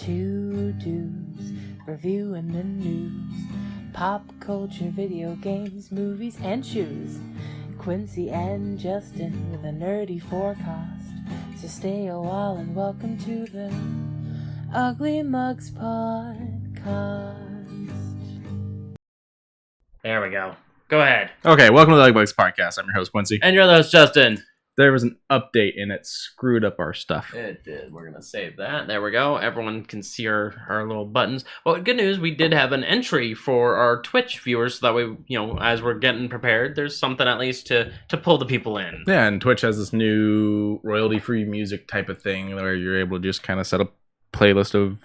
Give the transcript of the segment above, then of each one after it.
Two dudes reviewing the news, pop culture, video games, movies, and shoes. Quincy and Justin with a nerdy forecast. So stay a while and welcome to the Ugly Mugs Podcast. There we go. Go ahead. Okay, welcome to the UglyMugs Podcast. I'm your host, Quincey. And your other host, Justin. There was an update and it screwed up our stuff. It did. We're going to save that. There we go. Everyone can see our little buttons. Well, good news, we did have an entry for our Twitch viewers, so that way, as we're getting prepared, there's something at least to pull the people in. Yeah, and Twitch has this new royalty-free music type of thing where you're able to just kind of set up a playlist of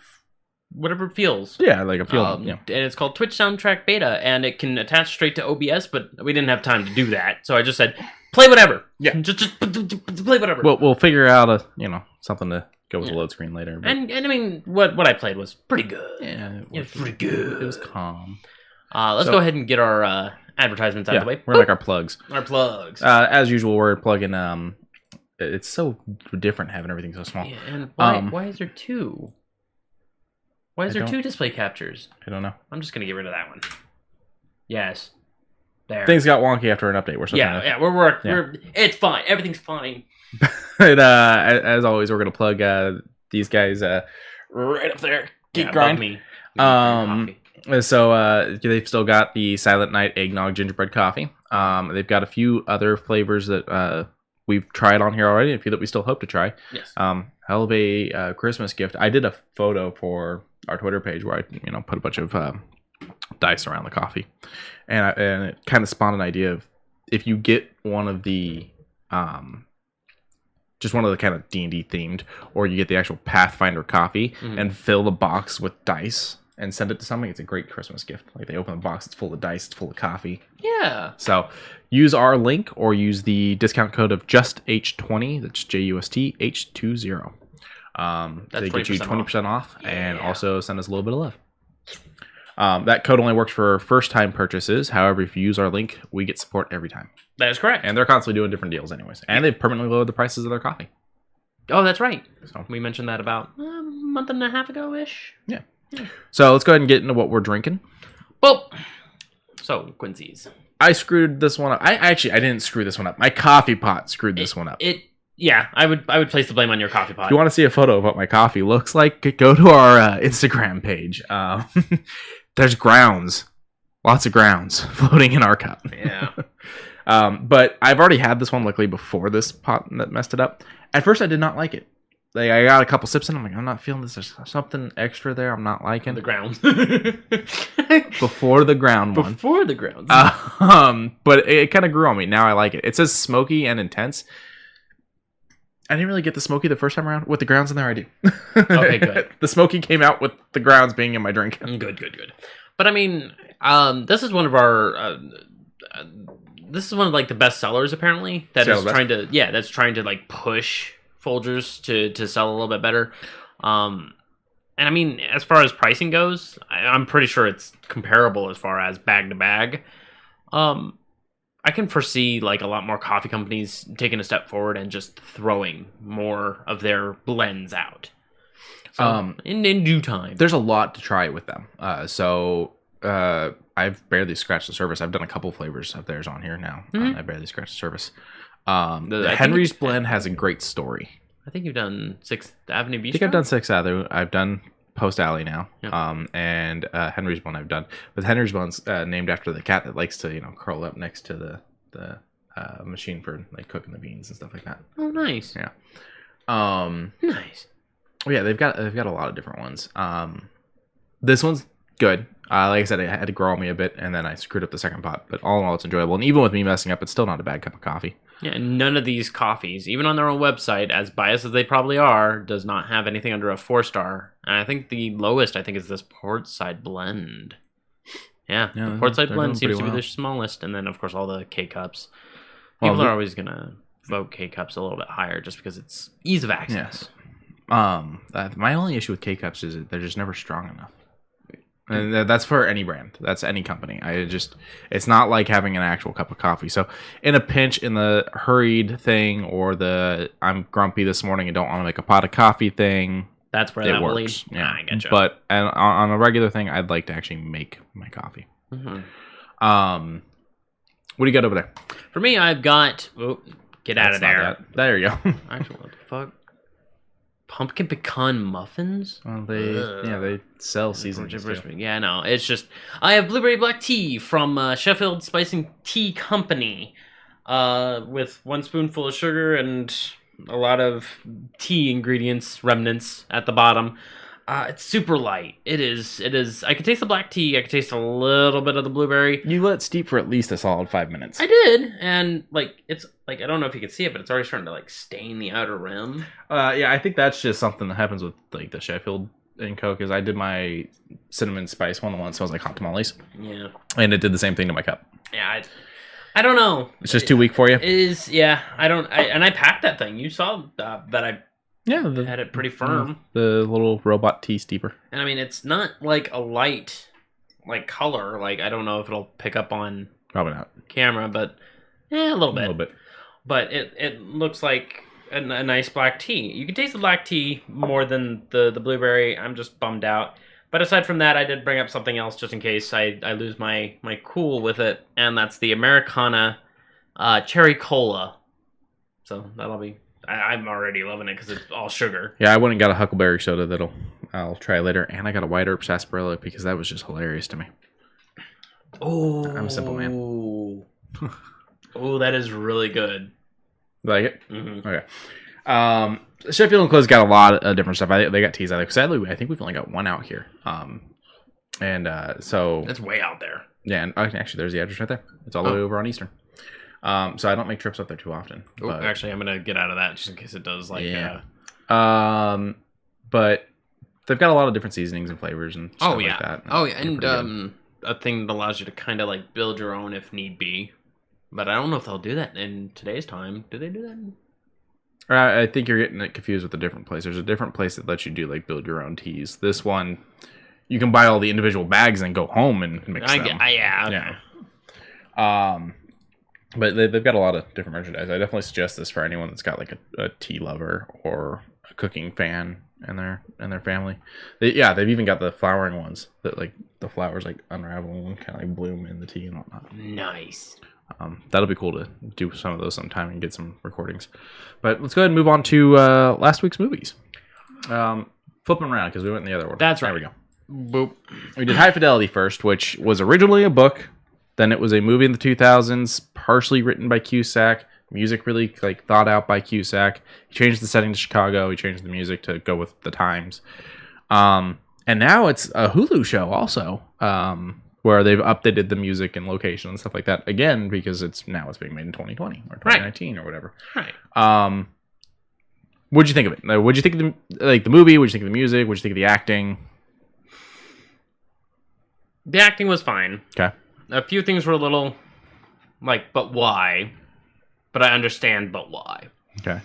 whatever it feels. Yeah, like a feel. And it's called Twitch Soundtrack Beta, and it can attach straight to OBS, but we didn't have time to do that, so I just said, play whatever. Yeah, just play whatever. We'll figure out something to go with the load screen later. But... And I mean, what I played was pretty good. Yeah, it was pretty good. It was calm. Let's go ahead and get our advertisements out of the way. We're gonna make our plugs. Our plugs. As usual, we're plugging. It's so different having everything so small. Yeah, and why is there two? Why is there two display captures? I don't know. I'm just gonna get rid of that one. Yes. There. Things got wonky after an update. We're it's fine. Everything's fine. But, as always, we're gonna plug these guys right up there. Geek Grind. Me. So they've still got the Silent Night Eggnog Gingerbread Coffee. They've got a few other flavors that we've tried on here already, and a few that we still hope to try. Yes. Hell of a Christmas gift. I did a photo for our Twitter page where I put a bunch of dice around the coffee, and it kind of spawned an idea of if you get one of the just one of the kind of D&D themed, or you get the actual Pathfinder coffee and fill the box with dice and send it to somebody, it's a great Christmas gift. Like, they open the box, it's full of dice, it's full of coffee. Yeah. So use our link or use the discount code of JustH20. That's JUSTH20. They get you 20% off and also send us a little bit of love. That code only works for first-time purchases. However, if you use our link, we get support every time. That is correct. And they're constantly doing different deals anyways. And they've permanently lowered the prices of their coffee. Oh, that's right. So we mentioned that about a month and a half ago-ish. Yeah. So let's go ahead and get into what we're drinking. Well, so Quincy's. I screwed this one up. I didn't screw this one up. My coffee pot screwed this one up. Yeah, I would place the blame on your coffee pot. If you want to see a photo of what my coffee looks like, go to our Instagram page. There's grounds. Lots of grounds floating in our cup. Yeah. But I've already had this one luckily before this pot that messed it up. At first, I did not like it. Like, I got a couple sips and I'm like, I'm not feeling this. There's something extra there I'm not liking. The ground. Before the ground one. Before the ground. But it kind of grew on me. Now I like it. It says smoky and intense. I didn't really get the smoky the first time around. With the grounds in there, I do. Okay, good. The smoky came out with the grounds being in my drink. Good. But I mean, this is one of our... this is one of, like, the best sellers, apparently. That's trying to like push Folgers to sell a little bit better. And I mean, as far as pricing goes, I'm pretty sure it's comparable as far as bag to bag. I can foresee like a lot more coffee companies taking a step forward and just throwing more of their blends out. So, in due time. There's a lot to try with them. I've barely scratched the surface. I've done a couple flavors of theirs on here now. I barely scratched the surface. The Henry's blend has a great story. I think you've done 6th Avenue Bistro? I think I've done 6th Avenue. I've done Post Alley now. Yep. And Henry's blend I've done. But Henry's blend's named after the cat that likes to curl up next to the machine for like cooking the beans and stuff like that. Oh, nice. Yeah. Nice. Yeah, they've got a lot of different ones. This one's good. Like I said, it had to grow on me a bit, and then I screwed up the second pot. But all in all, it's enjoyable. And even with me messing up, it's still not a bad cup of coffee. Yeah, and none of these coffees, even on their own website, as biased as they probably are, does not have anything under a 4-star. And I think the lowest, is this Portside Blend. Yeah, the Portside Blend seems to be the smallest. And then, of course, all the K-Cups. People are always going to vote K-Cups a little bit higher just because it's ease of access. Yes. My only issue with K-Cups is that they're just never strong enough. And that's for any brand. That's any company. It's not like having an actual cup of coffee. So in a pinch, in the hurried thing, or the I'm grumpy this morning and don't want to make a pot of coffee thing, That's where it that works. will lead. Yeah, I getcha. But on a regular thing, I'd like to actually make my coffee. Mm-hmm. What do you got over there? For me, I've got... Oh, get out of there. There you go. Actually, what the fuck? Pumpkin pecan muffins? Well, they sell seasonings too. Yeah, no, it's just... I have blueberry black tea from Sheffield Spicing Tea Company with 1 spoonful of sugar and a lot of tea ingredients, remnants at the bottom. It's super light. It is. I can taste the black tea. I can taste a little bit of the blueberry. You let it steep for at least a solid 5 minutes. I did, and it's I don't know if you can see it, but it's already starting to stain the outer rim. Yeah, I think that's just something that happens with the Sheffield and Co. Because I did my cinnamon spice one. The one that smells like hot tamales. Yeah, and it did the same thing to my cup. Yeah, I don't know. It's just too weak for you. It is. Yeah, I packed that thing. You saw that I. Yeah, had it pretty firm. The little robot tea steeper. And I mean, it's not a light color. I don't know if it'll pick up on probably not camera, but a little bit. A little bit. But it looks like a nice black tea. You can taste the black tea more than the blueberry. I'm just bummed out. But aside from that, I did bring up something else just in case I lose my cool with it, and that's the Americana Cherry Cola. So that'll be... I'm already loving it because it's all sugar. Yeah, I went and got a huckleberry soda I'll try later, and I got a white herb sarsaparilla because that was just hilarious to me. Oh, I'm a simple man. Oh, that is really good. Like it? Mm-hmm. Okay. Sheffield and Co's got a lot of different stuff. They got teas. Sadly, I think we've only got one out here. So that's way out there. Yeah, and actually, there's the address right there. It's all the way over on Eastern. So I don't make trips up there too often. But... Actually, I'm gonna get out of that just in case it does yeah. But they've got a lot of different seasonings and flavors and stuff like that. And a thing that allows you to kind of build your own if need be. But I don't know if they'll do that in today's time. Do they do that? I think you're getting it confused with a different place. There's a different place that lets you do build your own teas. This one, you can buy all the individual bags and go home and mix them. Yeah. Okay. Yeah. But they've got a lot of different merchandise. I definitely suggest this for anyone that's got a tea lover or a cooking fan in their family. They've even got the flowering ones that the flowers unravel and kind of bloom in the tea and whatnot. Nice. That'll be cool to do some of those sometime and get some recordings. But let's go ahead and move on to last week's movies. Flip them around because we went in the other order. That's right. There we go. Boop. We did High Fidelity first, which was originally a book. Then it was a movie in the 2000s, partially written by Cusack. Music really thought out by Cusack. He changed the setting to Chicago. He changed the music to go with the times. And now it's a Hulu show also, where they've updated the music and location and stuff like that again because it's being made in 2020 or 2019 or whatever. Right. What'd you think of it? What'd you think of the movie? What'd you think of the music? What'd you think of the acting? The acting was fine. Okay. A few things were a little but why? But I understand, but why? Okay.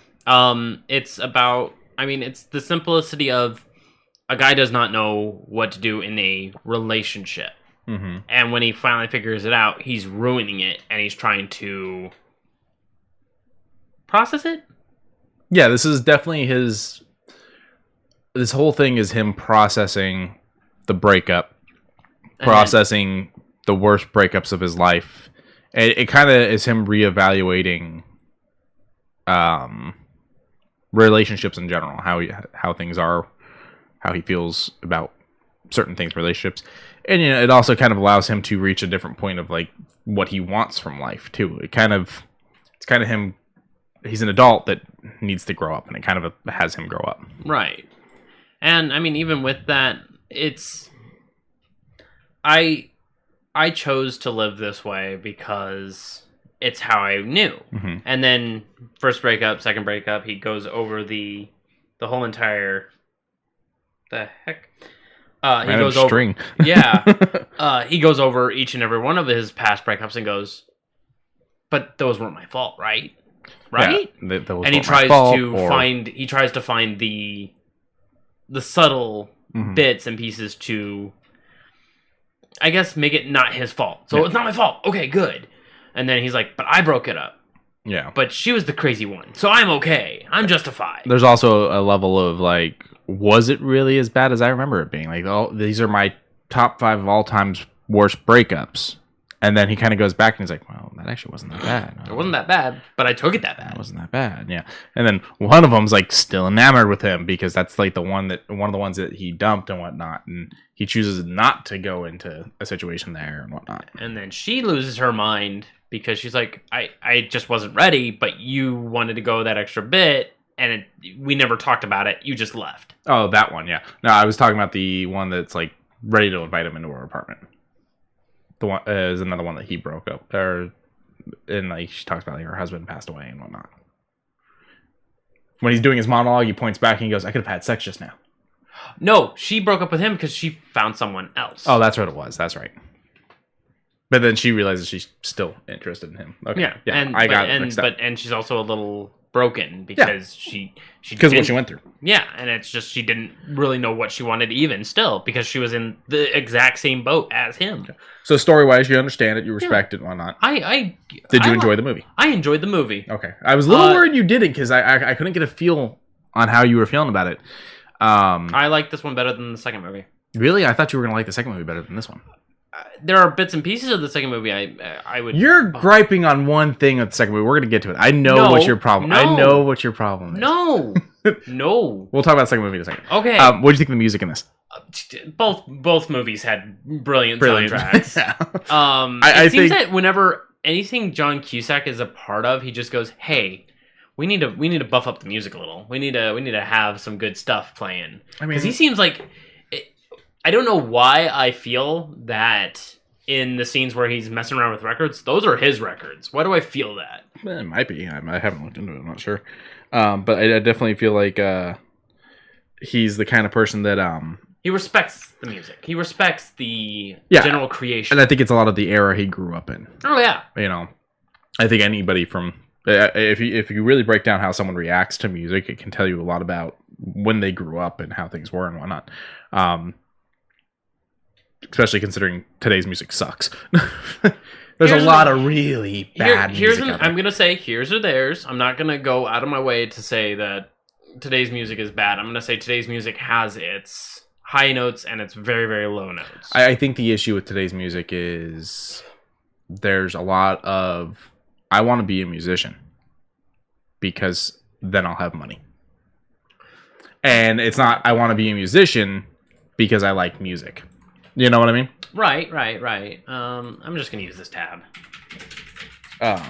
It's about, it's the simplicity of a guy does not know what to do in a relationship. Mm-hmm. And when he finally figures it out, he's ruining it, and he's trying to process it? Yeah, this is definitely this whole thing is him processing the breakup, processing the worst breakups of his life. It kind of is him reevaluating relationships in general, how things are, how he feels about certain things, relationships. And it also kind of allows him to reach a different point of what he wants from life too. It's kind of him. He's an adult that needs to grow up, and it kind of has him grow up. Right. And even with that, it's I chose to live this way because it's how I knew. Mm-hmm. And then first breakup, second breakup, he goes over the whole entire... The heck? He goes string. Over... Yeah. He goes over each and every one of his past breakups and goes, but those weren't my fault, right? Right? Yeah, and he tries to find the subtle bits and pieces to... I guess make it not his fault. So it's not my fault. Okay, good. And then he's like, but I broke it up. Yeah. But she was the crazy one. So I'm okay. I'm justified. There's also a level of was it really as bad as I remember it being? Like, oh, these are my top 5 of all time's worst breakups. And then he kind of goes back and he's like, well, that actually wasn't that bad. It wasn't that bad, but I took it that bad. It wasn't that bad, yeah. And then one of them's like still enamored with him because that's like one of the ones that he dumped and whatnot. And he chooses not to go into a situation there and whatnot. And then she loses her mind because she's like, I just wasn't ready, but you wanted to go that extra bit. And we never talked about it. You just left. Oh, that one, yeah. No, I was talking about the one that's like ready to invite him into her apartment. The one is another one that he broke up, and like she talks about like her husband passed away and whatnot. When he's doing his monologue, he points back and he goes, "I could have had sex just now." No, she broke up with him because she found someone else. Oh, that's what it was. That's right. But then she realizes she's still interested in him. Okay, yeah. And I got it mixed up. And she's also a little broken because she because of what she went through. Yeah, and it's just she didn't really know what she wanted even still because she was in the exact same boat as him. Okay. So story-wise, you understand it, you respect it and whatnot. Did you enjoy the movie? I enjoyed the movie. Okay. I was a little worried you didn't because I couldn't get a feel on how you were feeling about it. I like this one better than the second movie. Really? I thought you were going to like the second movie better than this one. There are bits and pieces of the second movie I would... You're griping on one thing with the second movie. We're going to get to it. I know what your problem is. I know what your problem is. No. No. We'll talk about the second movie in a second. Okay. What do you think of the music in this? Both movies had brilliant soundtracks. Yeah. It seems that whenever anything John Cusack is a part of, he just goes, "Hey, we need to buff up the music a little. We need to have some good stuff playing." Because he seems like I don't know why I feel that in the scenes where he's messing around with records, those are his records. Why do I feel that? It might be. I haven't looked into it. I'm not sure. But I definitely feel like he's the kind of person that he respects the music. He respects the general creation. And I think it's a lot of the era he grew up in. Oh yeah. You know, I think anybody from if you really break down how someone reacts to music, it can tell you a lot about when they grew up and how things were and whatnot. Especially considering today's music sucks. There's a lot of really bad music out there. I'm going to say here's or theirs. I'm not going to go out of my way to say that today's music is bad. I'm going to say today's music has its high notes and its very, very low notes. I think the issue with today's music is there's a lot of, I want to be a musician because then I'll have money. And it's not, I want to be a musician because I like music. You know what I mean? Right. I'm just going to use this tab. Let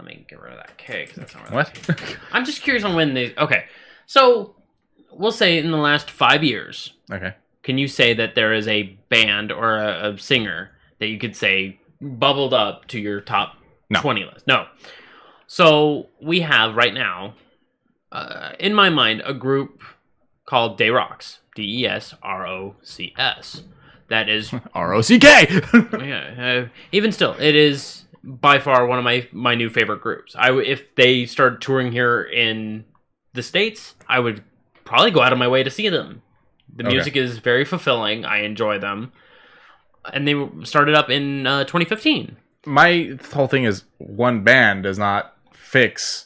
me get rid of that K because that's not really what? I'm just curious on when they... Okay, so we'll say in the last 5 years. Okay. Can you say that there is a band or a singer that you could say bubbled up to your top 20 list? No. So we have right now, in my mind, a group called Desrocs. Desrocs. That is R-O-C-K. Yeah. Even still, it is by far one of my new favorite groups. If they start touring here in the States, I would probably go out of my way to see them. The music is very fulfilling. I enjoy them. And they started up in 2015. My whole thing is one band does not fix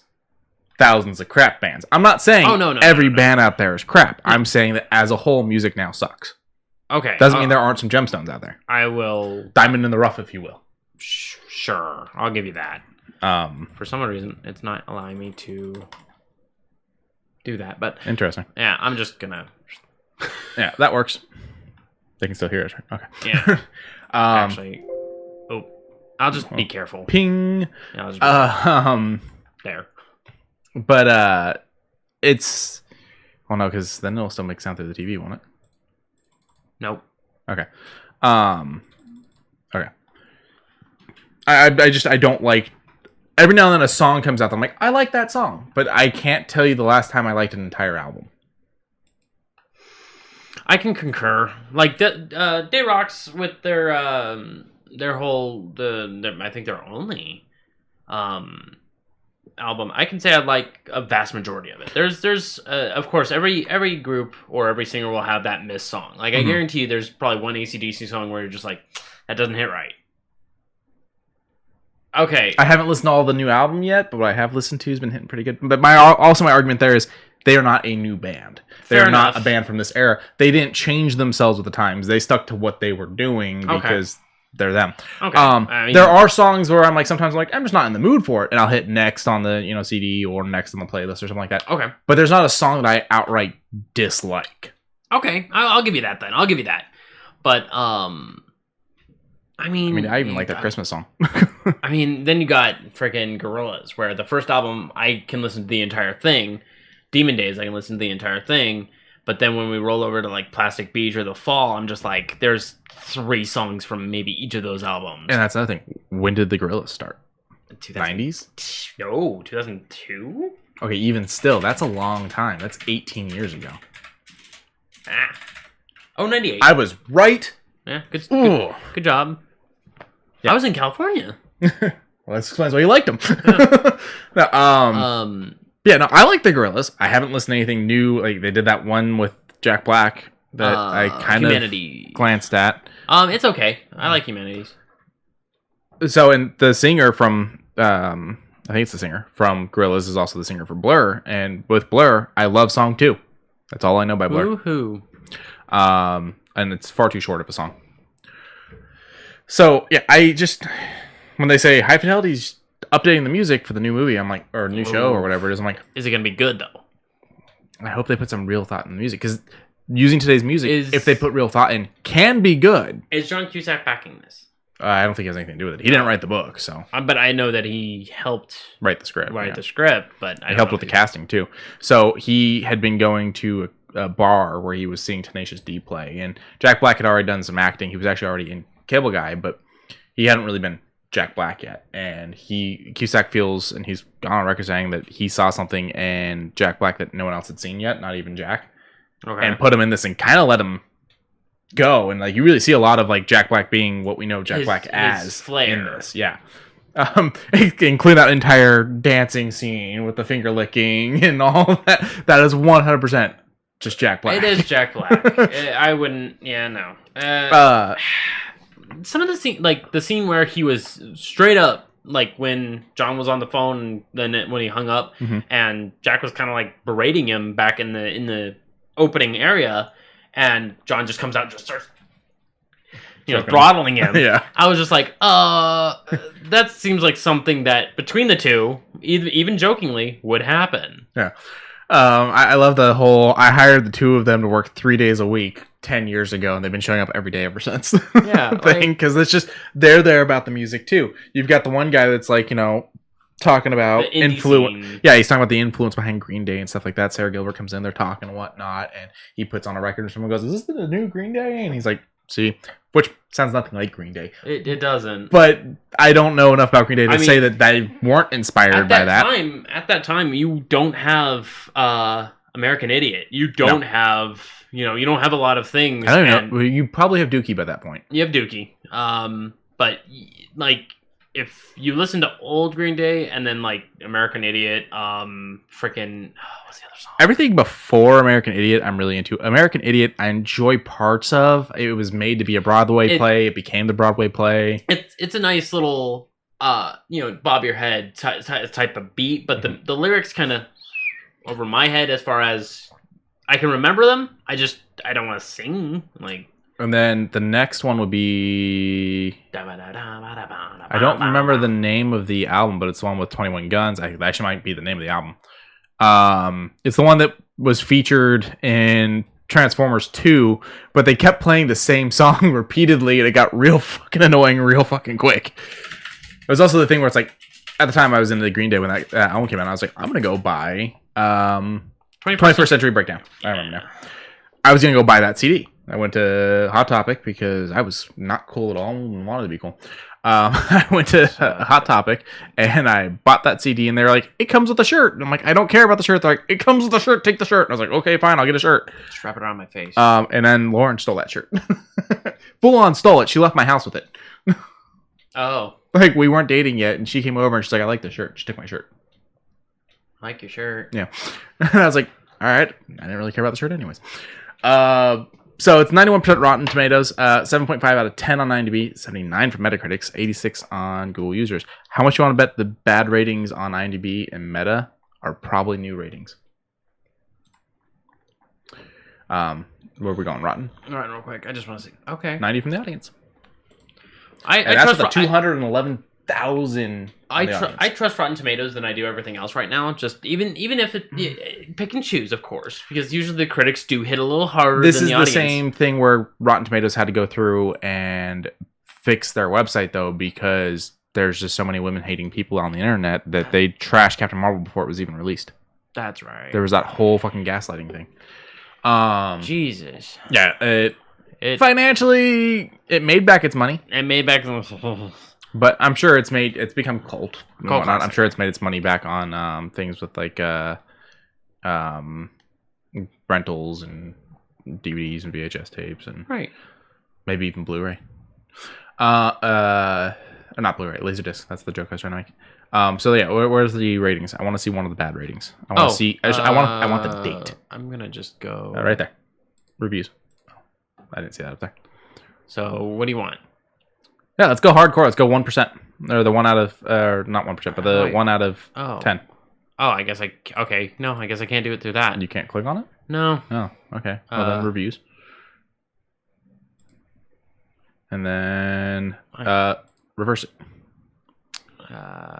thousands of crap bands. I'm not saying every band out there is crap. I'm saying that as a whole, music now sucks. Okay. Doesn't mean there aren't some gemstones out there. I will... Diamond in the rough, if you will. Sure. I'll give you that. For some reason, it's not allowing me to do that, but... Interesting. Yeah, I'm just gonna... Yeah, that works. They can still hear us, right? Okay. Yeah. Actually... Oh, I'll just be careful. Ping! Yeah, I'll just be there. But, it's... Well, no, because then it'll still make sound through the TV, won't it? Nope. Okay. Okay. I don't like... Every now and then a song comes out, I'm like, I like that song. But I can't tell you the last time I liked an entire album. I can concur. Like, Desrocs with their whole... I think their only... album, I can say I like a vast majority of it. There's of course every group or every singer will have that missed song. Like I guarantee you, there's probably one AC/DC song where you're just like, that doesn't hit right. Okay. I haven't listened to all the new album yet, but what I have listened to has been hitting pretty good. But my argument there is they are not a new band. They are not a band from this era. They didn't change themselves with the times. They stuck to what they were doing because they're them. Okay. There are songs where I'm like, sometimes I'm like, I'm just not in the mood for it, and I'll hit next on the CD or next on the playlist or something like that. Okay. But there's not a song that I outright dislike. Okay, I'll give you that then. I'll give you that. But I even like that Christmas song. Then you got freaking Gorillaz, where the first album I can listen to the entire thing. Demon Days, I can listen to the entire thing. But then when we roll over to like Plastic Beach or The Fall, I'm just like, there's 3 songs from maybe each of those albums. And that's another thing. When did the Gorillaz start? 90s? No, 2002? Okay, even still, that's a long time. That's 18 years ago. 98. I was right. Yeah, good job. Yeah. I was in California. Well, that explains why you liked them. Yeah. I like the Gorillaz. I haven't listened to anything new. Like they did that one with Jack Black that I kind of glanced at. It's okay. I like Humanities. So, and the singer from, I think it's the singer from Gorillaz is also the singer for Blur. And with Blur, I love Song 2. That's all I know by Blur. Woohoo. And it's far too short of a song. So, yeah, when they say High Fidelity's updating the music for the new movie, I'm like, or new show or whatever it is, I'm like, is it going to be good though? I hope they put some real thought in the music, because using today's music, if they put real thought in, can be good. Is John Cusack backing this? I don't think it has anything to do with it. He didn't write the book, so. But I know that he helped write the script. But he helped with the casting too. So he had been going to a bar where he was seeing Tenacious D play, and Jack Black had already done some acting. He was actually already in Cable Guy, but he hadn't really been Jack Black yet. And Cusack feels, and he's on record saying that he saw something in Jack Black that no one else had seen yet, not even Jack, and put him in this and kind of let him go. And like you really see a lot of like Jack Black being what we know Jack Black as in this. Yeah. Include that entire dancing scene with the finger licking and all that. That is 100% just Jack Black. It is Jack Black. I wouldn't. Yeah, no. Some of the scene, like the scene where he was straight up, like when John was on the phone, and then when he hung up, and Jack was kind of like berating him back in the opening area, and John just comes out and just starts, throttling him. Yeah. I was just like, that seems like something that between the two, even jokingly, would happen. Yeah. I love the whole, I hired the two of them to work 3 days a week 10 years ago, and they've been showing up every day ever since. Yeah. Thing, because it's just, they're there about the music too. You've got the one guy that's like, talking about influence. Yeah, he's talking about the influence behind Green Day and stuff like that. Sarah Gilbert comes in, they're talking and whatnot, and he puts on a record and someone goes, "Is this the new Green Day?" And he's like, "See," which sounds nothing like Green Day. It doesn't. But I don't know enough about Green Day to say that they weren't inspired by that. At that time, you don't have American Idiot. You don't have, you don't have a lot of things. I don't know. You probably have Dookie by that point. You have Dookie. But like, if you listen to old Green Day and then like American Idiot, what's the other song? Everything before American Idiot, I'm really into. American Idiot, I enjoy parts of. It was made to be a Broadway play. It became the Broadway play. It's a nice little, bob your head type of beat, but the lyrics kind of over my head as far as I can remember them. I don't want to sing like. And then the next one would be, I don't remember the name of the album, but it's the one with 21 Guns. That actually might be the name of the album. It's the one that was featured in Transformers 2, but they kept playing the same song repeatedly, and it got real fucking annoying real fucking quick. It was also the thing where it's like, at the time I was into the Green Day when that album came out, I was like, I'm going to go buy 21st Century Breakdown. I remember now. I was going to go buy that CD. I went to Hot Topic because I was not cool at all and wanted to be cool. I went to Hot Topic and I bought that CD, and they're like, "It comes with a shirt." And I'm like, "I don't care about the shirt." They're like, "It comes with a shirt. Take the shirt." And I was like, "Okay, fine. I'll get a shirt." Strap it around my face. And then Lauren stole that shirt. Full on stole it. She left my house with it. Oh. Like, we weren't dating yet, and she came over and she's like, "I like the shirt." She took my shirt. I like your shirt. Yeah. And I was like, all right. I didn't really care about the shirt anyways. So it's 91% Rotten Tomatoes, 7.5 out of 10 on IMDb, 79 from Metacritic, 86 on Google users. How much you want to bet the bad ratings on IMDb and Meta are probably new ratings? Where are we going, Rotten? All right, real quick. I just want to see. Okay. 90 from the audience. I trust the 211,000. I trust Rotten Tomatoes than I do everything else right now. Just even if it pick and choose, of course, because usually the critics do hit a little harder. This than is the audience. same thing where Rotten Tomatoes had to go through and fix their website though, because there's just so many women-hating people on the internet that they trashed Captain Marvel before it was even released. That's right. There was that whole fucking gaslighting thing. Jesus. Yeah. Financially, it made back its money. It made back, but I'm sure it's become cult. I'm sure it's made its money back on things with like rentals and DVDs and VHS tapes and maybe even Blu-ray. Not Blu-ray, Laserdisc. That's the joke I was trying to make. So yeah, where's the ratings? I want to see one of the bad ratings. I want to see. I want the date. I'm gonna just go right there. Reviews. I didn't see that up there. So what do you want? Yeah, let's go hardcore. Let's go 1%, or the 1 out of, not 1%, but the 1 out of 10. Oh, I guess I can't do it through that. You can't click on it? No. Oh, okay. Well, then reviews. And then reverse it.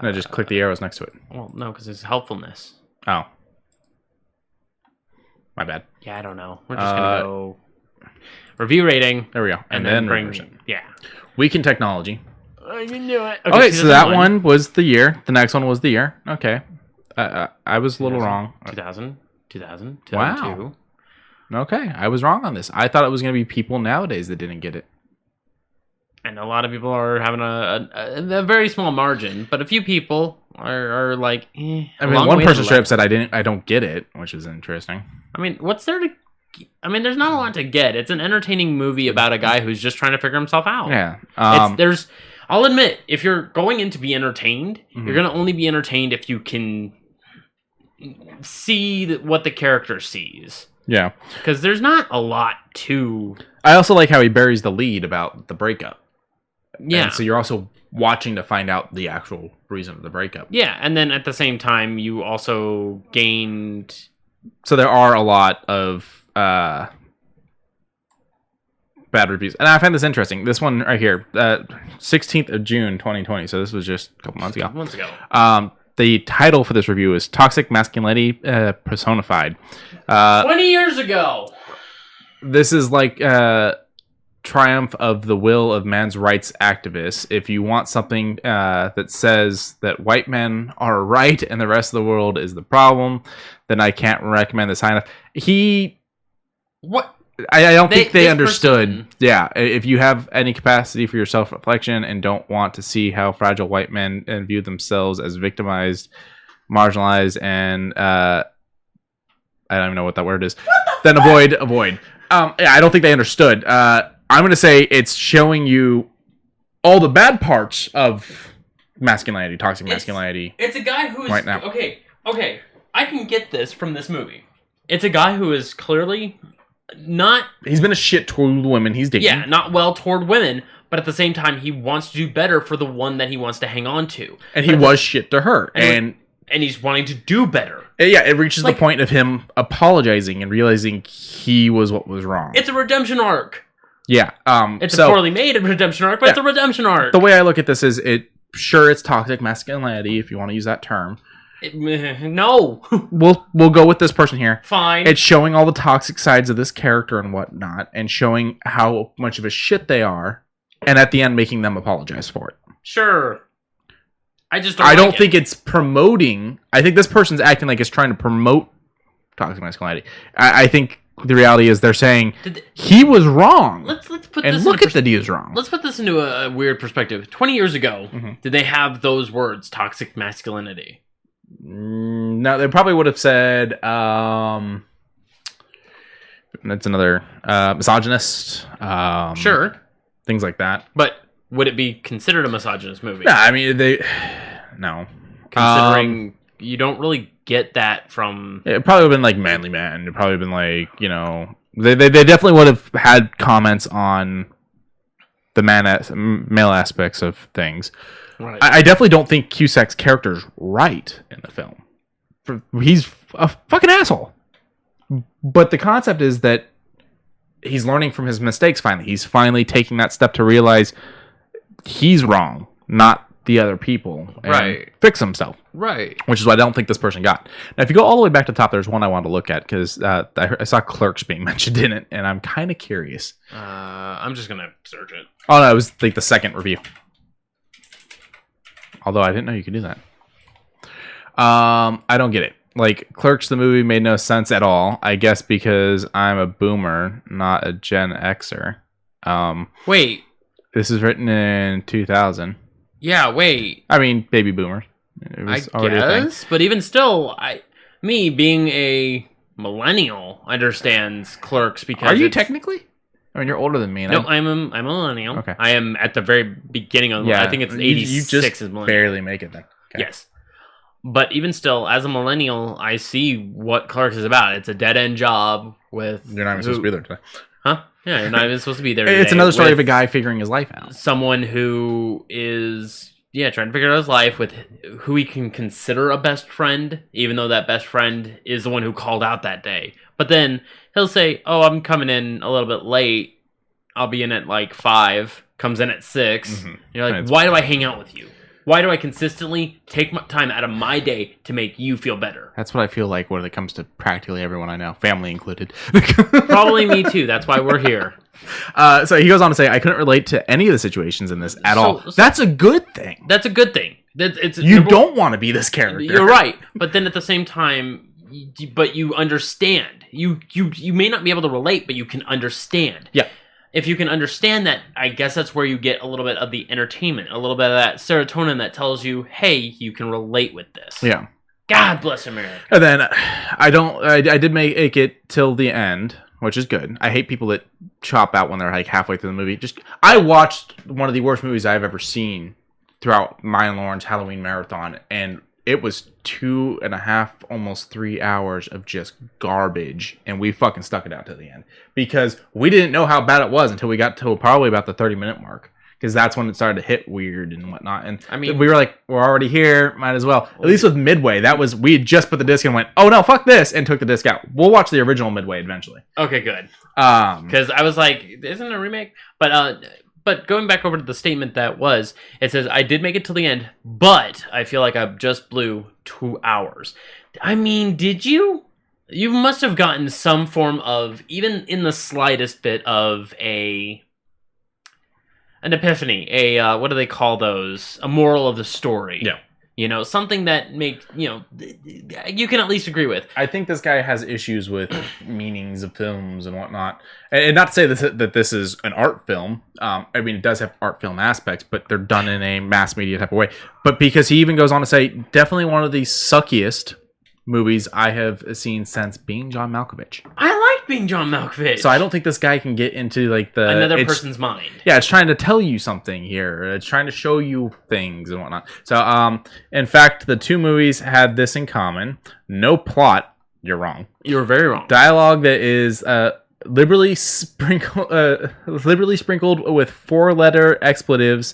No, just click the arrows next to it. Well, no, because it's helpfulness. Oh. My bad. Yeah, I don't know. We're just going to go review rating. There we go. And then reverse it. Yeah. Week in technology. I can do it. Okay, so that one was the year. The next one was the year. Okay. I was a little wrong. 2000, 2002. Wow. Okay, I was wrong on this. I thought it was going to be people nowadays that didn't get it. And a lot of people are having a very small margin, but a few people are like, I mean, one person straight up said I don't get it, which is interesting. I mean, what's there to... I mean, there's not a lot to get. It's an entertaining movie about a guy who's just trying to figure himself out. Yeah. I'll admit, if you're going in to be entertained, you're going to only be entertained if you can see what the character sees. Yeah. Because there's not a lot to... I also like how he buries the lead about the breakup. Yeah. And so you're also watching to find out the actual reason of the breakup. Yeah, and then at the same time, you also gained... So there are a lot of bad reviews. And I find this interesting. This one right here, 16th of June, 2020. So this was just a couple months ago. The title for this review is Toxic Masculinity Personified. 20 years ago! This is like... triumph of the will of man's rights activists. If you want something that says that white men are right and the rest of the world is the problem, then I can't recommend this enough. I don't think they understood. Person. Yeah, if you have any capacity for your self-reflection and don't want to see how fragile white men view themselves as victimized, marginalized, and I don't even know what that word is, then avoid. I don't think they understood. I'm going to say it's showing you all the bad parts of masculinity, toxic masculinity. It's a guy who is... Right now. Okay. I can get this from this movie. It's a guy who is clearly not... He's been a shit toward the women he's dating. Yeah, not well toward women, but at the same time, he wants to do better for the one that he wants to hang on to. And he was shit to her. And he's wanting to do better. Yeah, it reaches the point of him apologizing and realizing he was what was wrong. It's a redemption arc. Yeah. It's a poorly made redemption arc, but it's a redemption arc. The way I look at this is, it's toxic masculinity, if you want to use that term. No. We'll go with this person here. Fine. It's showing all the toxic sides of this character and whatnot, and showing how much of a shit they are, and at the end making them apologize for it. Sure. I don't think it's promoting... I think this person's acting like it's trying to promote toxic masculinity. I think... The reality is they're saying he was wrong. Let's put and this look at that he was wrong. Let's put this into a weird perspective. 20 years ago, did they have those words, toxic masculinity? No, they probably would have said, that's another, misogynist. Sure. Things like that. But would it be considered a misogynist movie? No, I mean, no. Considering you don't really get that from... It probably would have been like manly man. It probably would have been like, They definitely would have had comments on the male aspects of things. Right. I definitely don't think Cusack's character's right in the film. He's a fucking asshole. But the concept is that he's learning from his mistakes finally. He's finally taking that step to realize he's wrong, not the other people. And fix himself. Right. Which is what I don't think this person got. Now, if you go all the way back to the top, there's one I wanted to look at because I saw Clerks being mentioned in it, and I'm kind of curious. I'm just going to search it. Oh, no, it was like the second review. Although I didn't know you could do that. I don't get it. Like, Clerks, the movie, made no sense at all. I guess because I'm a boomer, not a Gen Xer. Wait. This is written in 2000. Yeah, wait. I mean, baby boomers. I guess, but even still, me being a millennial understands Clerks because. Are you technically? I mean, you're older than me. No, I'm a millennial. Okay. I am at the very beginning of. I think it's 86 you just is millennial. Barely make it then. Okay. Yes, but even still, as a millennial, I see what Clerks is about. It's a dead end job with. You're not even supposed to be there today. Huh? Yeah, you're not even supposed to be there today. It's another story of a guy figuring his life out. Someone who is. Yeah, trying to figure out his life with who he can consider a best friend, even though that best friend is the one who called out that day. But then he'll say, oh, I'm coming in a little bit late. I'll be in at like 5. Comes in at 6. Mm-hmm. You're like, why do I hang out with you? Why do I consistently take time out of my day to make you feel better? That's what I feel like when it comes to practically everyone I know, family included. Probably me too. That's why we're here. So he goes on to say, I couldn't relate to any of the situations in this at all. That's a good thing. That's a good thing. You don't want to be this character. You're right. But then at the same time, but you understand. You may not be able to relate, but you can understand. Yeah. If you can understand that, I guess that's where you get a little bit of the entertainment, a little bit of that serotonin that tells you, hey, you can relate with this. Yeah. God bless America. And then I did make it till the end, which is good. I hate people that chop out when they're like halfway through the movie. I watched one of the worst movies I've ever seen throughout my and Lauren's Halloween marathon, and it was 2.5, almost 3 hours of just garbage, and we fucking stuck it out to the end because we didn't know how bad it was until we got to probably about the 30-minute mark, because that's when it started to hit weird and whatnot. And I mean, we were like, we're already here, might as well. At least with Midway, we had just put the disc in and went, oh no, fuck this, and took the disc out. We'll watch the original Midway eventually. Okay, good. Because I was like, isn't it a remake? But going back over to the statement it says, I did make it till the end, but I feel like I just blew 2 hours. I mean, did you? You must have gotten some form of, even in the slightest bit of an epiphany, what do they call those? A moral of the story. Yeah. You know, something that you can at least agree with. I think this guy has issues with meanings of films and whatnot. And not to say that this is an art film. I mean, it does have art film aspects, but they're done in a mass media type of way. But because he even goes on to say, definitely one of the suckiest movies I have seen since Being John Malkovich. I like Being John Malkovich. So I don't think this guy can get into like another person's mind. Yeah, it's trying to tell you something here. It's trying to show you things and whatnot. So in fact, the two movies had this in common. No plot. You're wrong. You're very wrong. Dialogue that is liberally sprinkled with 4-letter expletives.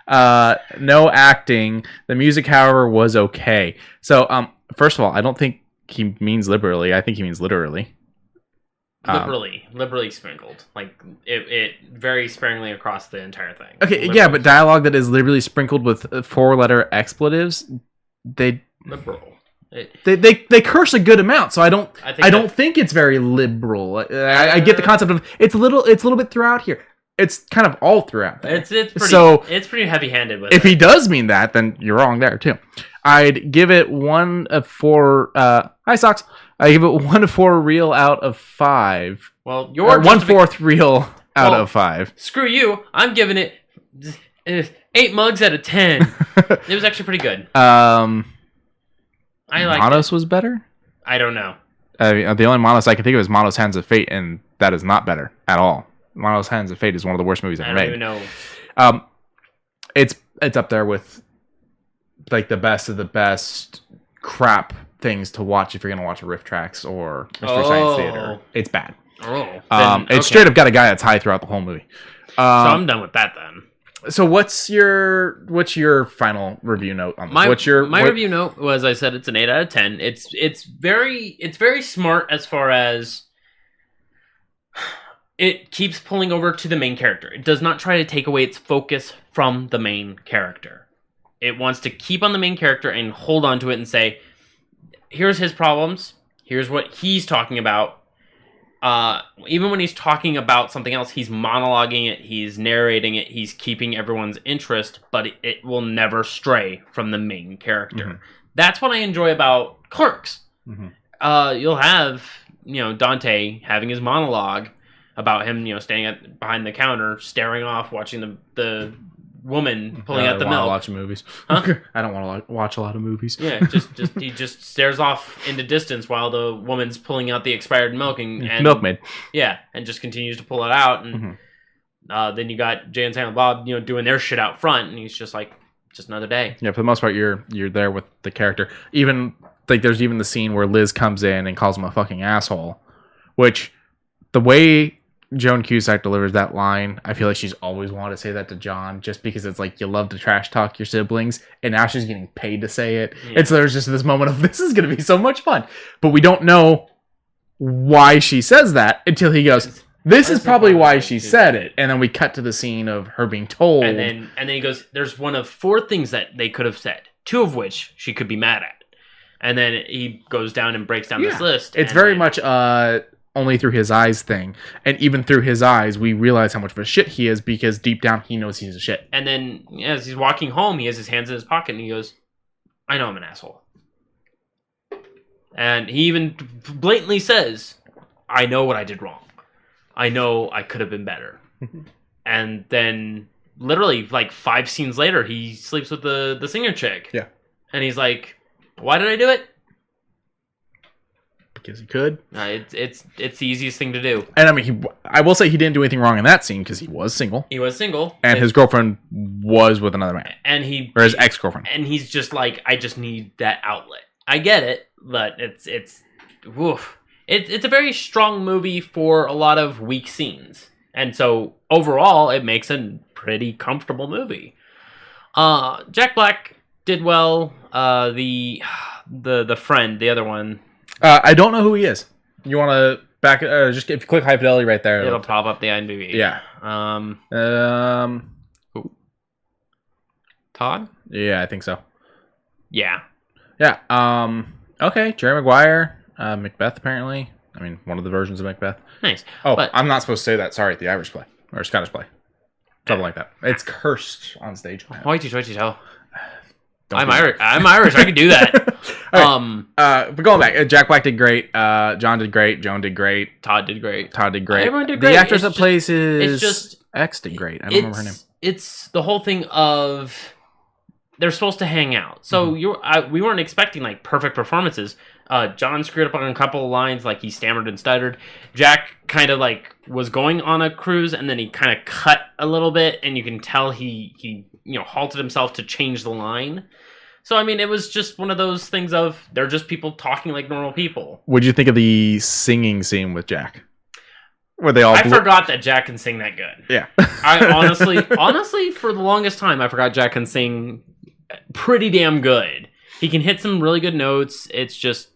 No acting. The music, however, was okay. So first of all, I don't think he means liberally. I think he means literally. Liberally sprinkled. Like, it very sparingly across the entire thing. Okay, liberally. Yeah, but dialogue that is liberally sprinkled with 4-letter expletives, liberal. They curse a good amount, so I don't think it's very liberal. I get the concept of it's a little bit throughout here. It's kind of all throughout there. It's pretty heavy-handed with it. If he does mean that, then you're wrong there too. I'd give it 1 of 4. Hi, Socks. I give it 1 of 4 real out of 5. Well, you're 1/4 real out of 5. Screw you. I'm giving it 8 mugs out of 10. It was actually pretty good. I like Monos was better. I don't know. The only Monos I can think of is Monos Hands of Fate, and that is not better at all. Monos Hands of Fate is one of the worst movies ever made. I don't even know. It's up there with like the best of the best crap things to watch if you're gonna watch Riff Tracks or Mystery Science Theater. It's bad. It's straight up got a guy that's high throughout the whole movie. So I'm done with that then. So what's your final review note on this? My review note was, I said it's an 8 out of 10. It's very smart as far as it keeps pulling over to the main character. It does not try to take away its focus from the main character. It wants to keep on the main character and hold on to it and say, here's his problems. Here's what he's talking about. Even when he's talking about something else, he's monologuing it, he's narrating it, he's keeping everyone's interest, but it will never stray from the main character. Mm-hmm. That's what I enjoy about Clerks. Mm-hmm. You'll have, Dante having his monologue about him, standing behind the counter, staring off, watching the woman pulling out the milk. I don't want to watch movies. Huh? I don't want to watch a lot of movies. Yeah, he just stares off into distance while the woman's pulling out the expired milk and milkmaid. Yeah, and just continues to pull it out. And then you got Jay and Silent Bob, doing their shit out front, and he's just like, just another day. Yeah, for the most part, you're there with the character. Even there's even the scene where Liz comes in and calls him a fucking asshole, which the way Joan Cusack delivers that line, I feel like she's always wanted to say that to John, just because it's like, you love to trash talk your siblings, and now she's getting paid to say it. Yeah. And so there's just this moment of, this is going to be so much fun. But we don't know why she says that until he goes, this is probably why she said it. And then we cut to the scene of her being told. And then he goes, there's one of 4 things that they could have said, 2 of which she could be mad at. And then he goes down and breaks down this list. It's very much only through his eyes thing. And even through his eyes, we realize how much of a shit he is, because deep down he knows he's a shit. And then as he's walking home, he has his hands in his pocket and he goes, I know I'm an asshole. And he even blatantly says, I know what I did wrong. I know I could have been better. And then literally like 5 scenes later, he sleeps with the singer chick. Yeah. And he's like, why did I do it? Because he could. It's the easiest thing to do. And I mean, I will say he didn't do anything wrong in that scene, because he was single. He was single. And his girlfriend was with another man. Or his ex-girlfriend. And he's just like, I just need that outlet. I get it, but it's woof. It's a very strong movie for a lot of weak scenes. And so overall, it makes a pretty comfortable movie. Jack Black did well. The friend, the other one. I don't know who he is. You want to back it? Just if you click High Fidelity right there, it'll pop up the IMDb. Yeah. Todd? Yeah, I think so. Yeah. Yeah. Okay. Jerry Maguire, Macbeth. Apparently, I mean, one of the versions of Macbeth. Nice. Oh, but I'm not supposed to say that. Sorry, the Irish play or Scottish play, something like that. It's cursed on stage. Hoity-toity-toe. I'm Irish. I can do that. Right. But going back, Jack Black did great. John did great. Joan did great. Todd did great. Everyone did great. The actress that plays his ex did great. I don't remember her name. It's the whole thing of they're supposed to hang out. So we weren't expecting like perfect performances. John screwed up on a couple of lines, like he stammered and stuttered. Jack kind of like was going on a cruise, and then he kind of cut a little bit, and you can tell he halted himself to change the line. So I mean, it was just one of those things of they're just people talking like normal people. What did you think of the singing scene with Jack? Where they all forgot that Jack can sing that good. Yeah. I honestly, for the longest time, I forgot Jack can sing pretty damn good. He can hit some really good notes. It's just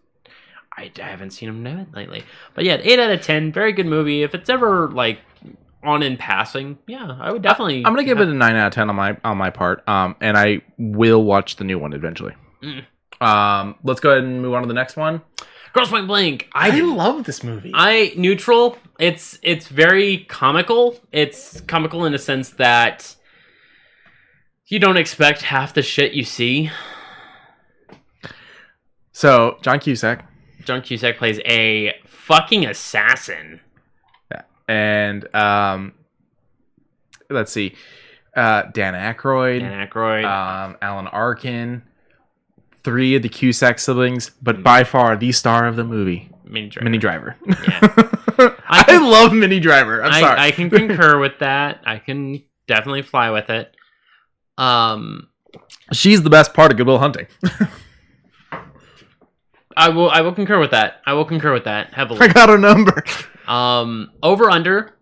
I haven't seen him do it lately. But yeah, 8 out of 10, very good movie. If it's ever like on in passing, yeah, I would definitely. I'm gonna give it a 9 out of 10 on my part. And I will watch the new one eventually. Let's go ahead and move on to the next one. Girls Point Blank. I love this movie. Neutral. It's very comical. It's comical in the sense that you don't expect half the shit you see. So John Cusack plays a fucking assassin. Yeah. And let's see. Dan Aykroyd. Alan Arkin. 3 of the Cusack siblings, but by far the star of the movie, Minnie Driver. Yeah. I love Minnie Driver. I'm sorry. I can concur with that. I can definitely fly with it. She's the best part of Good Will Hunting. I will concur with that. I will concur with that heavily. I got her number. Over under,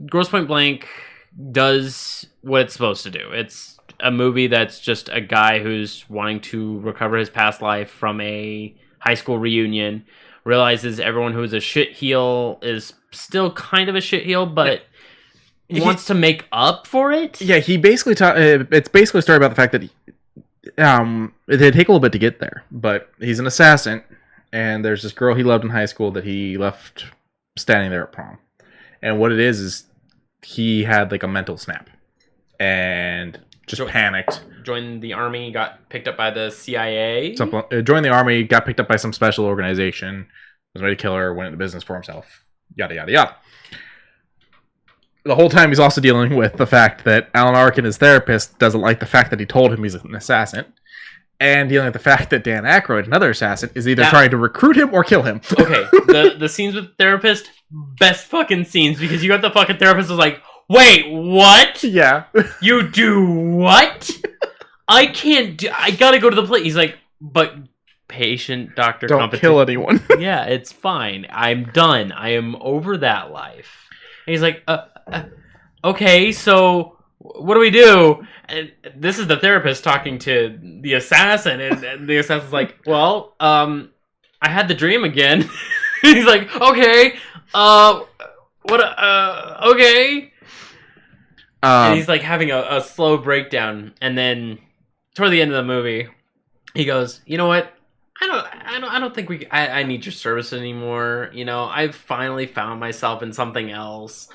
Grosse Point Blank does what it's supposed to do. It's a movie that's just a guy who's wanting to recover his past life from a high school reunion, realizes everyone who's a shitheel is still kind of a shitheel, but wants to make up for it. Yeah, he basically it's basically a story about the fact that it take a little bit to get there, but he's an assassin, and there's this girl he loved in high school that he left standing there at prom. And what it is he had like a mental snap and just panicked. Joined the army, got picked up by the CIA. Joined the army, got picked up by some special organization, was ready to kill her, went into business for himself, yada, yada, yada. The whole time he's also dealing with the fact that Alan Arkin, his therapist, doesn't like the fact that he told him he's an assassin. And dealing with the fact that Dan Aykroyd, another assassin, is either trying to recruit him or kill him. Okay, the scenes with the therapist, best fucking scenes, because you got the fucking therapist who's like, wait, what? Yeah. You do what? I gotta go to the place. He's like, but patient, doctor, don't kill anyone. Yeah, it's fine. I'm done. I am over that life. And he's like, okay, so what do we do? And this is the therapist talking to the assassin, and the assassin's like, well, I had the dream again. He's like, okay, okay. And he's like having a slow breakdown, and then toward the end of the movie, he goes, you know what? I don't think I need your service anymore. You know, I've finally found myself in something else.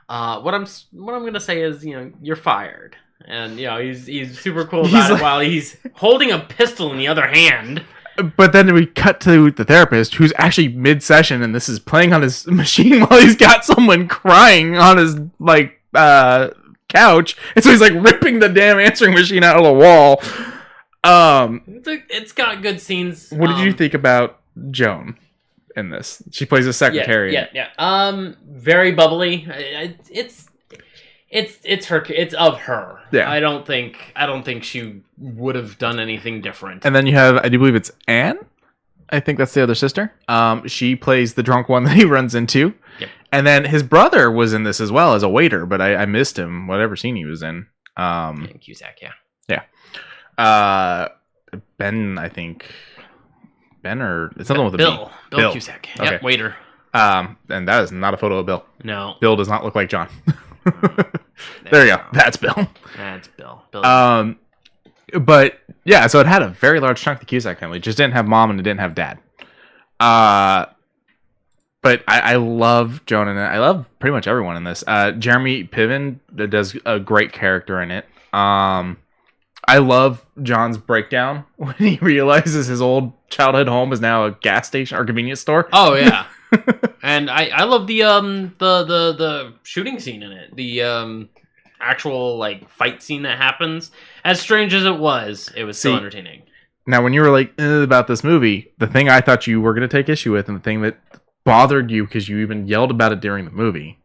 What I'm gonna say is, you know, you're fired. And, you know, he's super cool about it while he's holding a pistol in the other hand. But then we cut to the therapist, who's actually mid-session, and this is playing on his machine while he's got someone crying on his, like, couch. And so he's, like, ripping the damn answering machine out of the wall. It's got good scenes. What did you think about Joan in this? She plays a secretary. Yeah. Very bubbly. It's her. It's of her. Yeah. I don't think she would have done anything different. And then you have, I do believe it's Anne. I think that's the other sister. She plays the drunk one that he runs into. Yep. And then his brother was in this as well as a waiter, but I missed him. Whatever scene he was in. Cusack. Yeah. Yeah. Ben, I think. Ben or it's something with a Bill. B. Bill Cusack. Okay. Yep, waiter. And that is not a photo of Bill. No. Bill does not look like John. There you go. That's Bill. That's Bill. But yeah, so it had a very large chunk of the Cusack family. It just didn't have mom and it didn't have dad. But I love Joan and I love pretty much everyone in this. Jeremy Piven does a great character in it. I love John's breakdown when he realizes his old childhood home is now a gas station or convenience store. Oh yeah. And I love the shooting scene in it. The actual like fight scene that happens. As strange as it was still entertaining. Now, when you were like about this movie, the thing I thought you were going to take issue with, and the thing that bothered you because you even yelled about it during the movie,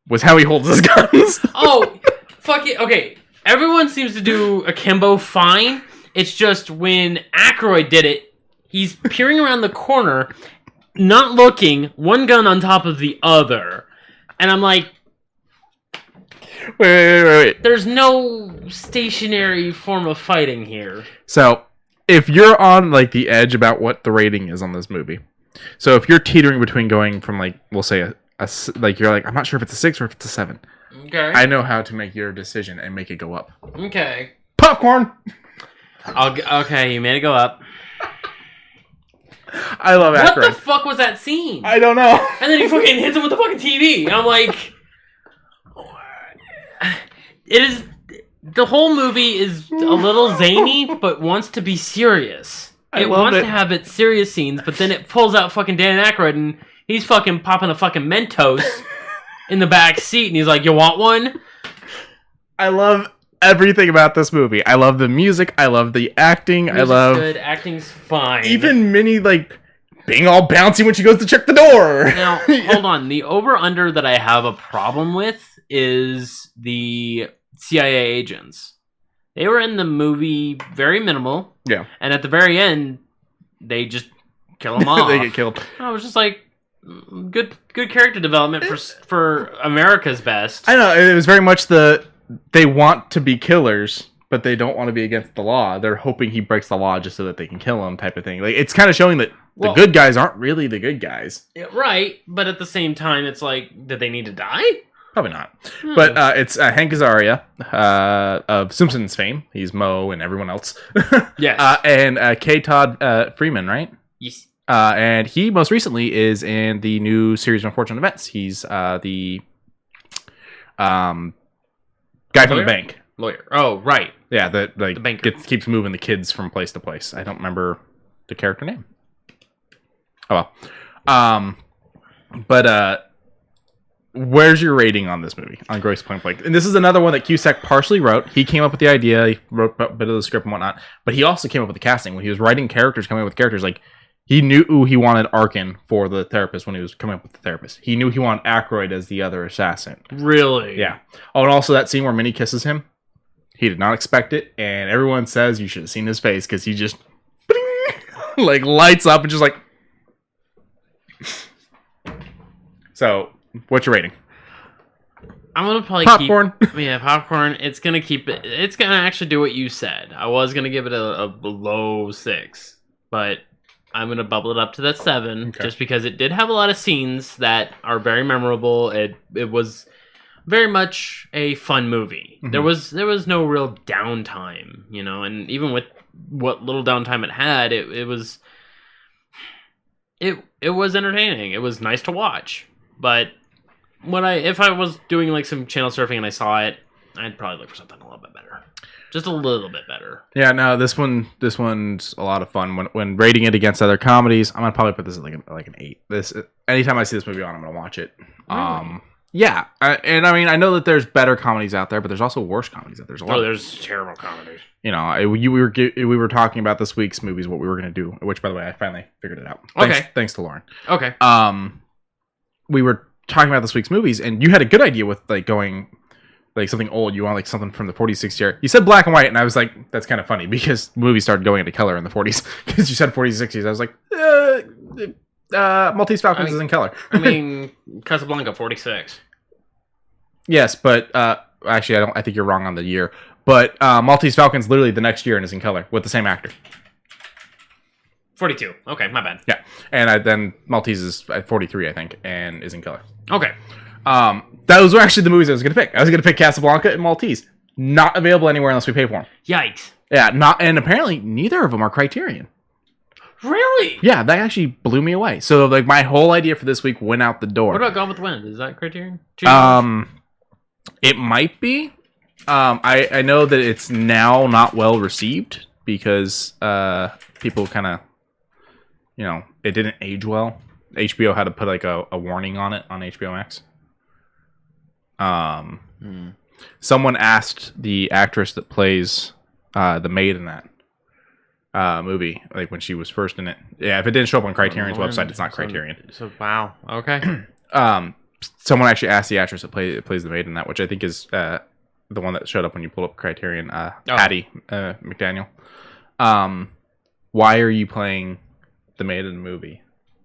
was how he holds his guns. Oh, fuck it. Okay, everyone seems to do akimbo fine. It's just when Aykroyd did it, he's peering around the corner, not looking, one gun on top of the other. And I'm like, wait. There's no stationary form of fighting here. So, if you're on like the edge about what the rating is on this movie, so if you're teetering between going from like, we'll say like you're like, I'm not sure if it's a 6 or if it's a 7. Okay. I know how to make your decision and make it go up. Okay. Popcorn. Okay, you made it go up. I love Aykroyd. What the fuck was that scene? I don't know. And then he fucking hits him with the fucking TV. And I'm like, the whole movie is a little zany, but wants to be serious. It wants to have its serious scenes, but then it pulls out fucking Dan Aykroyd and he's fucking popping a fucking Mentos in the back seat and he's like, you want one? I love everything about this movie. I love the music. I love the acting. I love good. Acting's fine. Even Minnie like being all bouncy when she goes to check the door. Now, hold on. The over-under that I have a problem with is the CIA agents. They were in the movie very minimal. Yeah. And at the very end, they just kill them off. They get killed. I was just like, good character development for America's best. I know, it was very much they want to be killers, but they don't want to be against the law. They're hoping he breaks the law just so that they can kill him, type of thing. Like, it's kind of showing that the good guys aren't really the good guys. Yeah, right, but at the same time, it's like, did they need to die? Probably not. But it's Hank Azaria of Simpsons fame. He's Moe and everyone else. Yes. And K. Todd Freeman, right? Yes. And he most recently is in the new series of Unfortunate Events. He's the guy from the bank. Lawyer. Oh, right. Yeah, the banker. Keeps moving the kids from place to place. I don't remember the character name. Oh well. But where's your rating on this movie, on Grosse Point Blank? And this is another one that Cusack partially wrote. He came up with the idea, he wrote a bit of the script and whatnot, but he also came up with the casting. When he was writing characters, coming up with characters, like, he knew he wanted Arkin for the therapist when he was coming up with the therapist. He knew he wanted Aykroyd as the other assassin. Really? Yeah. Oh, and also that scene where Minnie kisses him, he did not expect it, and everyone says you should have seen his face, because he just like lights up and just like... So, what's your rating? I'm gonna probably popcorn. Popcorn. It's gonna keep it. It's gonna actually do what you said. I was gonna give it a low 6, but I'm gonna bubble it up to that 7, just because it did have a lot of scenes that are very memorable. It was very much a fun movie. Mm-hmm. There was no real downtime, and even with what little downtime it had, it was entertaining. It was nice to watch. But if I was doing like some channel surfing and I saw it, I'd probably look for something a little bit better. Just a little bit better. Yeah, no, this one's a lot of fun. When rating it against other comedies, I'm gonna probably put this at like an 8. Anytime I see this movie on, I'm gonna watch it. Really? Yeah, and I mean, I know that there's better comedies out there, but there's also worse comedies out there. There's terrible comedies. We were talking about this week's movies, what we were gonna do. Which, by the way, I finally figured it out. Thanks to Lauren. Okay. We were talking about this week's movies, and you had a good idea with like going like something old. You want like something from the 40s, 60s year. You said black and white, and I was like, that's kind of funny because movies started going into color in the 40s. Because you said 40s, 60s. I was like, Maltese Falcons is in color. I mean, Casablanca 46. Yes, but actually, I think you're wrong on the year. But Maltese Falcon's literally the next year and is in color with the same actor. 42. Okay, my bad. Yeah, and then Maltese is at 43, I think, and is in color. Okay. Those were actually the movies I was going to pick. I was going to pick Casablanca and Maltese. Not available anywhere unless we pay for them. Yikes. Yeah, and apparently neither of them are Criterion. Really? Yeah, that actually blew me away. So like my whole idea for this week went out the door. What about Gone with the Wind? Is that Criterion? It might be. I know that it's now not well received because people kind of, it didn't age well. HBO had to put like a warning on it on HBO Max. Someone asked the actress that plays the maid in that movie, like when she was first in it. Yeah, if it didn't show up on Criterion's website, it's not Criterion. So wow. Okay. Someone actually asked the actress that plays the maid in that, which I think is the one that showed up when you pulled up Criterion, Addie McDaniel. Why are you playing the maid in the movie?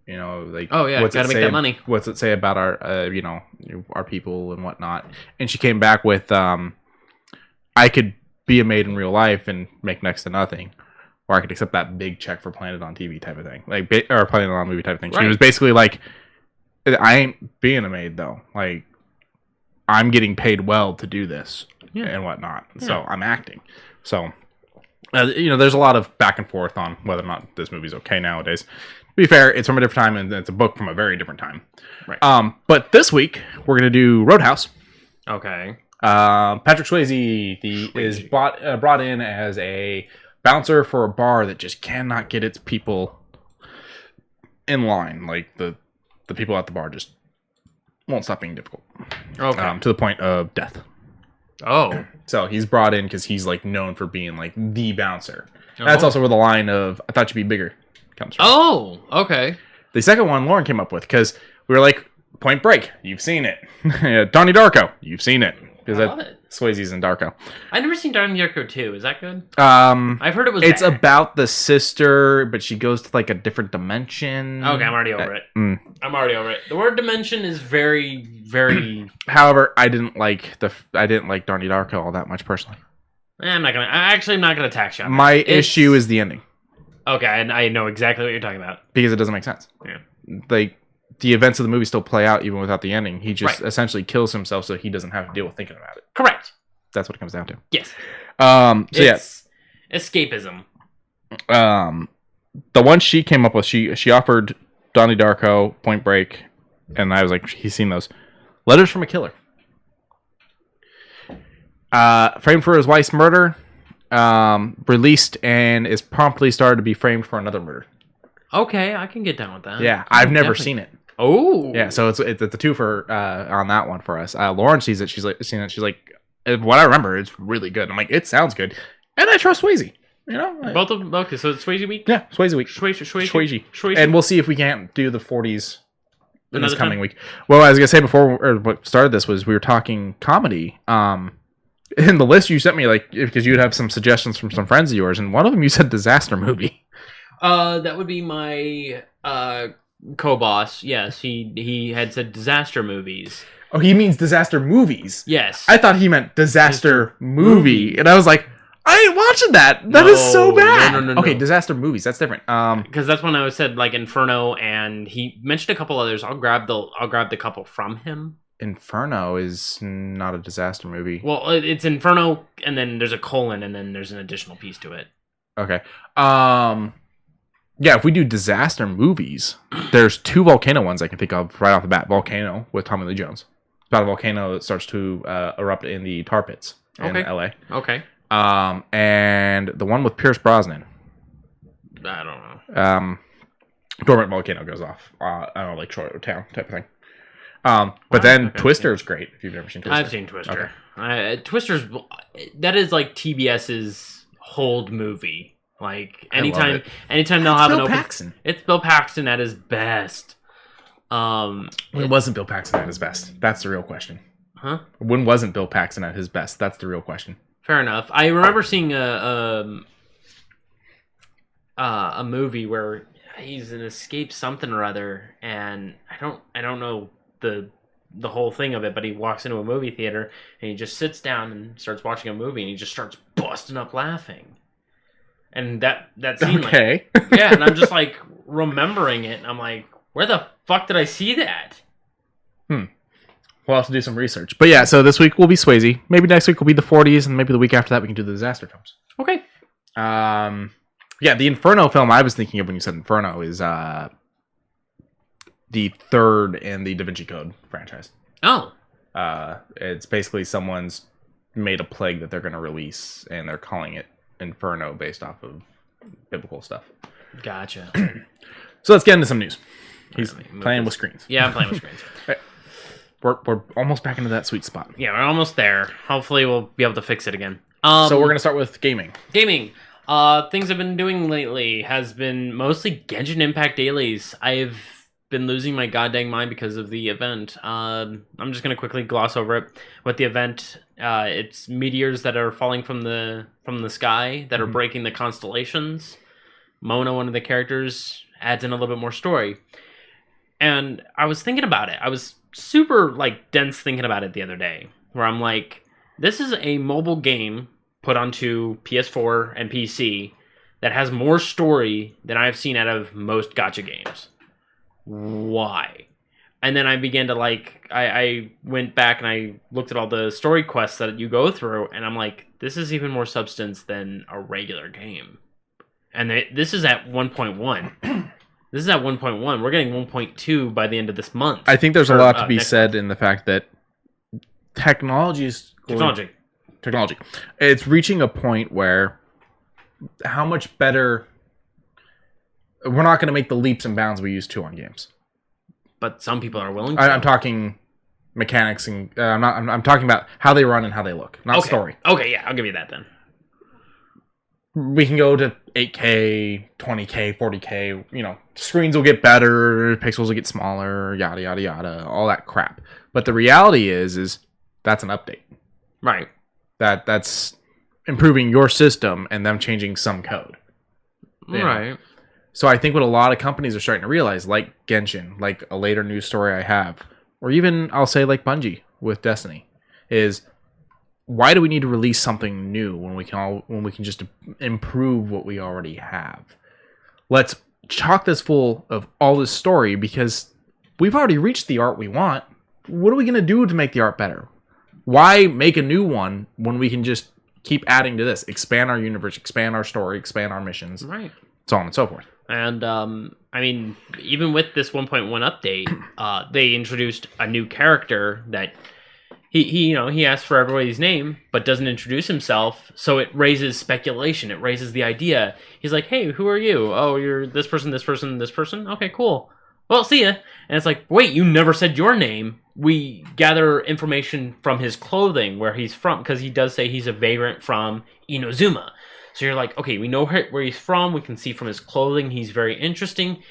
Gotta make that money. What's it say about our our people and whatnot? And she came back with I could be a maid in real life and make next to nothing, or I could accept that big check for playing it on TV type of thing, or playing it on movie type of thing. Right. She was basically like, I ain't being a maid though, like I'm getting paid well to do this and whatnot, so I'm acting. So there's a lot of back and forth on whether or not this movie's okay nowadays. To be fair, it's from a different time, and it's a book from a very different time. Right. But this week we're gonna do Roadhouse. Okay. Patrick Swayze is brought in as a bouncer for a bar that just cannot get its people in line. Like the people at the bar just won't stop being difficult. Okay. To the point of death. Oh. So he's brought in because he's like known for being like the bouncer. Oh. That's also where the line of "I thought you'd be bigger" comes from. Oh, okay. The second one Lauren came up with because we were like, Point Break, you've seen it. Donnie Darko, you've seen it. I love it. Swayze's in Darko. I've never seen Donnie Darko 2. Is that good? I've heard it was It's bad. about the sister, but she goes to like a different dimension. Okay, I'm already over it. I'm already over it. The word dimension is very, very... However, I didn't like Donnie Darko all that much personally. I'm not gonna tax you on My that. issue is the ending. Okay, and I know exactly what you're talking about. Because it doesn't make sense. Yeah. Like, the events of the movie still play out even without the ending. He just essentially kills himself so he doesn't have to deal with thinking about it. Correct. That's what it comes down to. Yes. It's escapism. The one she came up with, she offered Donnie Darko, Point Break, and I was like, he's seen those. Letters from a Killer. Framed for his wife's murder, released and is promptly started to be framed for another murder. Okay, I can get down with that. Yeah, I've never seen it. Oh, yeah. So it's a 2 for on that one for us. Lauren sees it. She's like, what I remember, it's really good. I'm like, it sounds good, and I trust Swayze. You know, both of them. Okay, so it's Swayze week. Yeah, Swayze week. Swayze. And we'll see if we can't do the 40s in this coming week. Well, I was gonna say what started this was we were talking comedy. In the list you sent me, like, because you'd have some suggestions from some friends of yours, and one of them you said disaster movie. That would be my co-boss. Yes, he had said disaster movies. Oh, he means disaster movies. Yes. I thought he meant disaster movie. And I was like, I ain't watching that. That is so bad. No. Okay, disaster movies. That's different. Because that's when I said like Inferno, and he mentioned a couple others. I'll grab the couple from him. Inferno is not a disaster movie. Well, it's Inferno, and then there's a colon, and then there's an additional piece to it. Okay. Yeah, if we do disaster movies, there's 2 volcano ones I can think of right off the bat. Volcano with Tommy Lee Jones. It's about a volcano that starts to erupt in the tar pits in LA. Okay. And the one with Pierce Brosnan. I don't know. Dormant volcano goes off. I don't know, like short town type of thing. But then Twister is great if you've never seen Twister. I've seen Twister. Okay. Twister's that is like TBS's hold movie. Like anytime they'll have an open. Paxton. It's Bill Paxton at his best. When wasn't Bill Paxton at his best? That's the real question. Huh? When wasn't Bill Paxton at his best? That's the real question. Fair enough. I remember seeing a movie where he's an escape something or other, and I don't know the whole thing of it, but he walks into a movie theater and he just sits down and starts watching a movie, and he just starts busting up laughing. And that scene, okay. Like, yeah, and I'm just like remembering it, and I'm like, where the fuck did I see that? We'll have to do some research. But yeah, so this week will be Swayze. Maybe next week will be the 40s, and maybe the week after that we can do the disaster films. Okay. Yeah, the Inferno film I was thinking of when you said Inferno is the third in the Da Vinci Code franchise. Oh. It's basically someone's made a plague that they're going to release, and they're calling it Inferno based off of biblical stuff. Gotcha. So let's get into some news. He's playing with screens. Yeah, I'm playing with screens. Right. We're almost back into that sweet spot. Yeah, we're almost there. Hopefully we'll be able to fix it again. So we're going to start with gaming. Gaming. Things I've been doing lately has been mostly Genshin Impact dailies. I've been losing my goddamn mind because of the event. I'm just going to quickly gloss over it. With the event, it's meteors that are falling from the sky that are breaking the constellations. Mona, one of the characters, adds in a little bit more story. And I was thinking about it. I was super dense thinking about it the other day, where I'm like, this is a mobile game put onto PS4 and PC that has more story than I've seen out of most gacha games. Why? And then I began to I went back and I looked at all the story quests that you go through, and I'm like, this is even more substance than a regular game. And this is at 1.1. This is at 1.1. We're getting 1.2 by the end of this month. I think there's a lot to be said in the fact that technology. It's reaching a point where how much better. We're not going to make the leaps and bounds we used to on games. But some people are willing to. I'm talking mechanics, and I'm talking about how they run and how they look, not story. Okay, yeah, I'll give you that then. we can go to 8K, 20K, 40K, screens will get better, pixels will get smaller, yada, yada, yada, all that crap. But the reality is that's an update. Right. That's improving your system and them changing some code. Right. So I think what a lot of companies are starting to realize, like Genshin, like a later news story I have, or even I'll say like Bungie with Destiny, is why do we need to release something new when we can just improve what we already have? Let's chock this full of all this story because we've already reached the art we want. What are we going to do to make the art better? Why make a new one when we can just keep adding to this, expand our universe, expand our story, expand our missions, right? So on and so forth. And I mean, even with this 1.1 update, they introduced a new character that he asks for everybody's name, but doesn't introduce himself. So it raises speculation. It raises the idea. He's like, "Hey, who are you? Oh, you're this person, this person, this person. Okay, cool. Well, see ya." And it's like, "Wait, you never said your name." We gather information from his clothing, where he's from, because he does say he's a vagrant from Inozuma. So you're like, okay, we know where he's from. We can see from his clothing he's very interesting.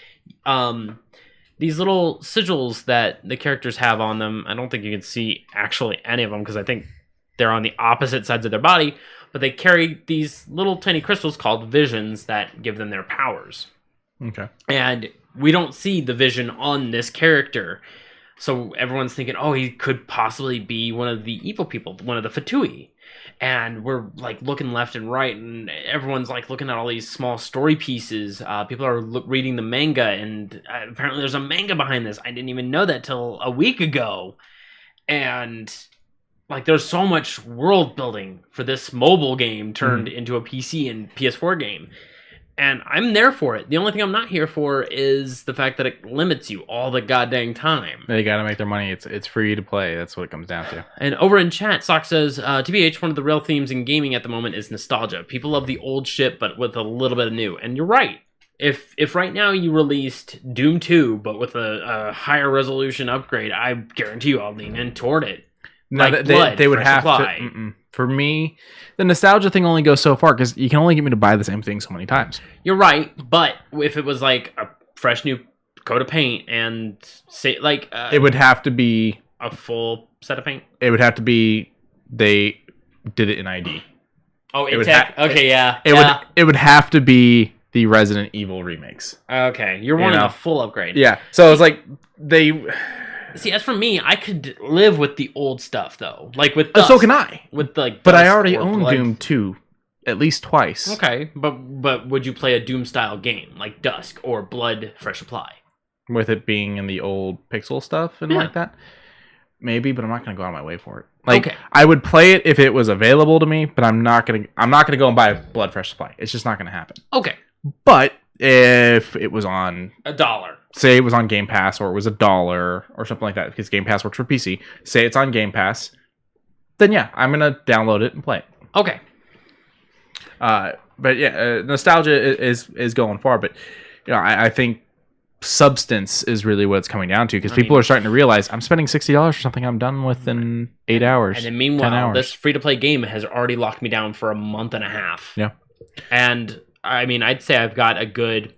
These little sigils that the characters have on them, I don't think you can see actually any of them because I think they're on the opposite sides of their body, but they carry these little tiny crystals called visions that give them their powers. Okay. And we don't see the vision on this character. So everyone's thinking, oh, he could possibly be one of the evil people, one of the Fatui. And we're like looking left and right, and everyone's like looking at all these small story pieces. People are reading the manga, and apparently there's a manga behind this. I didn't even know that till a week ago. And like, there's so much world building for this mobile game turned into a PC and PS4 game. And I'm there for it. The only thing I'm not here for is the fact that it limits you all the goddamn time. They gotta make their money. It's free to play. That's what it comes down to. And over in chat, Sock says, TBH, one of the real themes in gaming at the moment is nostalgia. People love the old shit, but with a little bit of new. And you're right. If right now you released Doom 2, but with a higher resolution upgrade, I guarantee you I'll lean in toward it. No, like they would have to. For me, the nostalgia thing only goes so far because you can only get me to buy the same thing so many times. You're right, but if it was like a fresh new coat of paint and say like it would have to be a full set of paint. It would have to be they did it in ID. Oh, in tech. Okay, yeah. It would have to be the Resident Evil remakes. Okay, you're wanting a full upgrade. Yeah, so it's like they. See, as for me, I could live with the old stuff though, like with Dusk, so can I. With like, but I already own Doom 2 at least twice. Okay, but would you play a Doom style game like Dusk or Blood Fresh Supply? With it being in the old pixel stuff and like that, maybe, but I'm not gonna go out of my way for it. Like, I would play it if it was available to me, but I'm not gonna go and buy Blood Fresh Supply. It's just not gonna happen. Okay, but if it was on $1. Say it was on Game Pass, or it was $1 or something like that, because Game Pass works for PC. Say it's on Game Pass, then yeah, I'm gonna download it and play it. Okay. But yeah, nostalgia is going far. But I think substance is really what it's coming down to, because people are starting to realize I'm spending $60 for something I'm done with in 8 hours. And then meanwhile, this free to play game has already locked me down for a month and a half. Yeah. And I mean, I'd say I've got a good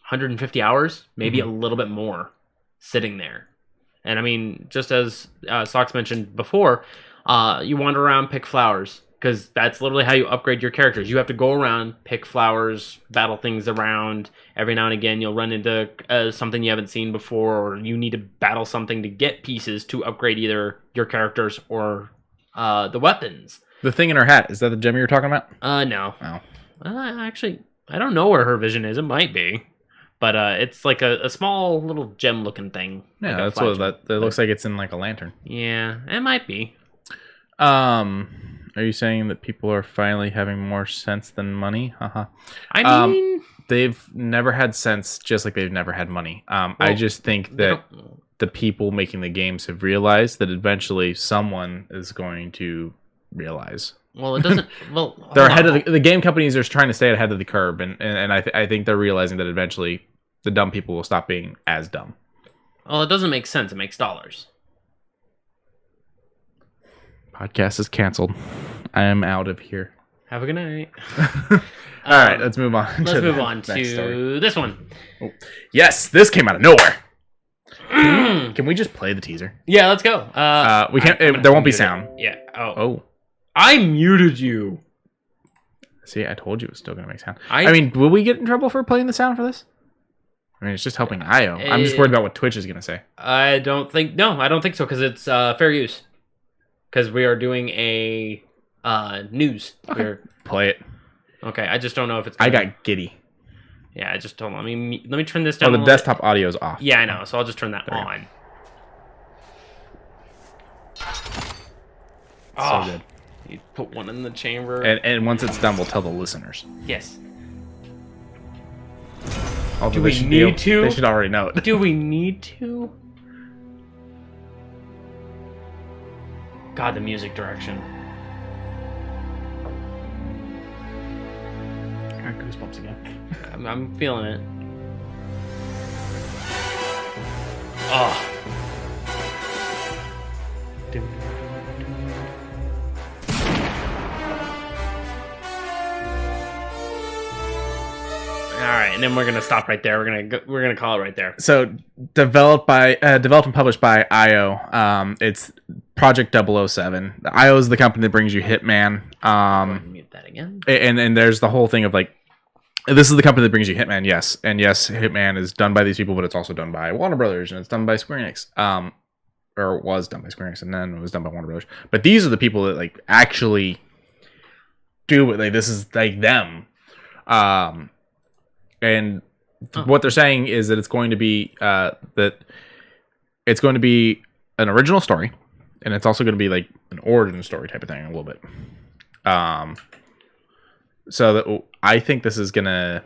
150 hours, maybe a little bit more, sitting there. And I mean, just as Socks mentioned before, you wander around, pick flowers, because that's literally how you upgrade your characters. You have to go around, pick flowers, battle things around. Every now and again, you'll run into something you haven't seen before, or you need to battle something to get pieces to upgrade either your characters or the weapons. The thing in her hat, is that the gem you were talking about? No. Oh. Actually, I don't know where her vision is. It might be. But it's like a small little gem-looking thing. Yeah, like that's what that looks like. It's in like a lantern. Yeah, it might be. Are you saying that people are finally having more sense than money? I mean, they've never had sense, just like they've never had money. I just think that the people making the games have realized that eventually someone is going to realize. Well, it doesn't. Well, they're ahead of the game companies are trying to stay ahead of the curve, and I think they're realizing that eventually the dumb people will stop being as dumb. Well, it doesn't make sense. It makes dollars. Podcast is canceled. I am out of here. Have a good night. All right, let's move on. Let's move on to this one. Oh. Yes, this came out of nowhere. Can we just play the teaser? Yeah, let's go. We can't. There won't be sound. Yeah. Oh. I muted you. See, I told you it was still gonna make sound. I mean, will we get in trouble for playing the sound for this? I mean, it's just helping IO. I'm just worried about what Twitch is gonna say. I don't think so because it's fair use. Because we are doing a news. Okay. Play it. Okay, I just don't know if it's. I got giddy. Yeah, I just don't. Let me turn this down. Oh, the desktop audio is off. Yeah, I know. So I'll just turn that on. So good. You put one in the chamber. And once it's done, we'll tell the listeners. Yes. Although Do we need to? They should already know it. Do we need to? God, the music direction. I got goosebumps again. I'm feeling it. Oh. All right, and then we're gonna stop right there. We're gonna call it right there. So developed and published by IO. It's Project 007. IO is the company that brings you Hitman. Mute that again. And there's the whole thing of like, this is the company that brings you Hitman. Yes, and yes, Hitman is done by these people, but it's also done by Warner Brothers and it's done by Square Enix. Or it was done by Square Enix and then it was done by Warner Brothers. But these are the people that like actually do it. Like this is like them. And what they're saying is that it's going to be an original story, and it's also going to be like an origin story type of thing a little bit. So that I think this is gonna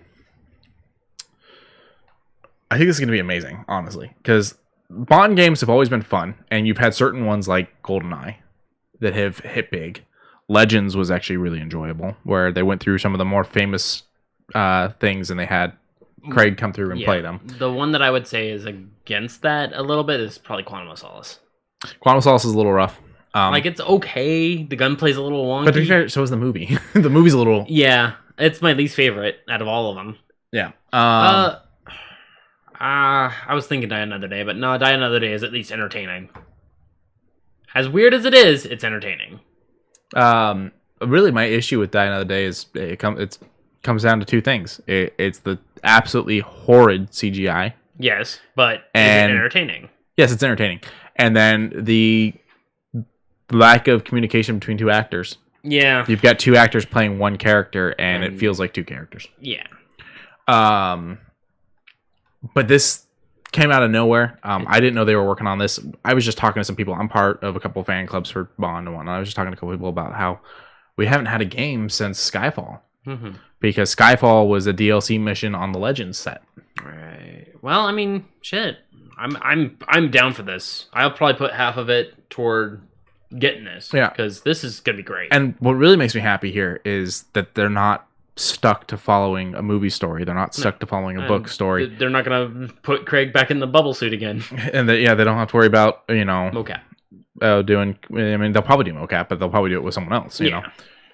be amazing, honestly, because Bond games have always been fun, and you've had certain ones like GoldenEye that have hit big. Legends was actually really enjoyable, where they went through some of the more famous things and they had Craig come through and play them. The one that I would say is against that a little bit is probably Quantum of Solace. Quantum of Solace is a little rough. Like it's okay. The gunplay's a little wonky. But to be fair, so is the movie. The movie's a little. Yeah, it's my least favorite out of all of them. Yeah. I was thinking Die Another Day, but no, Die Another Day is at least entertaining. As weird as it is, it's entertaining. Really, my issue with Die Another Day is it comes down to two things. It's the absolutely horrid CGI. Yes, but is it entertaining? Yes, it's entertaining. And then the lack of communication between two actors. Yeah. You've got two actors playing one character, and it feels like two characters. Yeah. But this came out of nowhere. I didn't know they were working on this. I was just talking to some people. I'm part of a couple fan clubs for Bond and whatnot. I was just talking to a couple people about how we haven't had a game since Skyfall. Mm-hmm. Because Skyfall was a DLC mission on the Legends set. Right. Well, I mean, shit. I'm down for this. I'll probably put half of it toward getting this. Yeah. Because this is gonna be great. And what really makes me happy here is that they're not stuck to following a movie story. They're not stuck to following a book story. They're not gonna put Craig back in the bubble suit again. And they don't have to worry about mocap. They'll probably do mocap, but they'll probably do it with someone else. You know.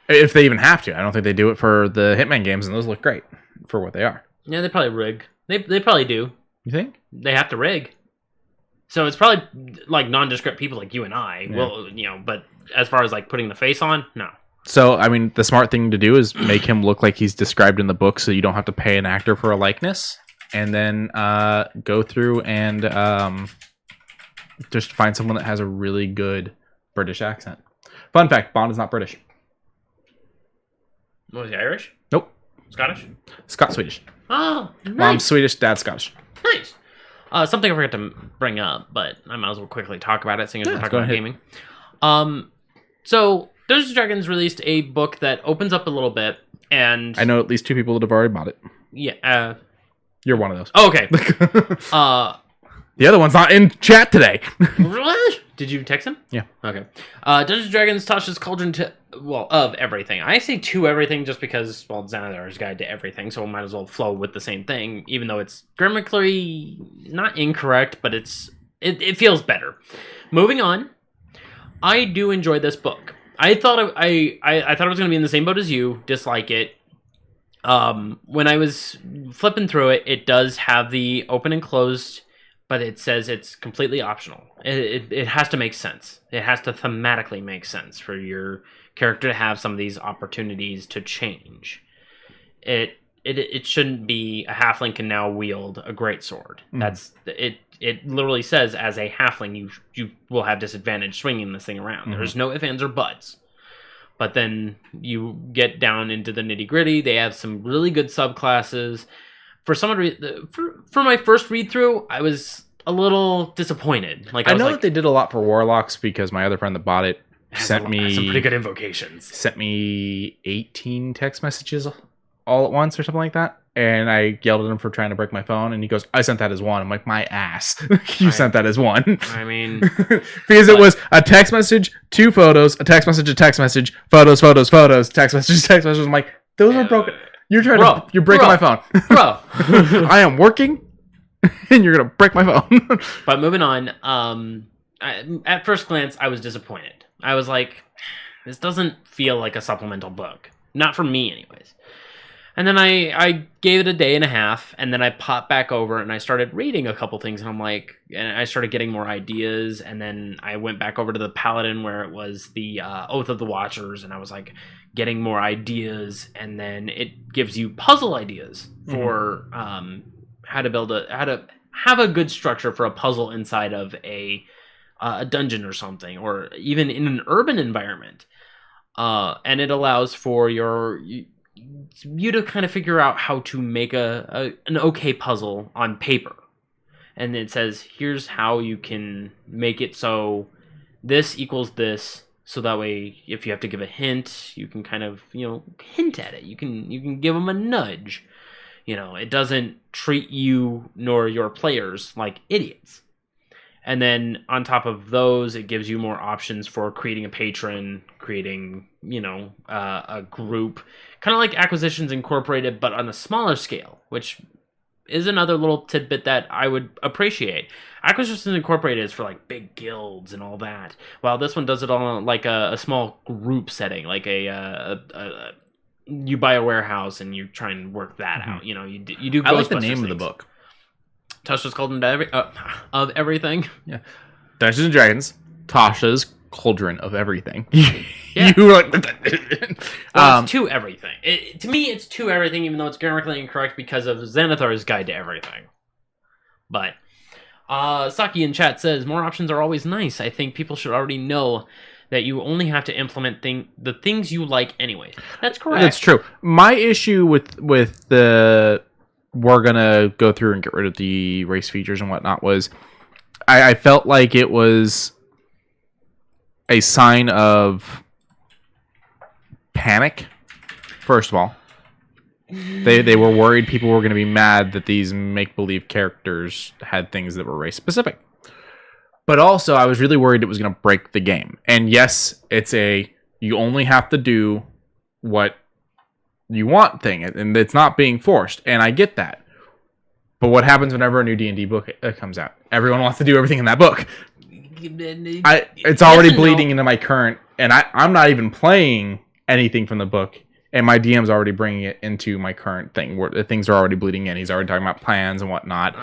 If they even have to. I don't think they do it for the Hitman games, and those look great for what they are. Yeah, they probably rig. They probably do. You think? They have to rig. So it's probably like nondescript people like you and I. Yeah. Well, but as far as like putting the face on, no. So, I mean, the smart thing to do is make him look like he's described in the book so you don't have to pay an actor for a likeness. And then go through and just find someone that has a really good British accent. Fun fact, Bond is not British. Was he Irish? Nope. Scottish? Swedish. Oh, nice. Mom's Swedish, dad's Scottish. Nice. Something I forgot to bring up, but I might as well quickly talk about it, seeing as we're talking about gaming. So, Dungeons & Dragons released a book that opens up a little bit, and... I know at least two people that have already bought it. Yeah, You're one of those. Oh, okay. The other one's not in chat today. What? Did you text him? Yeah. Okay. Dungeons & Dragons Tasha's Cauldron of everything. I say to everything just because, Xanadar's Guide to Everything, so it might as well flow with the same thing, even though it's grammatically not incorrect, but it feels better. Moving on, I do enjoy this book. I thought I thought it was going to be in the same boat as you. Dislike it. When I was flipping through it, it does have the open and closed, but it says it's completely optional. It has to make sense. It has to thematically make sense for your character to have some of these opportunities to change. It shouldn't be a halfling can now wield a greatsword. That's it. It literally says as a halfling you will have disadvantage swinging this thing around. There's no ifs, ands, or buts. But then you get down into the nitty gritty. They have some really good subclasses. For my first read through, I was a little disappointed. I know that they did a lot for warlocks because my other friend that bought it sent me some pretty good invocations. Sent me 18 text messages all at once or something like that. And I yelled at him for trying to break my phone, and he goes, "I sent that as one." I'm like, "My ass, you sent that as one." I mean, because it was a text message, 2 photos, a text message, photos, text message. I'm like, those are broken. You're breaking my phone, bro. I am working, and you're gonna break my phone. But moving on, at first glance, I was disappointed. I was like, this doesn't feel like a supplemental book, not for me, anyways. And then I gave it a day and a half, and then I popped back over and I started reading a couple things, and and I started getting more ideas, and then I went back over to the Paladin where it was the Oath of the Watchers, and I was like getting more ideas, and then it gives you puzzle ideas for how to have a good structure for a puzzle inside of a dungeon or something, or even in an urban environment, and it allows for you to kind of figure out how to make an okay puzzle on paper. And it says, here's how you can make it so this equals this, so that way if you have to give a hint, you can kind of, hint at it. You can give them a nudge. It doesn't treat you nor your players like idiots. And then on top of those, it gives you more options for creating a patron, creating, a group. Kind of like Acquisitions Incorporated, but on a smaller scale, which is another little tidbit that I would appreciate. Acquisitions Incorporated is for like big guilds and all that, while this one does it on like a small group setting, like you buy a warehouse and you try and work that out. You do. I like the name of the book. Tasha's Cauldron of Everything. Yeah, Dungeons and Dragons. Tasha's Cauldron of Everything. Yeah. You were like, it's to everything. To me, it's to everything, even though it's grammatically incorrect because of Xanathar's Guide to Everything. But Saki in chat says, more options are always nice. I think people should already know that you only have to implement the things you like anyway. That's correct. That's true. My issue with the we're going to go through and get rid of the race features and whatnot was I felt like it was a sign of panic. First of all, they were worried people were going to be mad that these make-believe characters had things that were race specific. But also, I was really worried it was going to break the game. And yes, it's you only have to do what you want thing, and it's not being forced. And I get that. But what happens whenever a new D&D book comes out? Everyone wants to do everything in that book. It's already bleeding into my current, and I'm not even playing anything from the book, and my DM's already bringing it into my current thing, where things are already bleeding in. He's already talking about plans and whatnot.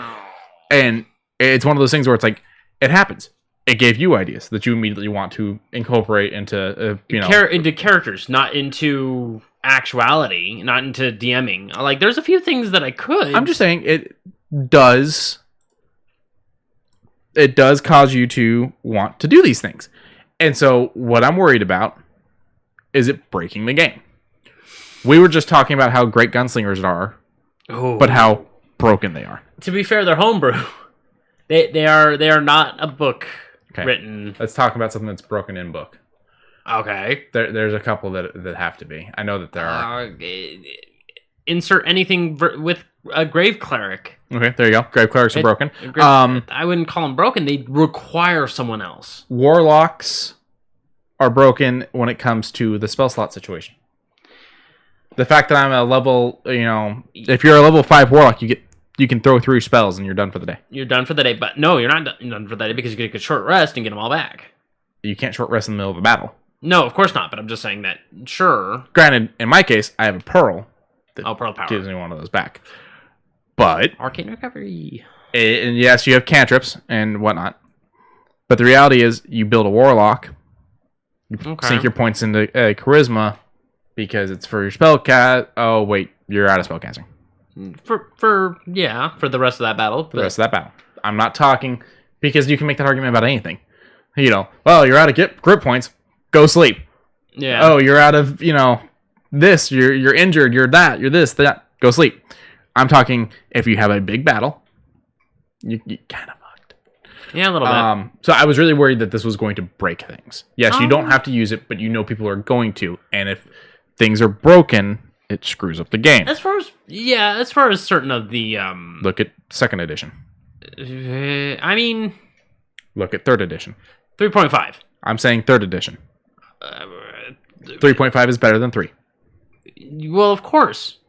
And it's one of those things where it's like, it happens. It gave you ideas that you immediately want to incorporate into, into characters, not into actuality, not into DMing. Like, there's a few things that I could. I'm just saying it does cause you to want to do these things. And so what I'm worried about is it breaking the game. We were just talking about how great gunslingers are, but how broken they are. To be fair, they're homebrew. They are not a book written. Let's talk about something that's broken in book. Okay. There's a couple that have to be. I know that there are. Insert anything with a Grave Cleric. Okay, there you go. Grave Clerics are broken. I wouldn't call them broken. They require someone else. Warlocks are broken when it comes to the spell slot situation. The fact that I'm a level, if you're a level 5 Warlock, you can throw through spells and you're done for the day. You're done for the day, but no, you're not done for the day because you get a short rest and get them all back. You can't short rest in the middle of a battle. No, of course not. But I'm just saying that. Sure. Granted, in my case, I have a Pearl. Pearl power gives me one of those back. But arcane recovery. And yes, you have cantrips and whatnot. But the reality is, you build a Warlock. You sink your points into Charisma because it's for your spell cast. Oh wait, you're out of spell casting. For the rest of that battle. For the rest of that battle. I'm not talking because you can make that argument about anything. You know, well, you're out of grip points. Go sleep. Yeah. Oh, you're out of, this. You're injured. You're that. You're this, that. Go sleep. I'm talking if you have a big battle, you kind of fucked. Yeah, a little bit. So I was really worried that this was going to break things. Yes, you don't have to use it, but people are going to. And if things are broken, it screws up the game. As far as certain of the look at 2nd edition. Look at 3rd edition. 3.5. I'm saying 3rd edition. 3.5 is better than 3. Well, of course.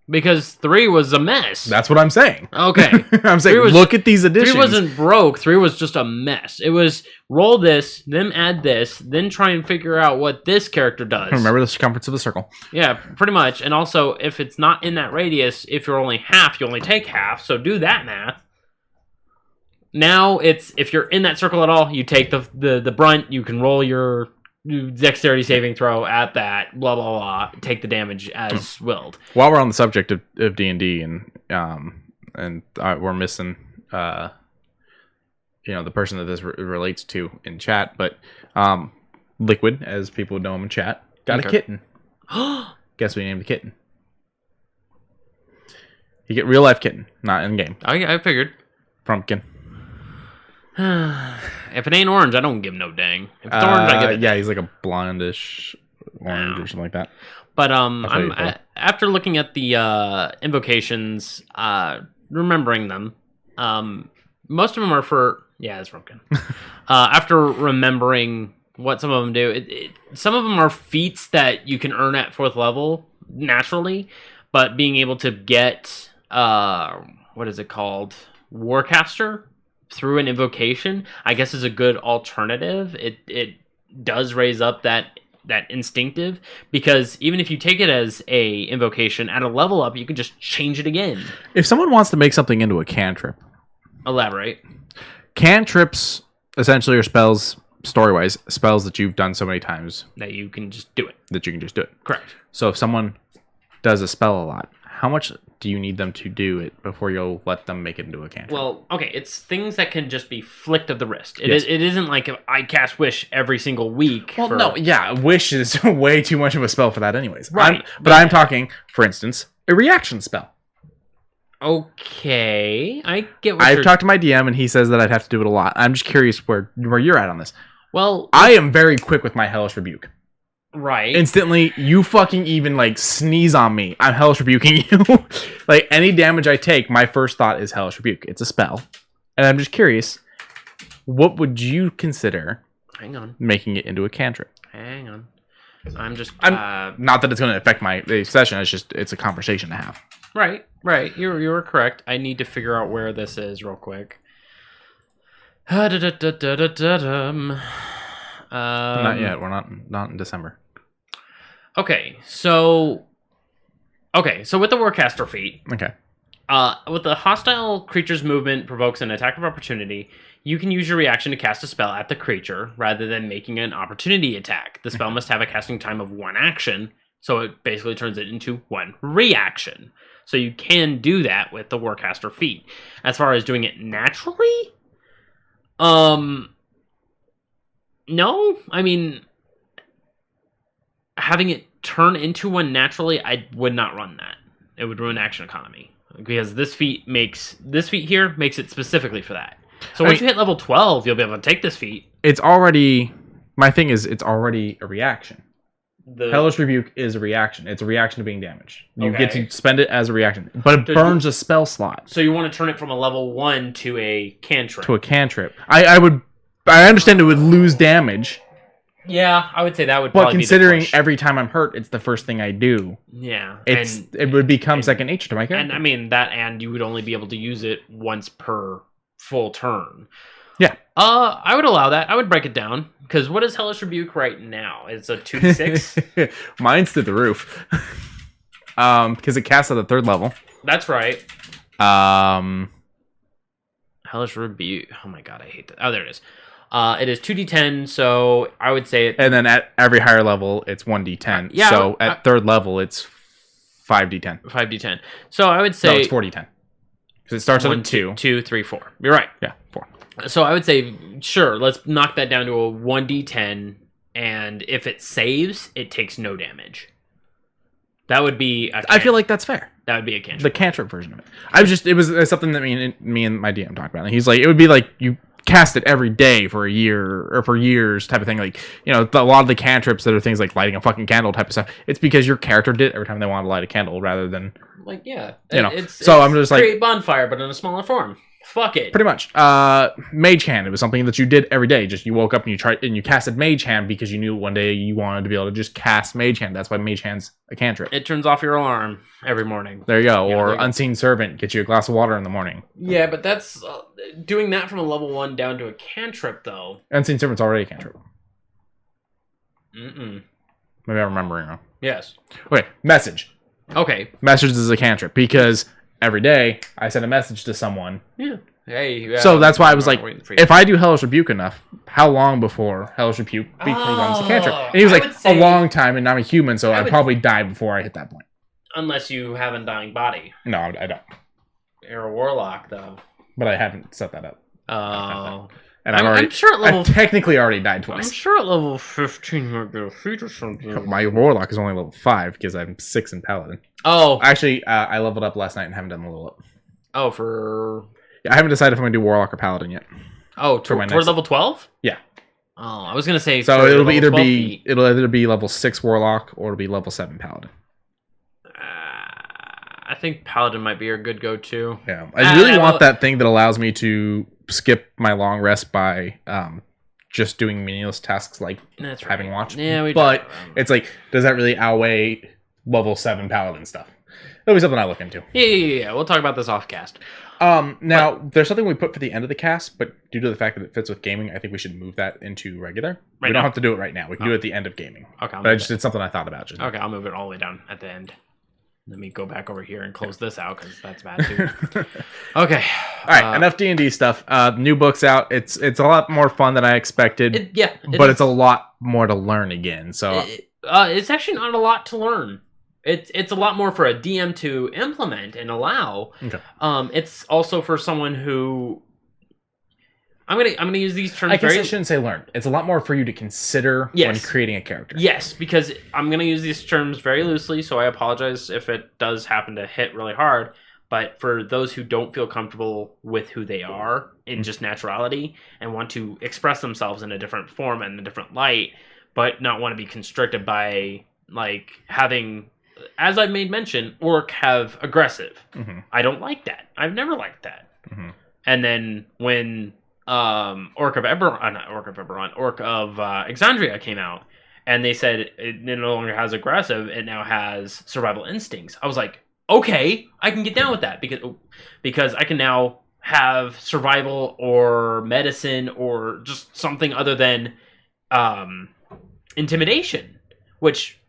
Because 3 was a mess. That's what I'm saying. Okay. I'm saying, look at these additions. 3 wasn't broke. 3 was just a mess. It was roll this, then add this, then try and figure out what this character does. Remember the circumference of the circle. Yeah, pretty much. And also, if it's not in that radius, if you're only half, you only take half. So do that math. Now, if you're in that circle at all, you take the brunt. You can roll your dexterity saving throw at that, blah, blah, blah. Take the damage as willed. While we're on the subject of D&D and we're missing, the person that this relates to in chat, but Liquid, as people know him in chat, got a kitten. Guess what he named the kitten? You get real life kitten, not in game. I figured. Frumpkin. If it ain't orange, I don't give no dang. If it's orange, I give it. Yeah, he's like a blondish orange or something like that. But after looking at the invocations, remembering them, most of them are for it's Frumpkin. After remembering what some of them do, some of them are feats that you can earn at 4th level naturally, but being able to get what is it called, Warcaster through an invocation, I guess, is a good alternative. It does raise up that instinctive, because even if you take it as a invocation at a level up, you can just change it again. If someone wants to make something into a cantrip, elaborate. Cantrips essentially are spells, story-wise, spells that you've done so many times that you can just do it. Correct. So if someone does a spell a lot, how much do you need them to do it before you'll let them make it into a cantrip? Well, okay, it's things that can just be flicked of the wrist. It isn't like if I cast Wish every single week. Well, no, yeah, Wish is way too much of a spell for that anyways. Right. I'm talking, for instance, a reaction spell. Okay, I get what I've talked to my DM, and he says that I'd have to do it a lot. I'm just curious where you're at on this. Well, I am very quick with my Hellish Rebuke. Right. Instantly, you fucking even sneeze on me, I'm Hellish Rebuking you. Any damage I take, my first thought is Hellish Rebuke. It's a spell. And I'm just curious, what would you consider making it into a cantrip? Hang on. I'm not that it's going to affect the session, it's a conversation to have. Right. You're correct. I need to figure out where this is real quick. Not yet. We're not in December. Okay, so with the Warcaster feat, with the hostile creature's movement provokes an attack of opportunity, you can use your reaction to cast a spell at the creature rather than making an opportunity attack. The spell must have a casting time of 1 action, so it basically turns it into 1 reaction. So you can do that with the Warcaster feat. As far as doing it naturally, no, having it turn into one naturally, I would not run that. It would ruin action economy, because this feat here makes it specifically for that. So once you hit level 12, you'll be able to take this feat. My thing is, it's already a reaction. The Hellish Rebuke is a reaction. It's a reaction to being damaged. You get to spend it as a reaction, but it burns a spell slot. So you want to turn it from a level 1 to a cantrip. I understand it would lose damage. Yeah, I would say that would probably be the push. But considering every time I'm hurt, it's the first thing I do. Yeah. It would become second nature to my character. And you would only be able to use it once per full turn. Yeah. I would allow that. I would break it down. Because what is Hellish Rebuke right now? It's a 2d6? Mine's through the roof. Because it casts at the 3rd level. That's right. Hellish Rebuke. Oh my god, I hate that. Oh, there it is. It is 2d10, so I would say it... And then at every higher level, it's 1d10. Yeah, so at 3rd level, it's 5d10. 5d10. So I would say... No, it's 4d10. Because it starts at 2. 2, 3, 4. You're right. Yeah, 4. So I would say, sure, let's knock that down to a 1d10, and if it saves, it takes no damage. That would be I feel like that's fair. That would be a cantrip. The cantrip version of it. It was something that me and my DM talked about. And he's like, it would be like you cast it every day for a year or for years type of thing. Like, a lot of the cantrips that are things like lighting a fucking candle type of stuff. It's because your character did it every time they wanted to light a candle rather than... Like, yeah. It's I'm just like... create bonfire, but in a smaller form. Fuck it. Pretty much. Mage Hand. It was something that you did every day. Just you woke up and you casted Mage Hand because you knew one day you wanted to be able to just cast Mage Hand. That's why Mage Hand's a cantrip. It turns off your alarm every morning. There you go. Yeah, or Unseen Servant gets you a glass of water in the morning. Yeah, but that's doing that from a level 1 down to a cantrip, though. Unseen Servant's already a cantrip. Mm-mm. Maybe I'm remembering wrong. Yes. Okay, message. Okay. Message is a cantrip because every day I send a message to someone. Yeah. Hey. Yeah, so that's why I was like, if I do Hellish Rebuke enough, how long before Hellish Rebuke becomes a cantrip? And he was like, a long time, and I'm a human, so I'd probably die before I hit that point. Unless you have Undying Body. No, I don't. You're a warlock, though. But I haven't set that up. Oh. And I'm sure at level... I've technically already died twice. I'm sure at level 15 you'll get a feat or something. My warlock is only level 5 because I'm 6 in Paladin. Oh. Actually, I leveled up last night and haven't done the level up. Oh, for... Yeah, I haven't decided if I'm going to do warlock or Paladin yet. Oh, toward level 12? Yeah. Oh, I was going to say... So it'll either be level 6 warlock or it'll be level 7 Paladin. I think Paladin might be your good go-to. Yeah, I really want that thing that allows me to skip my long rest by just doing meaningless tasks like having watch. Yeah, but it's like, does that really outweigh level 7 Paladin stuff? That'll be something I look into. Yeah. We'll talk about this off cast. There's something we put for the end of the cast, but due to the fact that it fits with gaming, I think we should move that into regular. We don't have to do it right now. We can do it at the end of gaming. Okay. But it's something I thought about. Okay, I'll move it all the way down at the end. Let me go back over here and close this out because that's bad too. Okay. All right. Enough D&D stuff. New book's out. It's a lot more fun than I expected. But it's a lot more to learn again. So it's actually not a lot to learn. It's a lot more for a DM to implement and allow. Okay. It's also for someone who I'm gonna use these terms. I guess I shouldn't say learn. It's a lot more for you to consider when creating a character. Yes, because I'm gonna use these terms very loosely, so I apologize if it does happen to hit really hard. But for those who don't feel comfortable with who they are in just naturality and want to express themselves in a different form and a different light, but not want to be constricted by like having, as I've made mention, Orc have aggressive. Mm-hmm. I don't like that. I've never liked that. Mm-hmm. And then when Orc of Exandria came out, and they said it no longer has aggressive, it now has survival instincts. I was like, okay, I can get down with that because I can now have survival or medicine or just something other than intimidation, which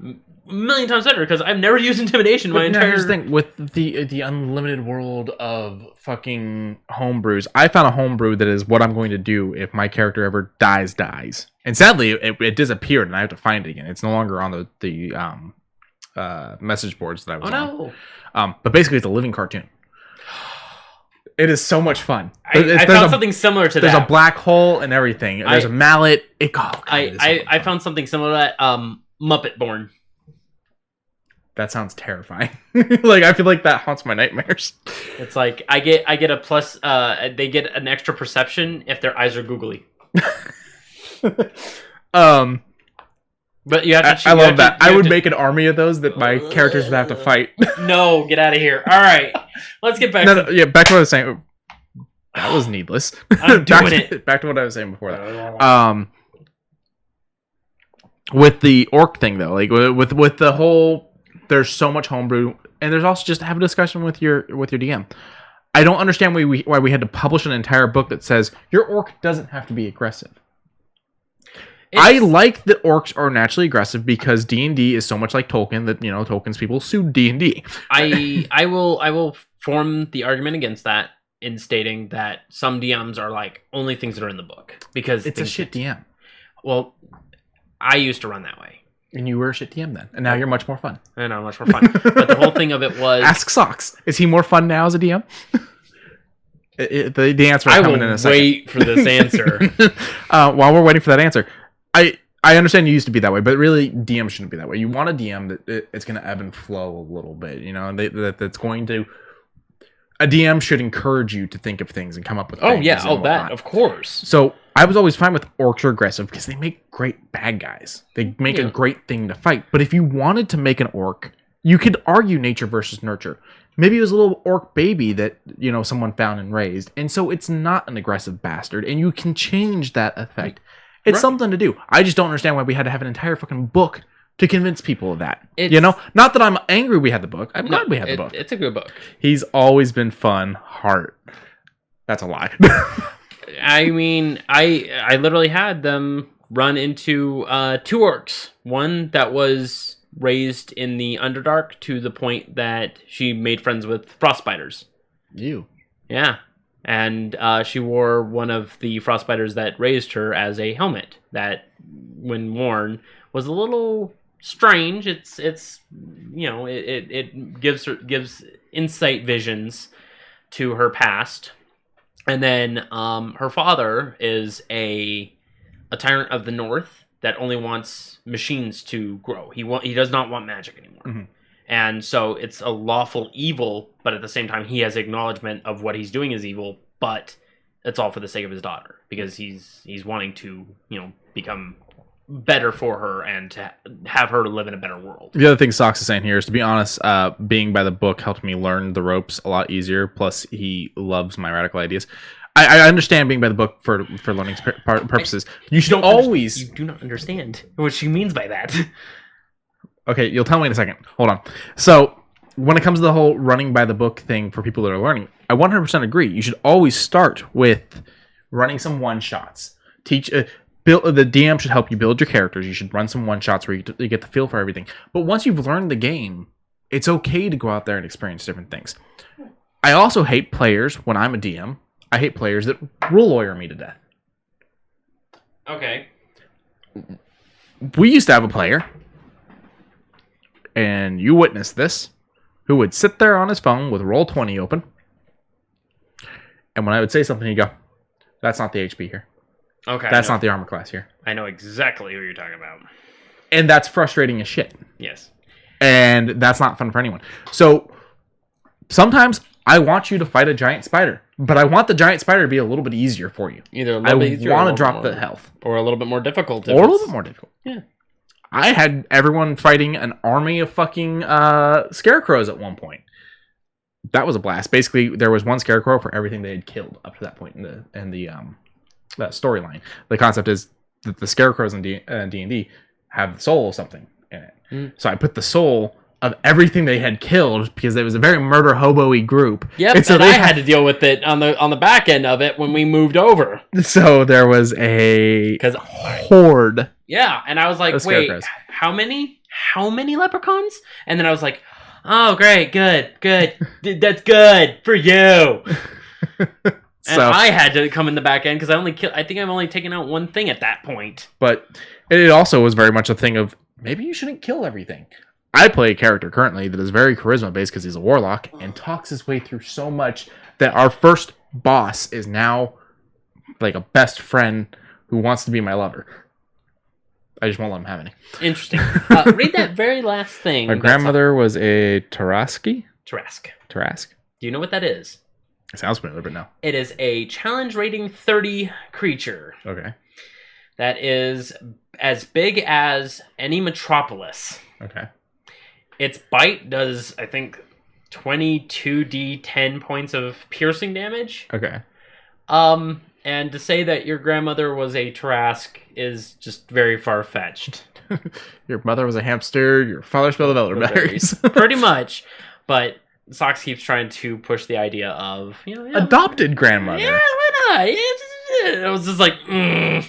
a million times better because I've never used intimidation my entire... Here's the thing, with the unlimited world of fucking homebrews, I found a homebrew that is what I'm going to do if my character ever dies. And sadly, it disappeared and I have to find it again. It's no longer on the message boards that I was on. But basically, it's a living cartoon. It is so much fun. I found something similar to that. There's a black hole and everything. There's a mallet. I found something similar to that. Muppet Born. That sounds terrifying. Like, I feel like that haunts my nightmares. It's like I get a plus. They get an extra perception if their eyes are googly. But you have to. I love that. I would make an army of those that my characters would have to fight. No, get out of here. All right, let's get back. Back to what I was saying. That was needless. I'm doing it. Back to what I was saying before that. With the orc thing though, like with the whole, there's so much homebrew, and there's also just have a discussion with your DM. I don't understand why we had to publish an entire book that says your orc doesn't have to be aggressive. I like that orcs are naturally aggressive because D&D is so much like Tolkien that, Tolkien's people sued D&D. I will form the argument against that in stating that some DMs are like only things that are in the book because it's a shit DM. Well, I used to run that way. And you were a shit DM then, and now you're much more fun. I know, much more fun. But the whole thing of it was... Ask Socks. Is he more fun now as a DM? The answer is coming in a second. I will wait for this answer. While we're waiting for that answer, I understand you used to be that way, but really, DM shouldn't be that way. You want a DM that it's going to ebb and flow a little bit, that's going to... A DM should encourage you to think of things and come up with things. Oh, yeah. Oh, that, of course. So, I was always fine with orcs are aggressive because they make great bad guys. They make a great thing to fight. But if you wanted to make an orc, you could argue nature versus nurture. Maybe it was a little orc baby that, someone found and raised. And so it's not an aggressive bastard. And you can change that effect. It's something to do. I just don't understand why we had to have an entire fucking book to convince people of that. Not that I'm angry we had the book. I'm glad we had the book. It's a good book. He's always been fun. Heart. That's a lie. I mean, I literally had them run into 2 orcs. One that was raised in the Underdark to the point that she made friends with frost spiders. You. Yeah. And she wore one of the frost spiders that raised her as a helmet that, when worn, was a little strange. It gives insight visions to her past. And then her father is a tyrant of the North that only wants machines to grow. He does not want magic anymore. Mm-hmm. And so it's a lawful evil, but at the same time he has acknowledgement of what he's doing is evil, but it's all for the sake of his daughter because he's wanting to, become better for her and to have her live in a better world. The other thing Socks is saying here is, to be honest, being by the book helped me learn the ropes a lot easier. Plus, he loves my radical ideas. I understand being by the book for learning purposes. You should always... You do not understand what she means by that. Okay, you'll tell me in a second. Hold on. So, when it comes to the whole running by the book thing for people that are learning, I 100% agree. You should always start with running some one-shots. The DM should help you build your characters. You should run some one-shots where you get the feel for everything. But once you've learned the game, it's okay to go out there and experience different things. I also hate players, when I'm a DM, I hate players that rule lawyer me to death. Okay. We used to have a player, and you witnessed this, who would sit there on his phone with Roll20 open, and when I would say something, he'd go, "That's not the HP here. Okay. That's not the armor class here." I know exactly what you're talking about. And that's frustrating as shit. Yes. And that's not fun for anyone. So, sometimes I want you to fight a giant spider, but I want the giant spider to be a little bit easier for you. Either a little bit easier, I want to drop the health. Or a little bit more difficult. Or a little bit more difficult. Yeah. I had everyone fighting an army of fucking scarecrows at one point. That was a blast. Basically, there was one scarecrow for everything they had killed up to that point in the storyline. The concept is that the scarecrows in D&D have the soul of something in it. Mm. So I put the soul of everything they had killed because it was a very murder hobo-y group. Yep, and I had to deal with it on the back end of it when we moved over. So there was a horde. Yeah, and I was like, wait, how many leprechauns? And then I was like, oh, great, good. That's good for you. And I had to come in the back end because I think I've only taken out one thing at that point. But it also was very much a thing of, maybe you shouldn't kill everything. I play a character currently that is very charisma-based because he's a warlock and talks his way through so much that our first boss is now like a best friend who wants to be my lover. I just won't let him have any. Interesting. Read that very last thing. My grandmother was a Tarrasque. Tarrasque. Do you know what that is? It sounds familiar, but no. It is a challenge rating 30 creature. Okay. That is as big as any metropolis. Okay. Its bite does, I think, 22d10 points of piercing damage. Okay. And to say that your grandmother was a Tarrasque is just very far-fetched. Your mother was a hamster, your father spelled elderberries. Pretty much. But Sox keeps trying to push the idea of adopted grandmother. Yeah, why not? It was just like, hey,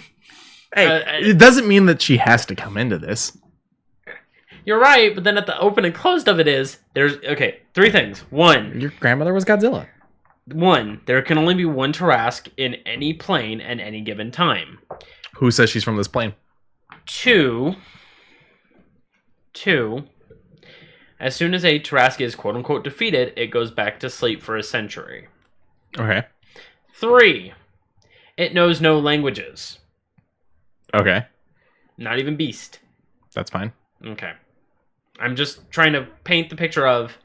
it doesn't mean that she has to come into this. You're right, but then at the open and closed of it there's 3 things. 1, your grandmother was Godzilla. 1, there can only be one Tarrasque in any plane at any given time. Who says she's from this plane? 2, as soon as a Tarrasque is quote-unquote defeated, it goes back to sleep for a century. Okay. 3, it knows no languages. Okay. Not even beast. That's fine. Okay. I'm just trying to paint the picture of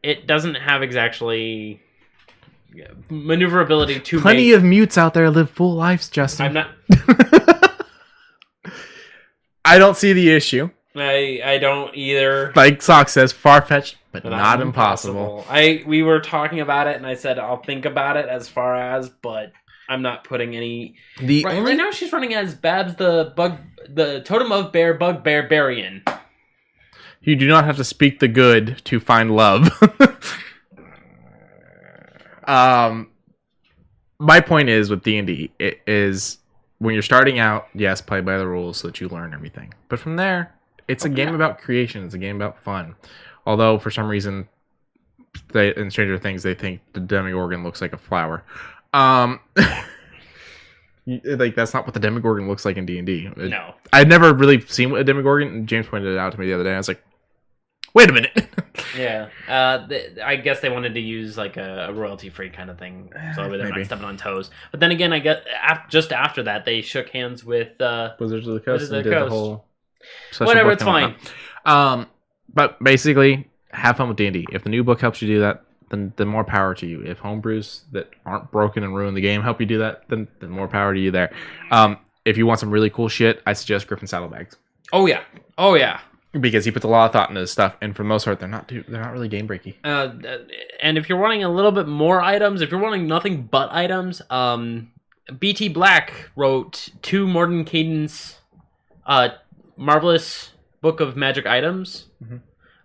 it doesn't have exactly maneuverability to Plenty of mutes out there live full lives, Justin. I'm not... I don't see the issue. I don't either. Like Sock says, far-fetched, but not impossible. We were talking about it, and I said I'll think about it as far as, but I'm not putting any... Right now she's running as Babs the Totem of Bear Barbarian. You do not have to speak the good to find love. My point is with D&D, it is when you're starting out, yes, play by the rules so that you learn everything. But from there, it's a game about creation. It's a game about fun. Although, for some reason, in Stranger Things, they think the Demogorgon looks like a flower. Like, that's not what the Demogorgon looks like in D&D. No. I'd never really seen a Demogorgon, and James pointed it out to me the other day, and I was like, wait a minute. Yeah. I guess they wanted to use like a royalty-free kind of thing, so they're not stepping on toes. But then again, I guess just after that, they shook hands with Wizards of the Coast and did the whole... Whatever, it's fine. But basically, have fun with D&D. If the new book helps you do that, then more power to you. If homebrews that aren't broken and ruin the game help you do that, then more power to you there. If you want some really cool shit, I suggest Griffin Saddlebags. Oh yeah. Because he puts a lot of thought into this stuff, and for the most part, they're not really game breaky. And if you're wanting a little bit more items, if you're wanting nothing but items, BT Black wrote 2 Morden Cadence Marvelous Book of Magic items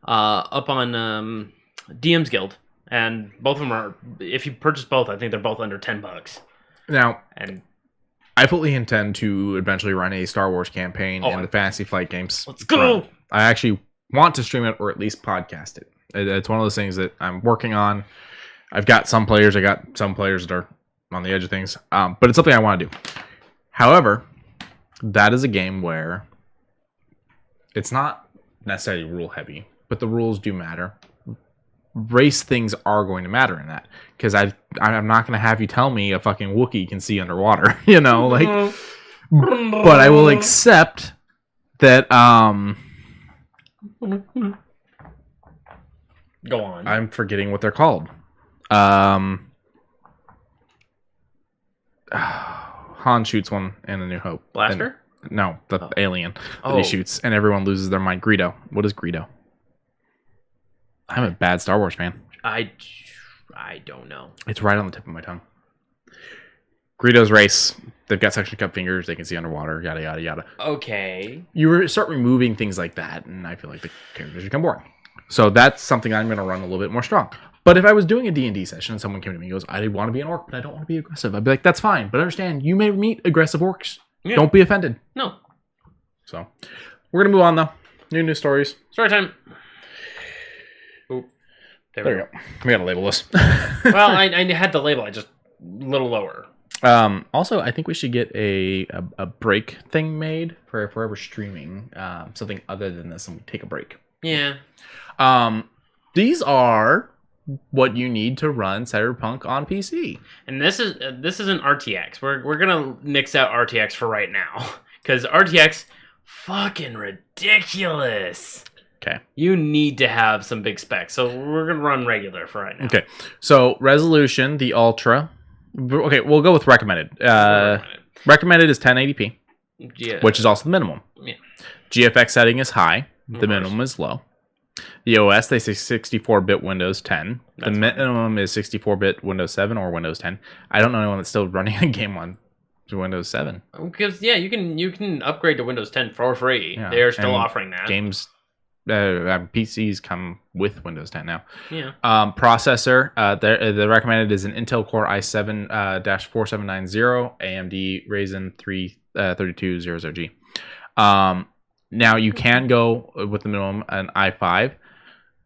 up on DM's Guild, and both of them are, if you purchase both, I think they're both under $10. Now, I fully intend to eventually run a Star Wars campaign in the Fantasy Flight games. Let's go! I actually want to stream it or at least podcast it. It's one of those things that I'm working on. I've got some players. I got some players that are on the edge of things. But it's something I want to do. However, that is a game where it's not necessarily rule heavy, but the rules do matter. Race things are going to matter in that, because I'm not going to have you tell me a fucking Wookiee can see underwater, like. But I will accept that. Go on. I'm forgetting what they're called. Han shoots one in A New Hope. Blaster? No, the alien that he shoots, and everyone loses their mind. Greedo. What is Greedo? I'm a bad Star Wars fan. I don't know. It's right on the tip of my tongue. Greedo's race. They've got suction cup fingers. They can see underwater. Yada, yada, yada. Okay. You start removing things like that, and I feel like the characters become boring. So that's something I'm going to run a little bit more strong. But if I was doing a D&D session and someone came to me and goes, I want to be an orc, but I don't want to be aggressive, I'd be like, that's fine. But understand, you may meet aggressive orcs. Yeah. Don't be offended. No. So we're going to move on, though. New stories. Story time. Oop. There we go. We got to label this. Well, I had the label. I just a little lower. Also, I think we should get a break thing made for if we're ever streaming something other than this, and we take a break. Yeah. These are what you need to run Cyberpunk on PC. And this isn't RTX. We're gonna nix out RTX for right now, because RTX fucking ridiculous. Okay. You need to have some big specs, so we're gonna run regular for right now. Okay. So resolution, the Ultra. Okay, we'll go with recommended. Recommended is 1080p, which is also the minimum. Yeah. GFX setting is high. The minimum is low. The OS, they say 64-bit Windows 10. The minimum is 64-bit Windows 7 or Windows 10. I don't know anyone that's still running a game on Windows 7. Because you can upgrade to Windows 10 for free. Yeah, they're still offering that. Games PCs come with Windows 10 now. Yeah. Processor, the recommended is an Intel Core i7-4790, AMD Ryzen 3200G. Now you can go with the minimum an i5.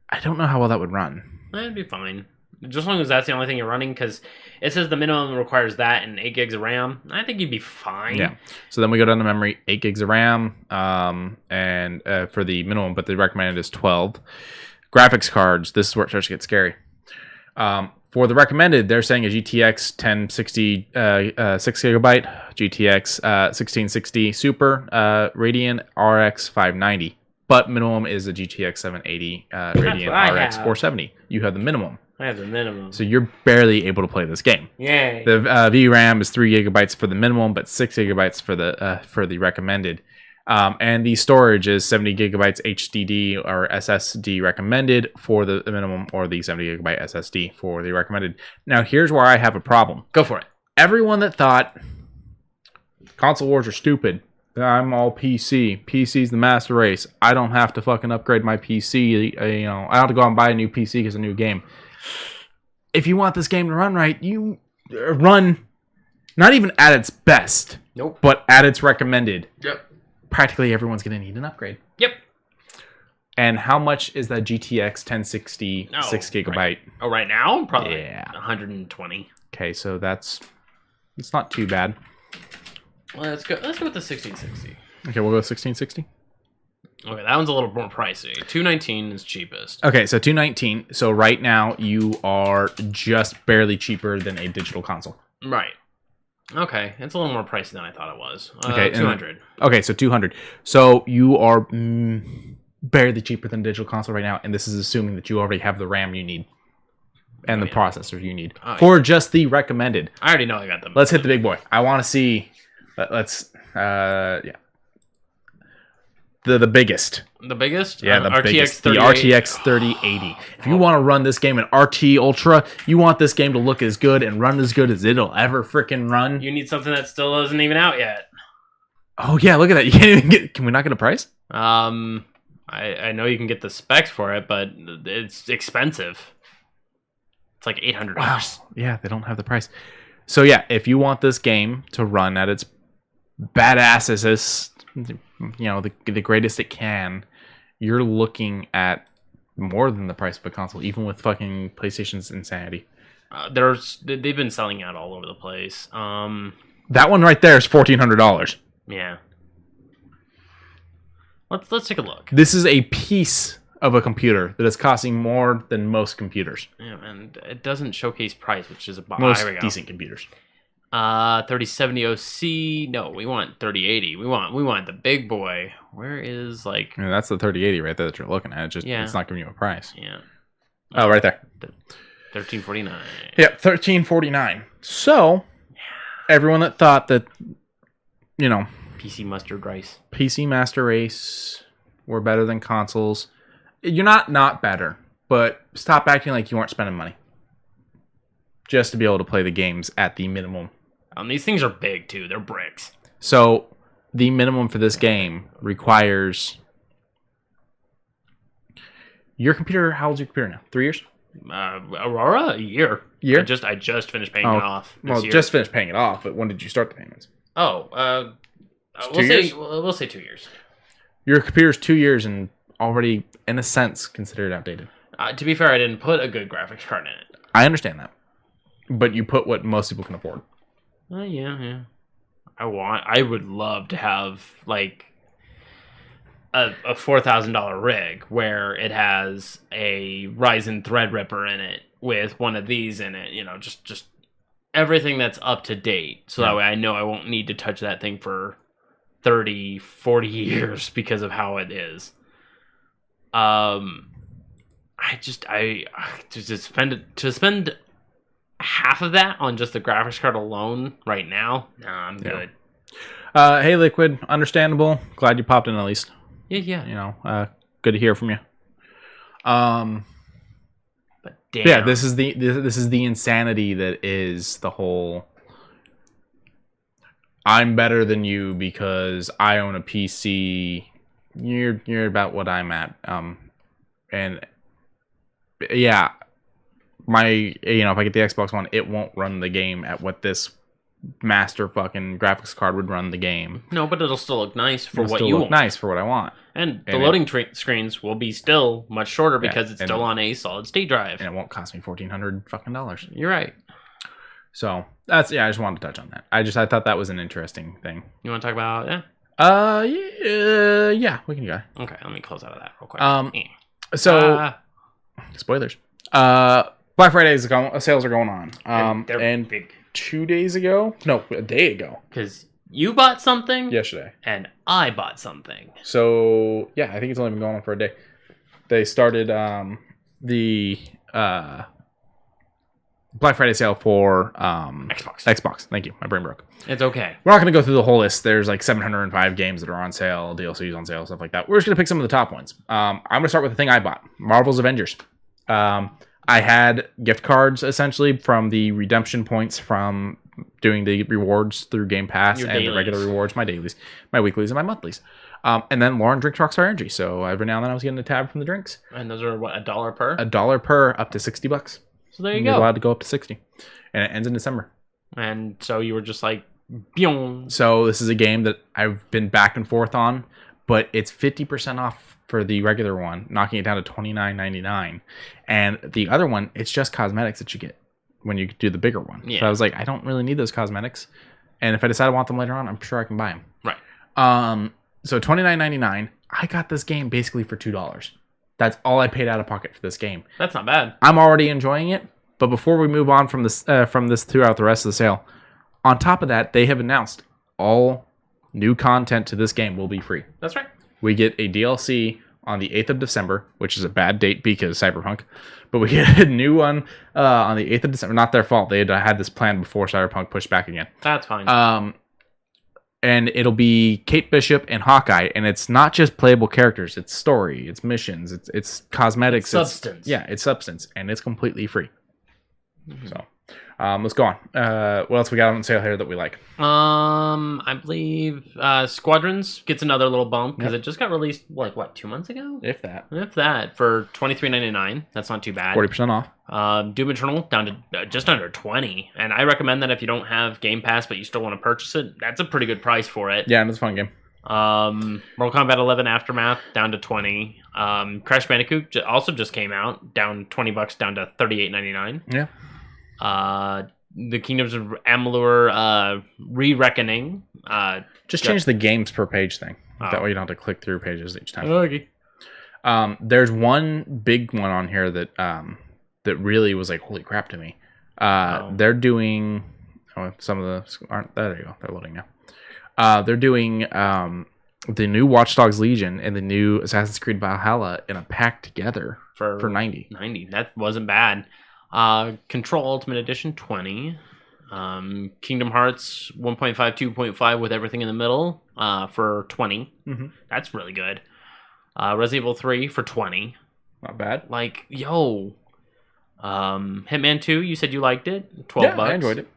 I don't know how well that would run. That'd be fine. Just as long as that's the only thing you're running, because it says the minimum requires that and 8 gigs of RAM. I think you'd be fine. Yeah. So then we go down to memory, 8 gigs of RAM, and for the minimum, but the recommended is 12. Graphics cards, this is where it starts to get scary. For the recommended, they're saying a GTX 1060 6GB, GTX 1660 Super, Radeon RX 590. But minimum is a GTX 780 Radeon RX 470. You have the minimum. I have the minimum. So you're barely able to play this game. Yay. The VRAM is 3 gigabytes for the minimum, but 6 gigabytes for the recommended. And the storage is 70 gigabytes HDD or SSD recommended for the minimum, or the 70 gigabyte SSD for the recommended. Now, here's where I have a problem. Go for it. Everyone that thought console wars are stupid, I'm all PC. PC's the master race. I don't have to fucking upgrade my PC. I don't have to go out and buy a new PC because a new game. If you want this game to run right, you run not even at its best, nope, but at its recommended. Yep. Practically everyone's going to need an upgrade. Yep. And how much is that GTX 1060 6 gigabyte? Right. Oh, right now? Probably 120. Okay, so it's not too bad. Well, let's go with the 1660. Okay, we'll go with 1660. Okay, that one's a little more pricey. 219 is cheapest. Okay, so 219. So right now you are just barely cheaper than a digital console. Right. Okay, it's a little more pricey than I thought it was. Okay, 200. Okay, so 200. So you are barely cheaper than a digital console right now, and this is assuming that you already have the RAM you need and the processor you need for just the recommended. I already know I got them. Let's hit the big boy. I want to see. Let's the biggest. The biggest? Yeah, the RTX biggest. 3080. The RTX 3080. If you want to run this game in RT Ultra, you want this game to look as good and run as good as it'll ever freaking run. You need something that still isn't even out yet. Oh yeah, look at that. You can't even get. Can we not get a price? I know you can get the specs for it, but it's expensive. It's like $800. Wow. Yeah, they don't have the price. So yeah, if you want this game to run at its badassest, the greatest it can, you're looking at more than the price of a console, even with fucking PlayStation's insanity. They've been selling out all over the place. That one right there is $1,400. Yeah. Let's take a look. This is a piece of a computer that is costing more than most computers. Yeah, and it doesn't showcase price, which is most decent computers. 3070 OC. No, we want 3080. We want the big boy. Where is like? Yeah, that's the 3080 right there that you're looking at. It's not giving you a price. Yeah. Oh, right there. 1349. Yeah, 1349. So, everyone that thought that, PC mustard rice. PC Master Race were better than consoles. You're not better, but stop acting like you weren't spending money just to be able to play the games at the minimum. These things are big too. They're bricks. So the minimum for this game requires your computer. How old's your computer now? 3 years? Aurora, a year. Year? I just finished paying it off. Just finished paying it off. But when did you start the payments? We'll say 2 years. Your computer's 2 years and already, in a sense, considered outdated. To be fair, I didn't put a good graphics card in it. I understand that, but you put what most people can afford. Yeah. I would love to have like a $4,000 rig where it has a Ryzen Threadripper in it with one of these in it. Just everything that's up to date, so that way I know I won't need to touch that thing for 30, 40 years because of how it is. To spend half of that on just the graphics card alone right now, I'm good. Hey, Liquid, understandable. Glad you popped in at least. Yeah. Good to hear from you. But damn. Yeah, this is the insanity that is the whole. I'm better than you because I own a PC you're about what I'm at. And yeah, if I get the Xbox One, it won't run the game at what this master fucking graphics card would run the game. No, but it'll still look nice for what you want. Nice for what I want. And the loading screens will be still much shorter because it's still on a solid state drive. And it won't cost me $1,400 fucking dollars. You're right. So I just wanted to touch on that. I thought that was an interesting thing. You want to talk about yeah, we can go. Okay, let me close out of that real quick. So spoilers. Black Friday sales are going on. And big. 2 days ago? No, a day ago. Because you bought something yesterday, and I bought something. So yeah, I think it's only been going on for a day. They started the Black Friday sale for Xbox. Thank you, my brain broke. It's okay. We're not going to go through the whole list. There's like 705 games that are on sale, DLCs on sale, stuff like that. We're just going to pick some of the top ones. I'm going to start with the thing I bought, Marvel's Avengers. I had gift cards essentially from the redemption points from doing the rewards through Game Pass and the regular rewards, my dailies, my weeklies, and my monthlies. And then Lauren drinks Rockstar Energy. So every now and then I was getting a tab from the drinks. And those are what, $1 per? $1 per, up to $60. So there you You're go. allowed to go up to 60, and it ends in December. And so you were just like, Byung. So this is a game that I've been back and forth on, but it's 50% off for the regular one, knocking it down to $29.99. And the other one, it's just cosmetics that you get when you do the bigger one. Yeah. So I was like, I don't really need those cosmetics. And if I decide I want them later on, I'm sure I can buy them. Right. So $29.99, I got this game basically for $2. That's all I paid out of pocket for this game. That's not bad. I'm already enjoying it. But before we move on from this throughout the rest of the sale, on top of that, they have announced all new content to this game will be free. That's right. We get a DLC on the 8th of December, which is a bad date because Cyberpunk. But we get a new one on the 8th of December. Not their fault. They had this plan before Cyberpunk pushed back again. That's fine. And it'll be Kate Bishop and Hawkeye. And it's not just playable characters. It's story. It's missions. It's cosmetics. Substance. It's substance. And it's completely free. Mm-hmm. So let's go on. What else we got on sale here that we like? I believe Squadrons gets another little bump because it just got released 2 months ago? If that, for $23.99. That's not too bad. 40% off. Doom Eternal down to just under $20. And I recommend that if you don't have Game Pass but you still want to purchase it, that's a pretty good price for it. Yeah, and it's a fun game. Mortal Kombat 11 Aftermath down to $20. Crash Bandicoot also just came out, down $20 down to $38.99. Yeah. The Kingdoms of Amalur Re-Reckoning. Just change the games per page thing. That way you don't have to click through pages each time. Okay. There's one big one on here that that really was like, holy crap to me. They're doing... some of the... aren't. There you go. They're loading now. They're doing the new Watch Dogs Legion and the new Assassin's Creed Valhalla in a pack together for $90. $90. That wasn't bad. Control Ultimate Edition, $20. Kingdom Hearts 1.5, 2.5 with everything in the middle for $20. Mm-hmm. That's really good. Resident Evil 3 for $20. Not bad. Hitman 2, you said you liked it. $12. I enjoyed it.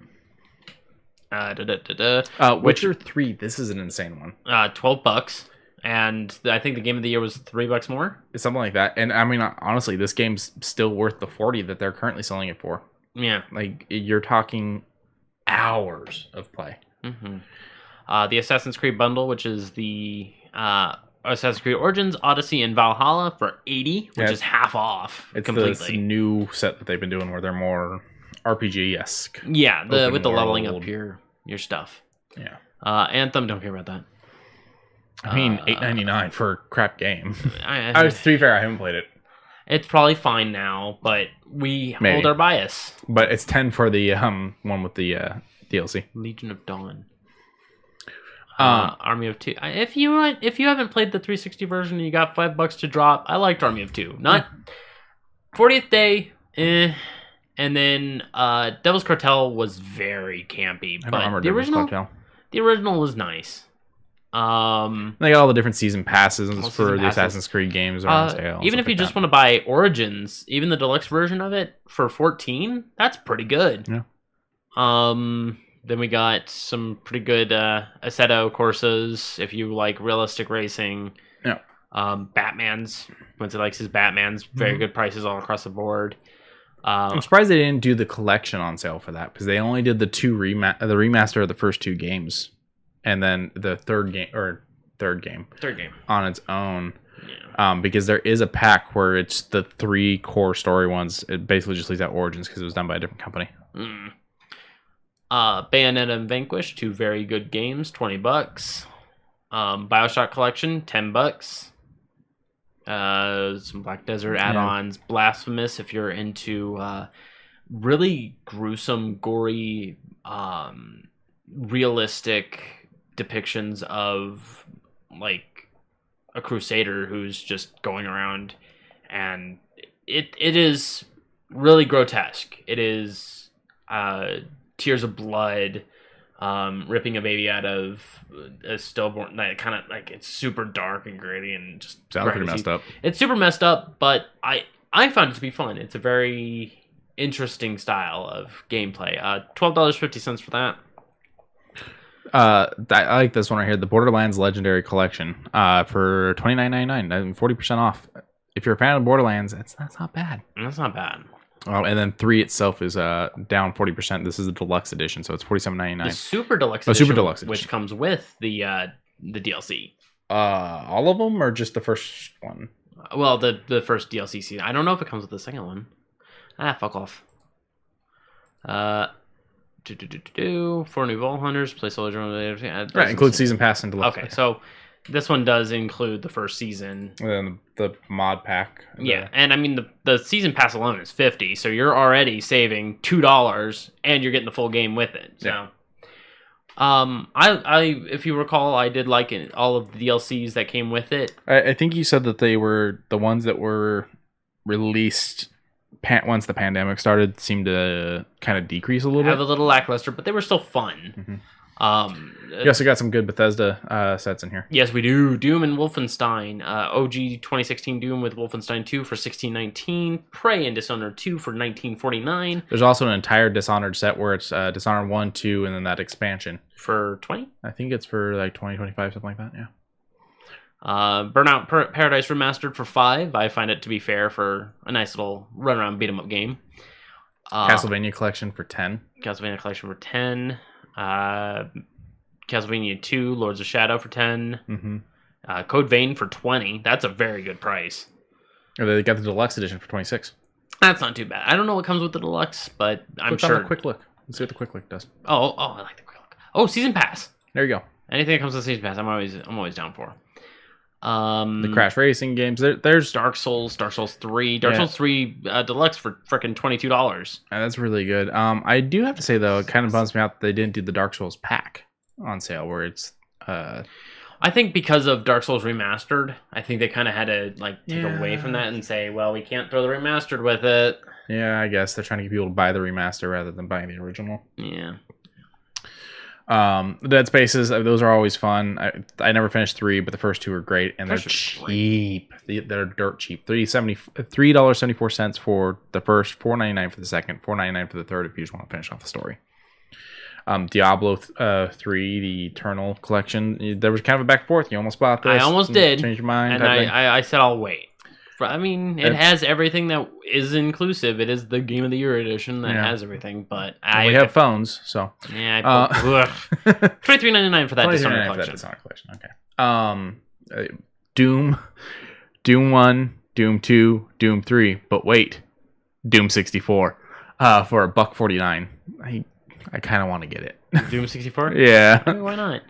Witcher 3, this is an insane one. $12. And I think the game of the year was $3 more. Something like that. And I mean, honestly, this game's still worth the $40 that they're currently selling it for. Yeah. You're talking hours of play. Mm-hmm. The Assassin's Creed bundle, which is the Assassin's Creed Origins, Odyssey, and Valhalla for $80, which is half off. It's completely. This new set that they've been doing where they're more RPG-esque. Yeah, with the leveling up your stuff. Yeah. Anthem, don't care about that. I mean, $8.99 for a crap game. To be fair, I haven't played it. It's probably fine now, but we hold our bias. But it's $10 for the one with the DLC. Legion of Dawn. Army of Two. If you haven't played the 360 version and you got $5 to drop, I liked Army of Two. Not 40th Day, and then Devil's Cartel was very campy. I don't remember Devil's Cartel. The original was nice. They got all the different season passes for the Assassin's Creed games are on sale. Even if you just want to buy Origins, even the deluxe version of it for $14, that's pretty good. Yeah. Then we got some pretty good Assetto Corsas if you like realistic racing. Yeah. Batman's, Quincy likes his Batman's. Very good prices all across the board. I'm surprised they didn't do the collection on sale for that, because they only did the remaster of the first 2 games, and then the third game on its own. Yeah. Because there is a pack where it's the 3 core story ones. It basically just leaves out Origins because it was done by a different company. Bayonetta and Vanquish, 2 very good games, $20. BioShock Collection, $10. Some Black Desert add-ons. Blasphemous, if you're into really gruesome, gory, realistic depictions of like a crusader who's just going around, and it is really grotesque. It is tears of blood, ripping a baby out of a stillborn, like, kind of like it's super dark and gritty and just sounds pretty messed up. It's super messed up, but I found it to be fun. It's a very interesting style of gameplay. $12.50 for that. I like this one right here, the Borderlands Legendary Collection, for $29.99, 40% off. If you're a fan of Borderlands, that's not bad. That's not bad. And then 3 itself is down 40%. This is the deluxe edition, so it's $47.99. The super deluxe edition, super deluxe edition, which comes with the DLC. All of them, or just the first one? Well, the first DLC season. I don't know if it comes with the second one. Fuck off. 4 new Vault Hunters, play soldier. Right, includes season pass and deluxe. Okay, so this one does include the first season. And then the mod pack. Yeah, and I mean the season pass alone is $50, so you're already saving $2, and you're getting the full game with it. So, yeah. I if you recall, I did like all of the DLCs that came with it. I think you said that they were the ones that were released once the pandemic started seemed to kind of decrease a little bit. Have a little lackluster, but they were still fun. You also got some good Bethesda sets in here. Yes, we do. Doom and Wolfenstein. OG 2016 Doom with Wolfenstein 2 for $16.19. Prey and Dishonored 2 for $19.49. There's also an entire Dishonored set where it's Dishonored 1, 2, and then that expansion. For $20? I think it's for like $20, $25, something like that, yeah. Burnout Paradise Remastered for $5. I find it to be fair for a nice little run-around beat-em-up game. Castlevania Collection for $10. Castlevania Collection for $10. Castlevania 2, Lords of Shadow for $10. Mm-hmm. Code Vein for $20. That's a very good price. They got the deluxe edition for $26. That's not too bad. I don't know what comes with the deluxe, but I'm sure. On a quick look. Let's see what the quick look does. Oh, I like the quick look. Oh, season pass. There you go. Anything that comes with season pass, I'm always down for. The Crash Racing games. There's Dark Souls 3, Souls 3 Deluxe for freaking $22. That's really good. I do have to say though, it kind of bums me out that they didn't do the Dark Souls pack on sale, where it's. I think because of Dark Souls Remastered, I think they kind of had to take away from that and say, well, we can't throw the remastered with it. Yeah, I guess they're trying to get people to buy the remaster rather than buying the original. Yeah. The Dead Spaces, those are always fun. I never finished 3, but the first 2 are great, and they're cheap. They're dirt cheap. $3.74 for the first, $4.99 for the second, $4.99 for the third if you just want to finish off the story. Diablo 3, the Eternal Collection. There was kind of a back and forth. You almost bought this. I almost did. Changed your mind. And I said I'll wait. I mean, it has everything that is inclusive. It is the Game of the Year edition that has everything, but we have phones, so yeah. $23.99 for that Dishonored collection. Okay. Doom 1, Doom 2, Doom 3, but wait, Doom 64 for $1.49. I kind of want to get it. Doom 64? Yeah. Why not?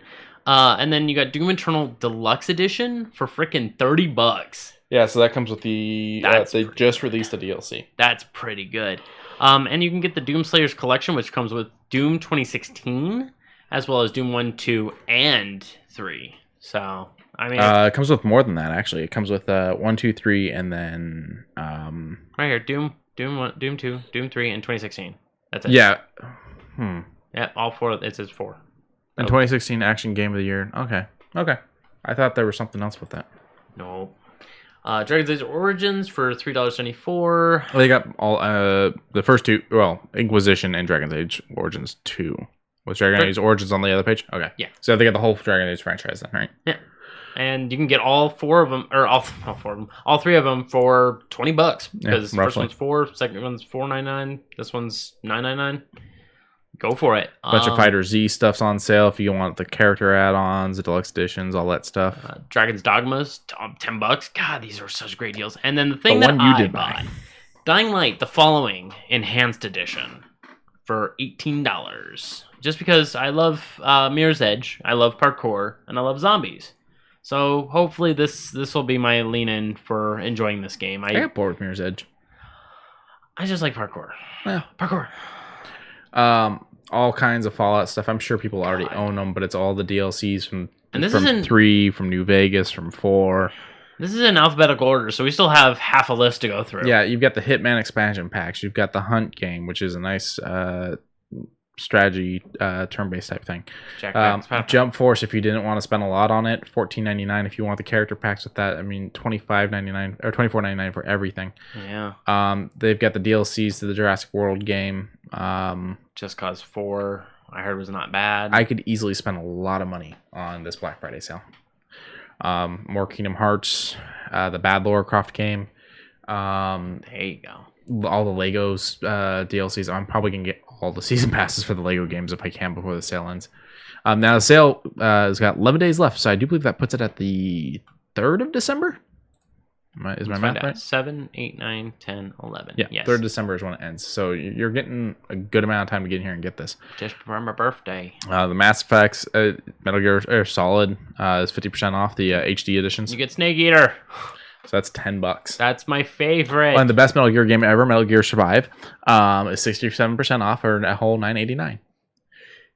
And then you got Doom Eternal Deluxe Edition for freaking $30. Yeah, so that comes with the. They just released a DLC. That's pretty good. And you can get the Doom Slayers Collection, which comes with Doom 2016, as well as Doom 1, 2, and 3. So, I mean. It comes with more than that, actually. It comes with 1, 2, 3, and then. Right here, Doom 1, Doom 2, Doom 3, and 2016. That's it. Yeah. Yeah, all 4. It says 4. And 2016 Action Game of the Year. Okay. I thought there was something else with that. No. Dragon's Age Origins for $3.74. Well, they got all the first 2. Well, Inquisition and Dragon's Age Origins 2. Was Dragon Age Origins on the other page? Okay. Yeah. So they got the whole Dragon Age franchise then, right? Yeah. And you can get all 4 of them, or all 4 of them, all 3 of them for $20. Because the first one's $4, second one's $4.99, this one's $9.99. Go for it. Bunch of Fighter Z stuff's on sale if you want the character add-ons, the deluxe editions, all that stuff. Dragon's Dogmas, $10. God, these are such great deals. And then the thing that I did buy, Dying Light, the following enhanced edition for $18. Just because I love Mirror's Edge, I love parkour, and I love zombies. So hopefully this will be my lean-in for enjoying this game. I got bored with Mirror's Edge. I just like parkour. Yeah. Parkour. All kinds of Fallout stuff. I'm sure people already own them, but it's all the DLCs from 3, from New Vegas, from 4. This is in alphabetical order, so we still have half a list to go through. Yeah, you've got the Hitman expansion packs. You've got the Hunt game, which is a nice strategy turn-based type thing. Jump Force, if you didn't want to spend a lot on it, $14.99 if you want the character packs with that. I mean, $25.99 or $24.99 for everything. Yeah. They've got the DLCs to the Jurassic World game. Just Cause 4, I heard was not bad. I could easily spend a lot of money on this Black Friday sale. More Kingdom Hearts, the Bad Lara Croft game. There you go. All the Legos DLCs. I'm probably gonna get all the season passes for the Lego games if I can before the sale ends. Now the sale has got 11 days left, so I do believe that puts it at the 3rd of December. Is my math right? 7, 8, 9, 10, 11. Yeah, yes. 3rd of December is when it ends. So you're getting a good amount of time to get in here and get this. Just before my birthday. The Mass Effects, Metal Gear Solid is 50% off the HD editions. You get Snake Eater. So that's $10. That's my favorite. And the best Metal Gear game ever, Metal Gear Survive, is 67% off or a whole $9.89.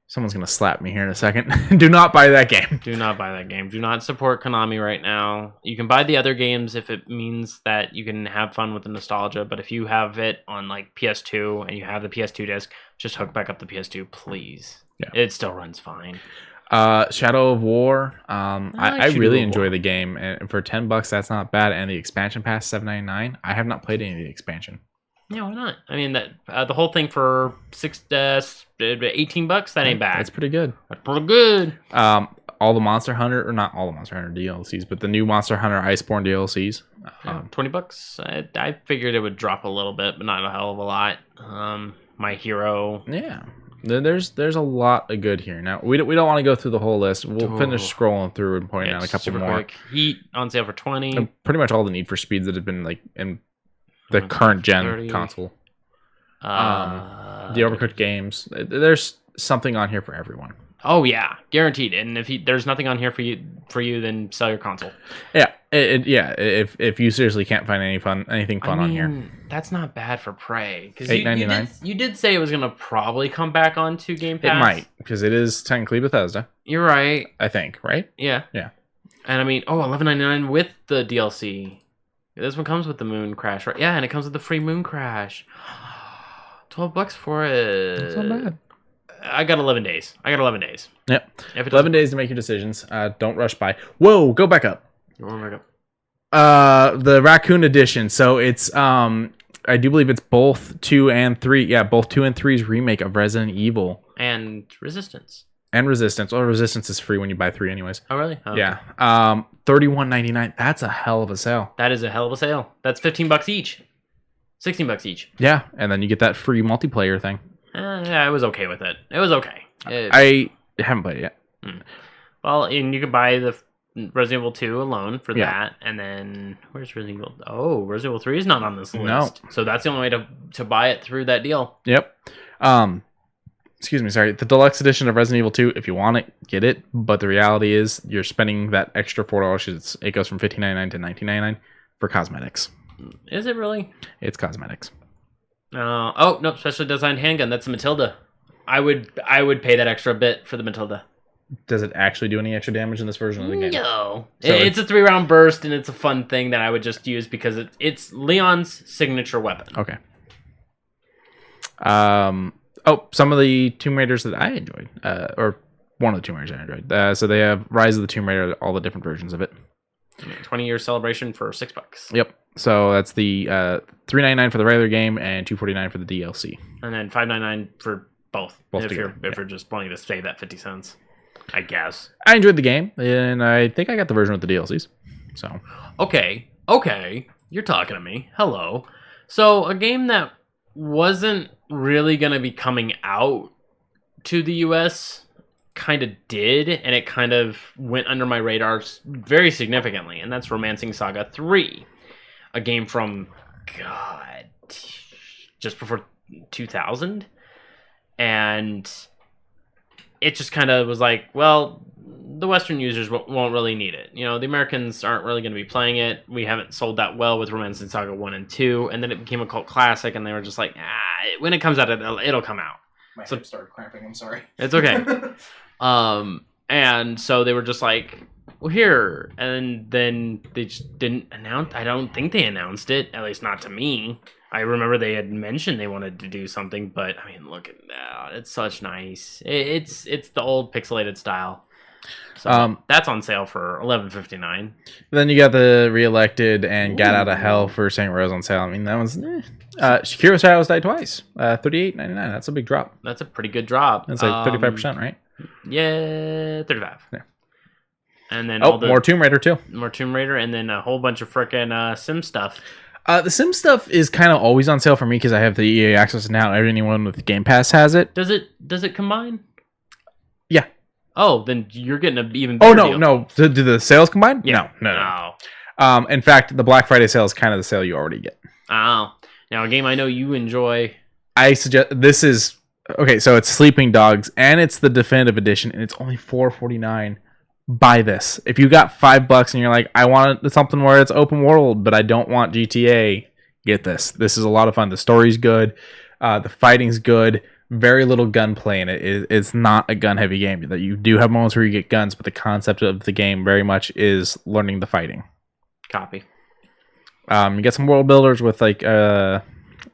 Someone's going to slap me here in a second. Do not buy that game. Do not buy that game. Do not support Konami right now. You can buy the other games if it means that you can have fun with the nostalgia. But if you have it on like PS2 and you have the PS2 disc, just hook back up the PS2, please. Yeah. It still runs fine. Shadow of War. I really enjoy the game. And for $10, that's not bad. And the expansion pass, $7.99. I have not played any of the expansion. Yeah, why not? I mean, that the whole thing for $18, that ain't bad. That's pretty good. That's pretty good. All the Monster Hunter, or not all the Monster Hunter DLCs, but the new Monster Hunter Iceborne DLCs. $20. I figured it would drop a little bit, but not a hell of a lot. My Hero. Yeah. There's a lot of good here. Now, we don't want to go through the whole list. We'll finish scrolling through and pointing out a couple more. Quick. Heat on sale for $20. And pretty much all the Need for Speeds that have been like in the current gen 30. Console. The Overcooked games. There's something on here for everyone. Oh yeah, guaranteed. And if there's nothing on here for you, then sell your console. Yeah, If you seriously can't find anything fun on here, that's not bad for Prey. Because you did say it was gonna probably come back onto Game Pass. It might, because it is technically Bethesda. You're right. I think, right? Yeah. And I mean, $11.99 with the DLC. This one comes with the Moon Crash, right? Yeah, and it comes with the free Moon Crash. $12 for it. That's not bad. I got 11 days. Yep. 11 days to make your decisions. Don't rush by. Whoa, go back up. You want to back up? The Raccoon Edition. So it's I do believe it's both 2 and 3. Yeah, both 2 and 3's remake of Resident Evil. And Resistance. Well, Resistance is free when you buy 3 anyways. Oh, really? Oh, yeah. $31.99. That's a hell of a sale. That is a hell of a sale. That's $15 each. $16 each. Yeah, and then you get that free multiplayer thing. Yeah, I was okay with it. It was okay. I haven't played it yet. Well, and you can buy the Resident Evil 2 alone for that, and then where's Resident Evil? Oh, Resident Evil 3 is not on this list. No. So that's the only way to buy it through that deal. Yep. Excuse me, sorry. The deluxe edition of Resident Evil 2, if you want it, get it. But the reality is you're spending that extra $4. It goes from $15.99 to $19.99 for cosmetics. Is it really? It's cosmetics. Oh, no, specially designed handgun. That's a Matilda. I would pay that extra bit for the Matilda. Does it actually do any extra damage in this version of the game? No. So it's a 3-round burst, and it's a fun thing that I would just use because it's Leon's signature weapon. Okay. Some of the Tomb Raiders that I enjoyed, or one of the Tomb Raiders I enjoyed. So they have Rise of the Tomb Raider, all the different versions of it. 20-year celebration for $6. Yep. So that's the $3.99 for the regular game and $2.49 for the DLC. And then $5.99 for Both if you're just wanting to save that 50 cents, I guess. I enjoyed the game, and I think I got the version with the DLCs. So okay, you're talking to me. Hello. So a game that wasn't really going to be coming out to the US kind of did, and it kind of went under my radar very significantly, and that's Romancing Saga 3, a game from just before 2000, and it just kind of was like, well, the Western users won't really need it. You know, the Americans aren't really going to be playing it. We haven't sold that well with Romancing Saga 1 and 2, and then it became a cult classic, and they were just like, when it comes out, it'll come out. My hip started cramping, I'm sorry. It's okay. And so they were just like, well, here. And then they just didn't announce. I don't think they announced it, at least not to me. I remember they had mentioned they wanted to do something, but I mean, look at that. It's such nice. It's the old pixelated style. So that's on sale for $11.59. Then you got the Reelected and Got Out of Hell for St. Rose on sale. I mean, that was Shakiro Shadows died twice. $38.99. That's a big drop. That's a pretty good drop. That's like 35%, right? Yeah, 35. Yeah. And then more Tomb Raider too. More Tomb Raider, and then a whole bunch of frickin' Sim stuff. The Sim stuff is kind of always on sale for me because I have the EA access now. Anyone with Game Pass has it. Does it combine? Yeah. Oh, then you're getting an even better deal. No. Do the sales combine? Yeah. No. In fact, the Black Friday sale is kind of the sale you already get. Oh. Now, a game I know you enjoy. I suggest this is okay. So it's Sleeping Dogs, and it's the definitive edition, and it's only $4.49. Buy this. If you got $5 and you're like, I want something where it's open world, but I don't want GTA, get this. This is a lot of fun. The story's good. The fighting's good. Very little gunplay in it. It's not a gun-heavy game. That you do have moments where you get guns, but the concept of the game very much is learning the fighting. Copy. You get some world builders with like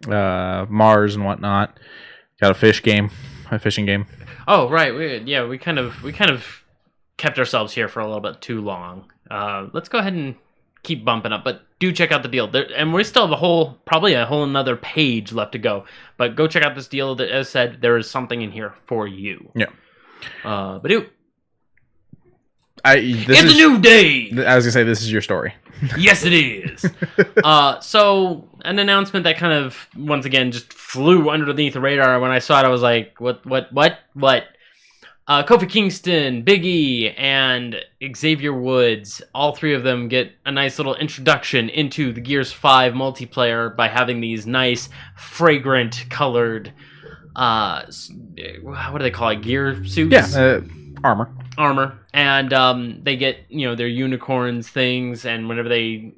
Mars and whatnot. Got a fishing game. Oh right, we kind of kept ourselves here for a little bit too long. Let's go ahead and keep bumping up, but do check out the deal. And we still have probably a whole another page left to go. But go check out this deal. That, as said, there is something in here for you. Yeah. But it's a new day. I was gonna say this is your story. Yes, it is. So an announcement that kind of once again just flew underneath the radar. When I saw it, I was like, "What?" Kofi Kingston, Big E, and Xavier Woods, all three of them get a nice little introduction into the Gears 5 multiplayer by having these nice, fragrant, colored, what do they call it, gear suits? Yeah, armor. And they get, their unicorns things, and whenever they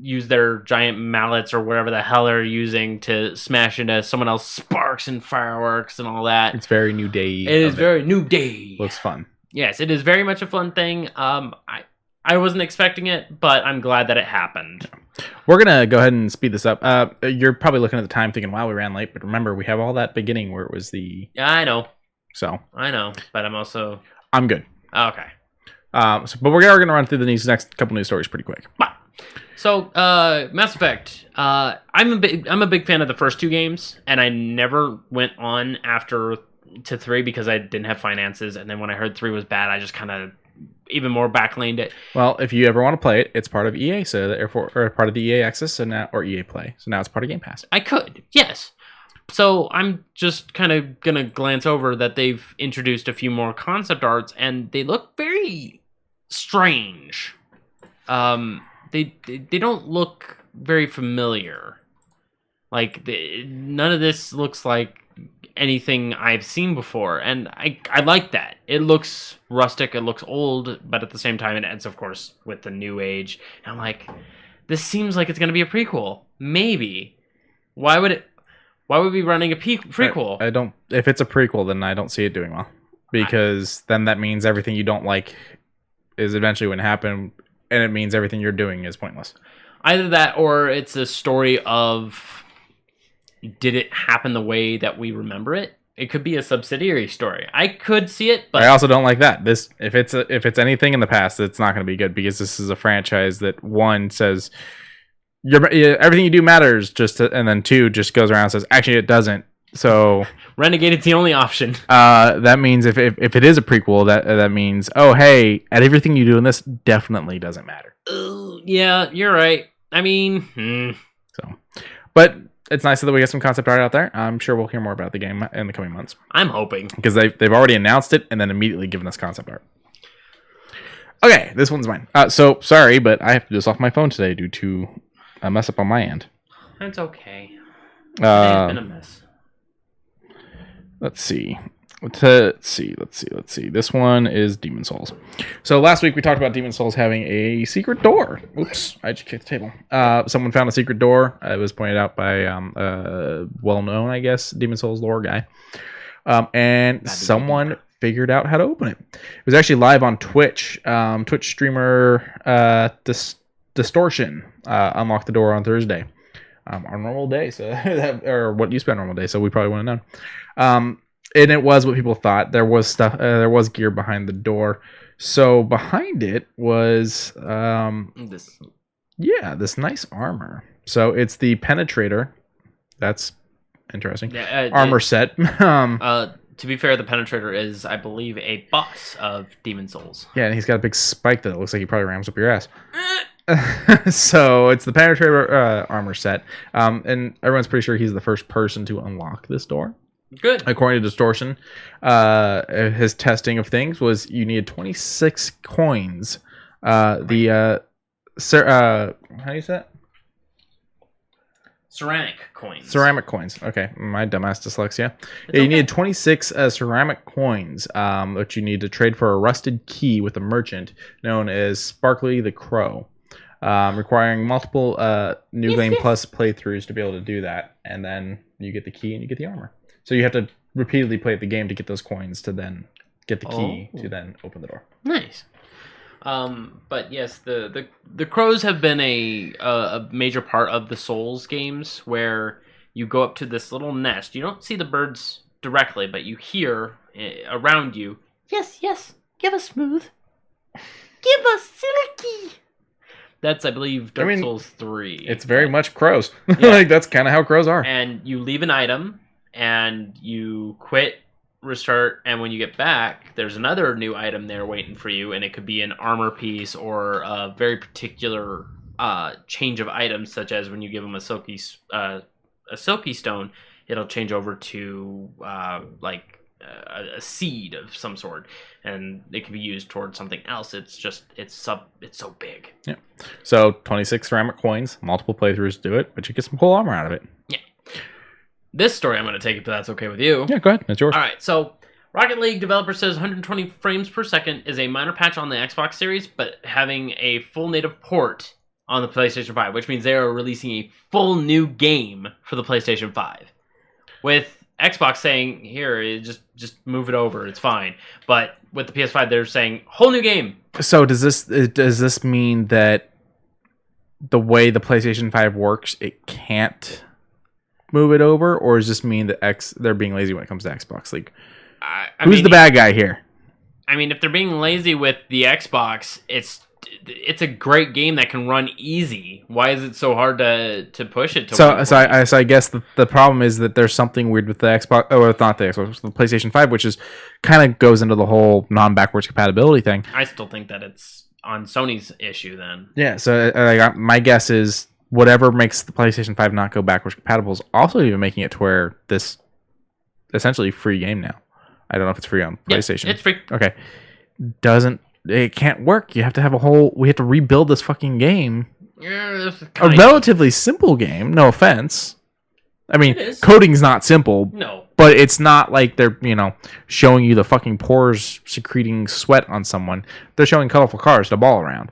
use their giant mallets or whatever the hell they're using to smash into someone else's sparks and fireworks and all that. It's very New Day. It is very New Day. Looks fun. Yes, it is very much a fun thing. I wasn't expecting it, but I'm glad that it happened. We're going to go ahead and speed this up. You're probably looking at the time thinking, wow, we ran late. But remember, we have all that beginning where it was the... Yeah, I know. So. I know, but I'm good. Okay. But we're going to run through the next couple news stories pretty quick. Bye. So, Mass Effect. I'm a big fan of the first two games, and I never went on to 3 because I didn't have finances. And then when I heard 3 was bad, I just kind of even more backlaned it. Well, if you ever want to play it, it's part of EA, so therefore, or part of the EA Access, or EA Play. So now it's part of Game Pass. I could, yes. So I'm just kind of gonna glance over that they've introduced a few more concept arts, and they look very strange. They don't look very familiar. Like, none of this looks like anything I've seen before. And I like that. It looks rustic, it looks old, but at the same time it ends, of course, with the new age. And I'm like, this seems like it's going to be a prequel. Maybe. Why would we be running a prequel? I don't... If it's a prequel, then I don't see it doing well. Because then that means everything you don't like is eventually going to happen... And it means everything you're doing is pointless. Either that, or it's a story of, did it happen the way that we remember it? It could be a subsidiary story. I could see it, but I also don't like that. If it's anything in the past, it's not going to be good because this is a franchise that one says everything you do matters, and then 2 just goes around and says actually it doesn't. So Renegade is the only option. That means if it is a prequel, that means, oh, hey, at everything you do in this definitely doesn't matter. Yeah, you're right. I mean, So, but it's nice that we get some concept art out there. I'm sure we'll hear more about the game in the coming months. I'm hoping. Because they've already announced it and then immediately given us concept art. Okay, this one's mine. So, sorry, but I have to do this off my phone today due to a mess up on my end. That's okay. It's been a mess. Let's see. Let's see. This one is Demon Souls. So last week we talked about Demon Souls having a secret door. Oops, I just kicked the table. Someone found a secret door. It was pointed out by well-known, I guess, Demon Souls lore guy. And someone figured out how to open it. It was actually live on Twitch. Twitch streamer Distortion unlocked the door on Thursday. On normal day, so or what used to be on normal day, so we probably wouldn't have known. And it was what people thought. There was stuff. There was gear behind the door. So behind it was this nice armor. So it's the Penetrator. That's interesting. Armor set. To be fair, the Penetrator is, I believe, a boss of Demon Souls. Yeah, and he's got a big spike that looks like he probably rams up your ass. So it's the Penetrator armor set, and everyone's pretty sure he's the first person to unlock this door. Good. According to Distortion, his testing of things was you needed 26 coins. How do you say that? Ceramic coins. Ceramic coins. Okay, my dumbass dyslexia. Yeah, you needed 26 ceramic coins, which you need to trade for a rusted key with a merchant known as Sparkly the Crow. Requiring multiple New Game Plus playthroughs to be able to do that, and then you get the key and you get the armor. So you have to repeatedly play the game to get those coins to then get the key to then open the door. Nice. But yes, the crows have been a major part of the Souls games, where you go up to this little nest. You don't see the birds directly, but you hear around you, "Yes, yes, give us smooth, give us silky." That's, I believe, Dark Souls 3. It's very much crows. Yeah. Like, that's kind of how crows are. And you leave an item, and you quit, restart, and when you get back, there's another new item there waiting for you, and it could be an armor piece or a very particular change of items, such as when you give them a silky stone, it'll change over to a seed of some sort, and it can be used towards something else. It's so big. Yeah. So 26 ceramic coins, multiple playthroughs do it, but you get some cool armor out of it. Yeah. This story I'm going to take if that's okay with you. Yeah, go ahead. It's yours. All right. So Rocket League developer says 120 frames per second is a minor patch on the Xbox series, but having a full native port on the PlayStation 5, which means they are releasing a full new game for the PlayStation 5. With Xbox saying, here, just move it over, it's fine. But with the PS5, they're saying, whole new game. So does this mean that the way the PlayStation 5 works, it can't move it over? Or does this mean that they're being lazy when it comes to Xbox? Like, who's the bad guy here? I mean, if they're being lazy with the Xbox, it's a great game that can run easy. Why is it so hard to push it to? So I guess the problem is that there's something weird with the Xbox, or not the Xbox, the PlayStation 5, which is kind of goes into the whole non-backwards compatibility thing. I still think that it's on Sony's issue then. Yeah. So my guess is whatever makes the PlayStation 5 not go backwards compatible is also even making it to where this essentially free game now. I don't know if it's free on PlayStation. Yeah, it's free. Okay. It can't work. You have to have we have to rebuild this fucking game. Yeah, a relatively simple game, no offense. I mean, coding's not simple. No. But it's not like they're, showing you the fucking pores secreting sweat on someone. They're showing colorful cars to ball around.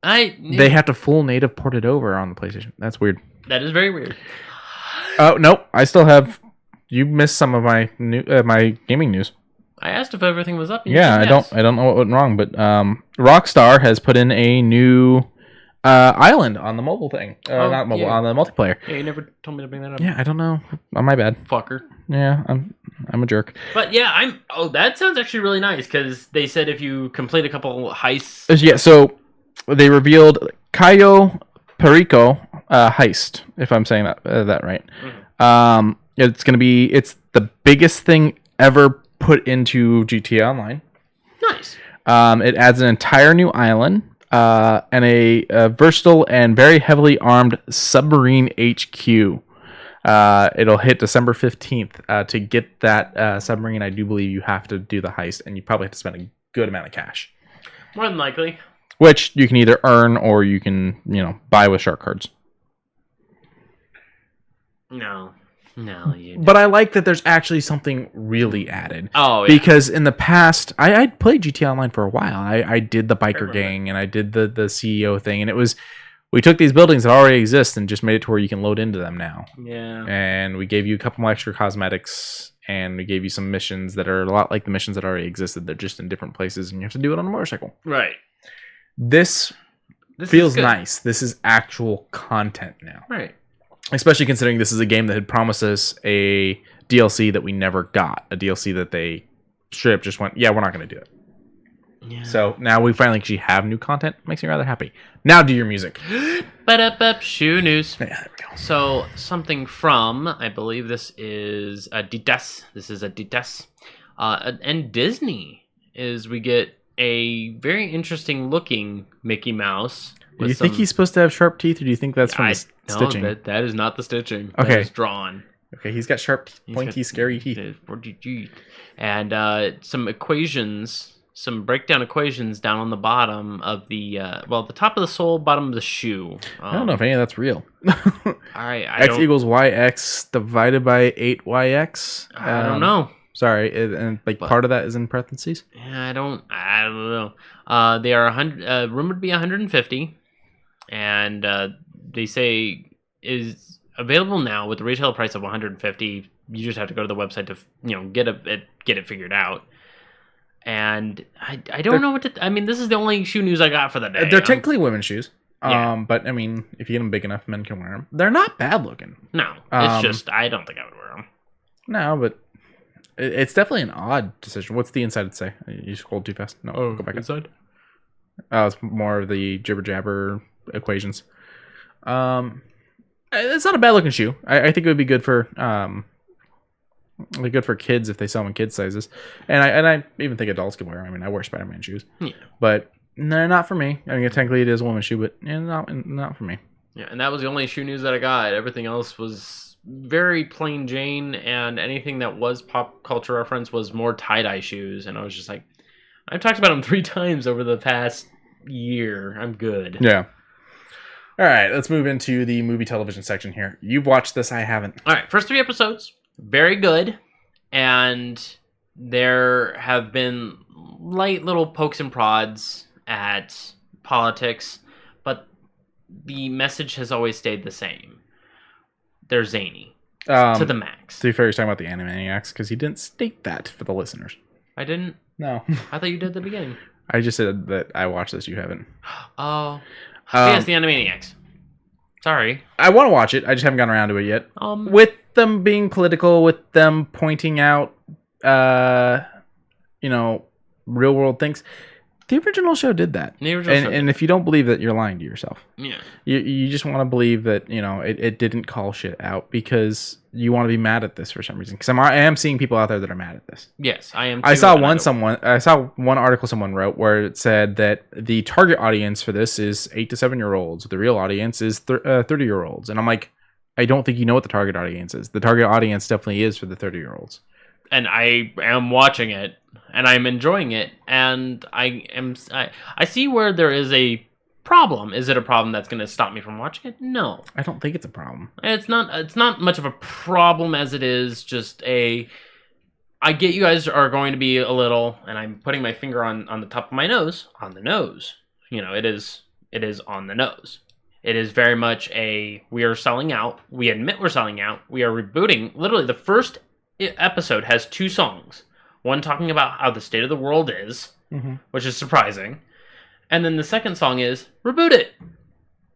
They have to full native port it over on the PlayStation. That's weird. That is very weird. Oh, nope. I still have... You missed some of my my gaming news. I asked if everything was up. Yeah, I don't know what went wrong, but Rockstar has put in a new island on the mobile thing. Not mobile, on the multiplayer. Yeah, you never told me to bring that up. Yeah, I don't know. On my bad. Fucker. Yeah, I'm a jerk. But yeah, that sounds actually really nice, because they said if you complete a couple heists. Yeah, so they revealed Cayo Perico heist, if I'm saying that right. Mm-hmm. It's the biggest thing ever put into GTA Online. Nice. It adds an entire new island and a versatile and very heavily armed submarine HQ. It'll hit December 15th. To get that submarine, I do believe you have to do the heist, and you probably have to spend a good amount of cash. More than likely. Which you can either earn or you can, buy with shark cards. No. But I like that there's actually something really added. Oh, yeah. Because in the past, I'd played GTA Online for a while. I did the biker gang, and I did the CEO thing, and it was... We took these buildings that already exist and just made it to where you can load into them now. Yeah. And we gave you a couple more extra cosmetics, and we gave you some missions that are a lot like the missions that already existed. They're just in different places, and you have to do it on a motorcycle. Right. This feels nice. This is actual content now. Right. Especially considering this is a game that had promised us a DLC that we never got. A DLC that they straight up just went, yeah, we're not going to do it. Yeah. So now we finally actually have new content. Makes me rather happy. Now do your music. Shoe news. Yeah, there we go. So something from, I believe this is Adidas. This is Adidas. And Disney we get a very interesting looking Mickey Mouse. Do you think he's supposed to have sharp teeth, or do you think that's from the stitching? No, that is not the stitching. Okay. That is drawn. Okay, he's got sharp, pointy, scary teeth. And some equations, some breakdown equations down on the bottom of the, the top of the sole, bottom of the shoe. I don't know if any of that's real. X equals YX divided by 8YX. I don't know. Sorry, and part of that is in parentheses. Yeah, I don't know. They are rumored to be 150, and they say is available now with the retail price of 150. You just have to go to the website to get it figured out. And I don't know what to. I mean, this is the only shoe news I got for the day. They're technically women's shoes. Yeah. But I mean, if you get them big enough, men can wear them. They're not bad looking. No, it's just I don't think I would wear them. No, but it's definitely an odd decision. What's the inside say? You scrolled too fast. No, go back inside. It's more of the jibber jabber equations. It's not a bad looking shoe. I think it would be good for kids if they sell them in kids sizes, and I even think adults can wear them. I mean, I wear Spider-Man shoes, but they're not for me. I mean, technically it is a woman's shoe, but not for me. Yeah, and that was the only shoe news that I got. Everything else was very plain Jane, and anything that was pop culture reference was more tie-dye shoes, and I was just like, I've talked about them 3 times over the past year. I'm good. Yeah. All right, let's move into the movie television section here. You've watched this, I haven't. All right, first 3 episodes, very good, and there have been light little pokes and prods at politics, but the message has always stayed the same. They're zany to the max. To be fair, you're talking about the Animaniacs, because he didn't state that for the listeners. I didn't? No. I thought you did at the beginning. I just said that I watched this, you haven't. Oh. Yes, the Animaniacs. Sorry. I want to watch it, I just haven't gotten around to it yet. With them being political, with them pointing out, real world things. The original show did that. And if you don't believe that, you're lying to yourself. Yeah. You just want to believe that, it didn't call shit out because you want to be mad at this for some reason. Because I am seeing people out there that are mad at this. Yes, I am too. I saw one article someone wrote where it said that the target audience for this is 8 to 7 year olds. The real audience is 30 year olds. And I'm like, I don't think you know what the target audience is. The target audience definitely is for the 30 year olds. And I am watching it, and I'm enjoying it, and I see where there is a problem. Is it a problem that's going to stop me from watching it? No. I don't think it's a problem. It's not much of a problem as it is just I get you guys are going to be a little, and I'm putting my finger on the top of my nose, on the nose. It is on the nose. It is very much we are selling out. We admit we're selling out. We are rebooting. Literally, the first episode has 2 songs. One talking about how the state of the world is, which is surprising. And then the second song is reboot it.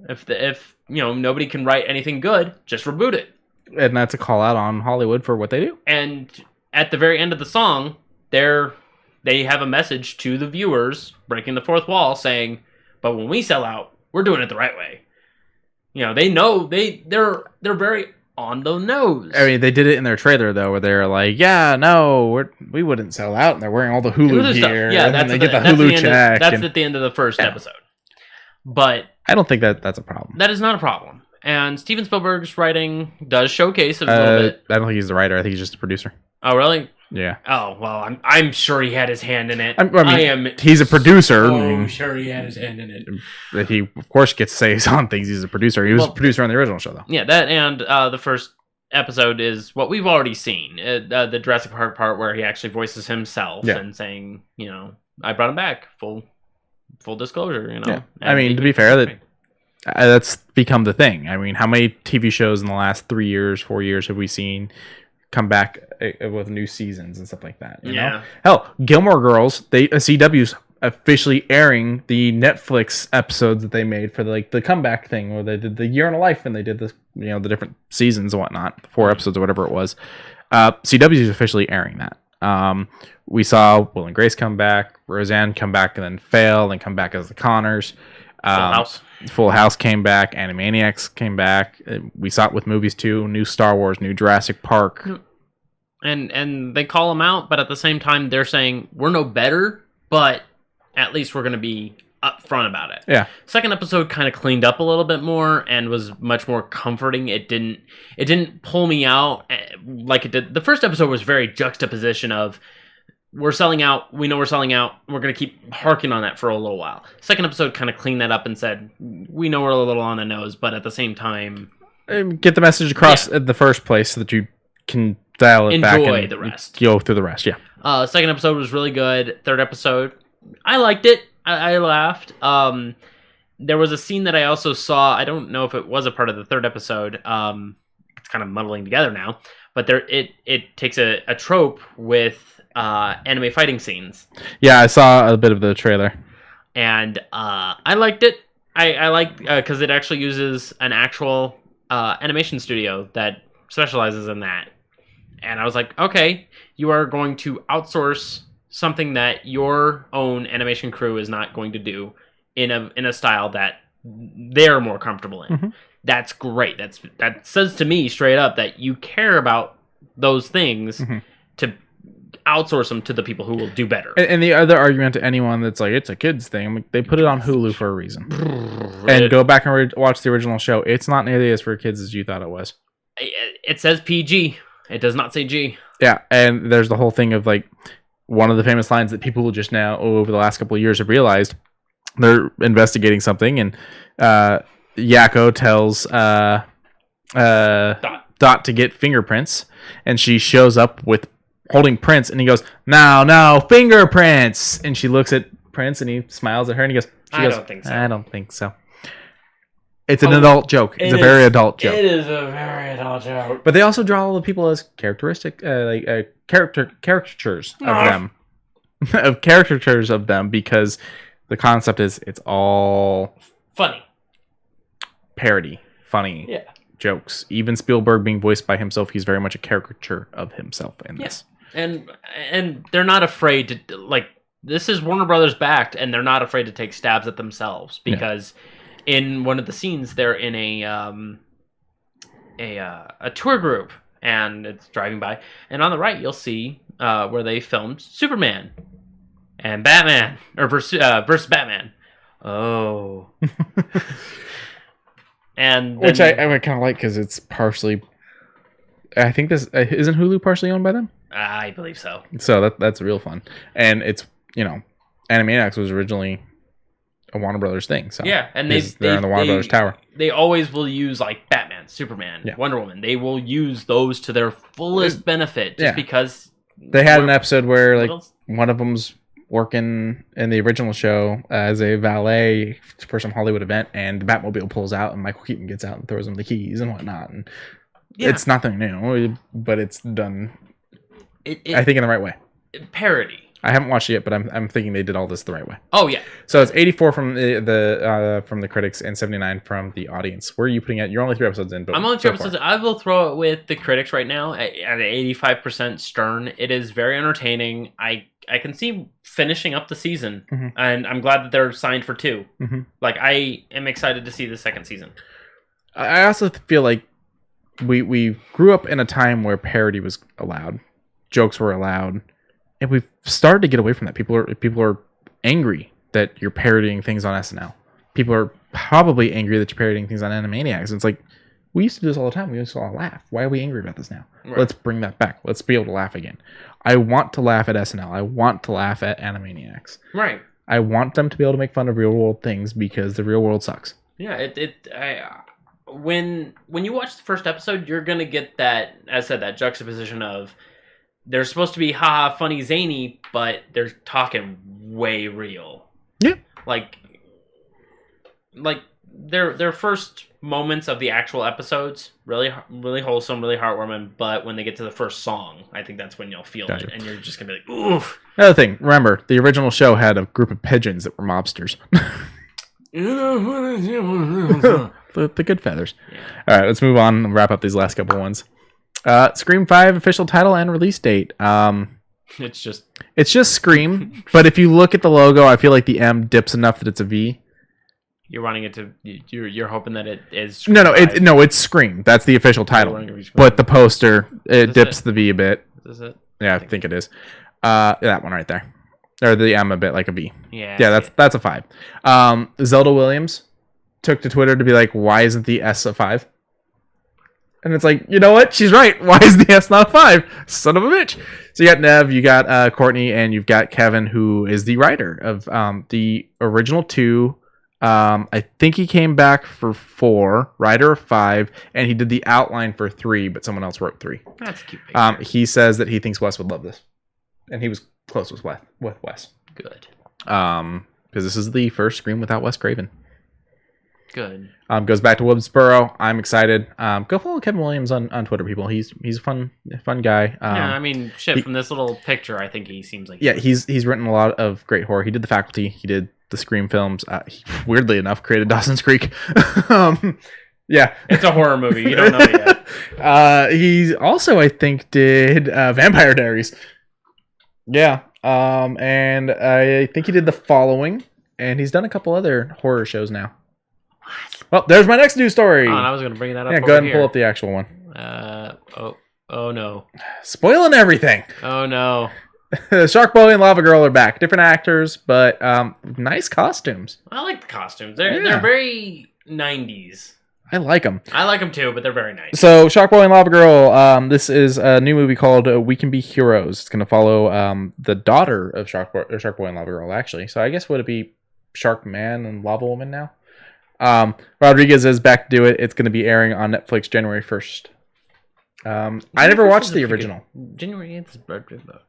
If nobody can write anything good, just reboot it. And that's a call out on Hollywood for what they do. And at the very end of the song, they have a message to the viewers, breaking the fourth wall, saying, "But when we sell out, we're doing it the right way." They know they're very on the nose. I mean, they did it in their trailer though, where they're like, "Yeah, no, we wouldn't sell out," and they're wearing all the Hulu gear. Yeah, and they get the Hulu check. That's at the end of the first episode. But I don't think that's a problem. That is not a problem. And Steven Spielberg's writing does showcase it a little bit. I don't think he's the writer. I think he's just a producer. Oh, really? Yeah. Oh, well, I'm sure he had his hand in it. He's a producer. I'm sure he had his hand in it. He, of course, gets say on things. He's a producer. He was a producer on the original show, though. Yeah, that and the first episode is what we've already seen. The Jurassic Park part where he actually voices himself and saying, I brought him back. Full disclosure, Yeah. I mean, to be fair, that's become the thing. I mean, how many TV shows in the last 3 years, 4 years have we seen come back with new seasons and stuff like that? You know? Hell, Gilmore Girls, CW's officially airing the Netflix episodes that they made for the comeback thing, where they did the year in a life and they did the different seasons and whatnot, 4 episodes or whatever it was. CW is officially airing that. We saw Will and Grace come back, Roseanne come back and then fail, and come back as the Connors. Full House came back, Animaniacs came back. We saw it with movies too, new Star Wars, new Jurassic Park. And they call them out, but at the same time they're saying we're no better, but at least we're going to be upfront about it. Yeah. Second episode kind of cleaned up a little bit more and was much more comforting. It didn't pull me out like it did. The first episode was very juxtaposition of we're selling out, we know we're selling out, we're going to keep harking on that for a little while. Second episode kind of cleaned that up and said, we know we're a little on the nose, but at the same time... Get the message across in the first place so that you can dial it back and enjoy the rest. Go through the rest, yeah. Second episode was really good. Third episode, I liked it. I laughed. There was a scene that I also saw, I don't know if it was a part of the third episode, it's kind of muddling together now, but it takes a trope with... anime fighting scenes. Yeah, I saw a bit of the trailer. And I liked it. I liked because it actually uses an actual animation studio that specializes in that. And I was like, okay, you are going to outsource something that your own animation crew is not going to do in a style that they're more comfortable in. Mm-hmm. That's great. That says to me straight up that you care about those things to outsource them to the people who will do better. And the other argument to anyone that's like, it's a kid's thing, I'm like, they put it on Hulu for a reason. And go back and watch the original show. It's not nearly as for kids as you thought it was. It says PG. It does not say G. Yeah, and there's the whole thing of like one of the famous lines that people just now over the last couple of years have realized. They're investigating something, and Yakko tells Dot to get fingerprints, and she shows up with holding prints, and he goes, no, fingerprints. And she looks at Prince, and he smiles at her, and he goes, I don't think so. I don't think so. It's an adult joke. It's a very adult joke. It is a very adult joke. But they also draw all the people as caricatures of them. Of caricatures of them, because the concept is it's all funny. Parody. Funny. Jokes. Even Spielberg being voiced by himself, he's very much a caricature of himself in this. And they're not afraid to, like, this is Warner Brothers backed, and they're not afraid to take stabs at themselves, because in one of the scenes they're in a tour group, and it's driving by, and on the right you'll see where they filmed Superman and Batman, or versus Batman. Oh. And then, which I kind of like, because it's partially, I think this isn't Hulu partially owned by them. I believe so. So that's real fun, and it's Animaniacs was originally a Warner Brothers thing. So yeah, and they're in the Warner Brothers tower. They always will use like Batman, Superman, Wonder Woman. They will use those to their fullest benefit, just because they had an episode where like one of them's working in the original show as a valet for some Hollywood event, and the Batmobile pulls out, and Michael Keaton gets out and throws him the keys and whatnot. And it's nothing new, but it's done. I think in the right way. Parody. I haven't watched it yet, but I'm thinking they did all this the right way. Oh yeah. So it's 84 from the critics and 79 from the audience. Where are you putting it? You're only 3 episodes in, but I'm only 3 episodes. I will throw it with the critics right now at an 85% Stern. It is very entertaining. I can see finishing up the season, and I'm glad that they're signed for 2. Like, I am excited to see the second season. I also feel like we grew up in a time where parody was allowed, jokes were allowed, and we've started to get away from that. People are angry that you're parodying things on SNL. People are probably angry that you're parodying things on Animaniacs. And it's like, we used to do this all the time. We used to all laugh. Why are we angry about this now? Right. Let's bring that back. Let's be able to laugh again. I want to laugh at SNL. I want to laugh at Animaniacs. Right. I want them to be able to make fun of real world things because the real world sucks. Yeah, when you watch the first episode, you're gonna get that, as I said, that juxtaposition of they're supposed to be haha funny zany, but they're talking way real. Yeah. Like their first moments of the actual episodes really wholesome, really heartwarming, but when they get to the first song, I think that's when you'll feel it, and you're just gonna be like, oof. Another thing, remember, the original show had a group of pigeons that were mobsters. the good feathers. Yeah. All right, let's move on and wrap up these last couple ones. Scream 5 official title and release date. It's just Scream, but if you look at the logo, I feel like the M dips enough that it's a V. You're wanting it to. You're hoping that it is. Scream it's Scream. That's the official title. But the poster dips the V a bit. Is it? Yeah, I think it is. That one right there, or the M a bit like a V. Yeah. That's a 5. Zelda Williams took to Twitter to be like, why isn't the S a 5? And it's like, you know what? She's right. Why is the S not a 5? Son of a bitch. So you got Nev, you got Courtney, and you've got Kevin, who is the writer of the original 2. I think he came back for 4, writer of 5, and he did the outline for 3, but someone else wrote 3. That's cute. He says that he thinks Wes would love this, and he was close with Wes. Good. Because this is the first Scream without Wes Craven. Good. Goes back to Woodsboro. I'm excited. Go follow Kevin Williams on Twitter, people. He's a fun guy. Yeah, I mean, from this little picture, I think he seems like... Yeah, he's written a lot of great horror. He did The Faculty. He did the Scream films. He, weirdly enough, created Dawson's Creek. Yeah. It's a horror movie. You don't know yet. He also, I think, did Vampire Diaries. Yeah. And I think he did The Following. And he's done a couple other horror shows now. What? Well, there's my next news story. I was going to bring that up. Yeah, go ahead and pull up the actual one. Oh no. Spoiling everything. Oh no. Shark Boy and Lava Girl are back. Different actors, but nice costumes. I like the costumes. They're very 90s. I like them. I like them too, but they're very nice. So, Shark Boy and Lava Girl, this is a new movie called We Can Be Heroes. It's going to follow the daughter of Shark Boy and Lava Girl, actually. So, I guess would it be Shark Man and Lava Woman now? Rodriguez is back to do it. It's going to be airing on Netflix January 1st. I never watched the original. January 8th is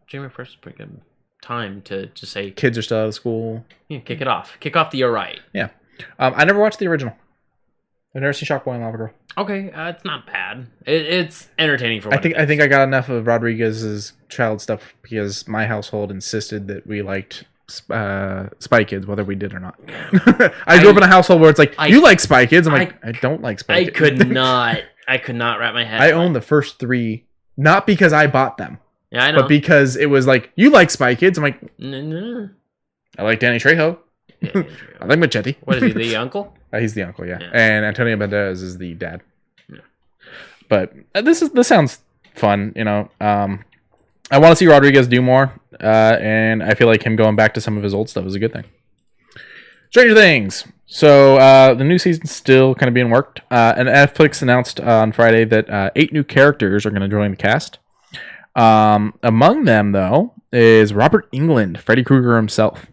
January 1st is a pretty good time to just say... Kids are still out of school. Yeah, kick it off. Kick off the You're Right. Yeah. I never watched the original. I've never seen Shark Boy and Lava Girl. Okay, it's not bad. It's entertaining for what I think I got enough of Rodriguez's child stuff because my household insisted that we liked Spy Kids, whether we did or not. I grew up in a household where it's like, you like Spy Kids? I'm like, I don't like Spy Kids. I could not wrap my head. I own the first 3, not because I bought them. Yeah, I know. But because it was like, you like Spy Kids? I'm like, no. I like Danny Trejo. Yeah, I like Machete. What is he, the uncle? He's the uncle, yeah. And Antonio Banderas is the dad. Yeah. But this sounds fun, you know. I want to see Rodriguez do more, and I feel like him going back to some of his old stuff is a good thing. Stranger Things. So the new season's still kind of being worked, and Netflix announced on Friday that 8 new characters are going to join the cast. Among them, though, is Robert Englund, Freddy Krueger himself.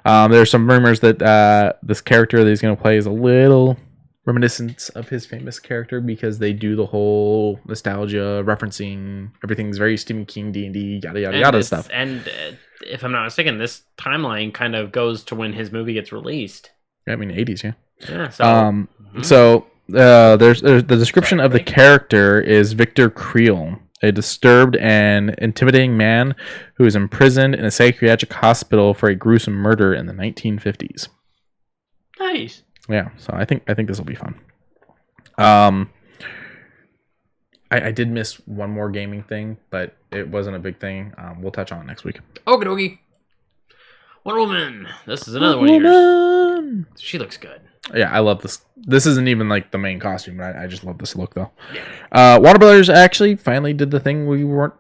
There's some rumors that this character that he's going to play is a little reminiscent of his famous character because they do the whole nostalgia referencing. Everything's very Stephen King, D&D, yada yada yada stuff. And if I'm not mistaken, this timeline kind of goes to when his movie gets released. I mean, 80s, yeah. Yeah. So, so there's the description of the character is Victor Creel, a disturbed and intimidating man who is imprisoned in a psychiatric hospital for a gruesome murder in the 1950s. Nice. Yeah, so I think this will be fun. I did miss one more gaming thing, but it wasn't a big thing. We'll touch on it next week. Okie dokie. Wonder Woman. This is another one of yours. fun. She looks good. Yeah, I love this. This isn't even like the main costume, but I just love this look though. Warner Brothers actually finally did the thing we weren't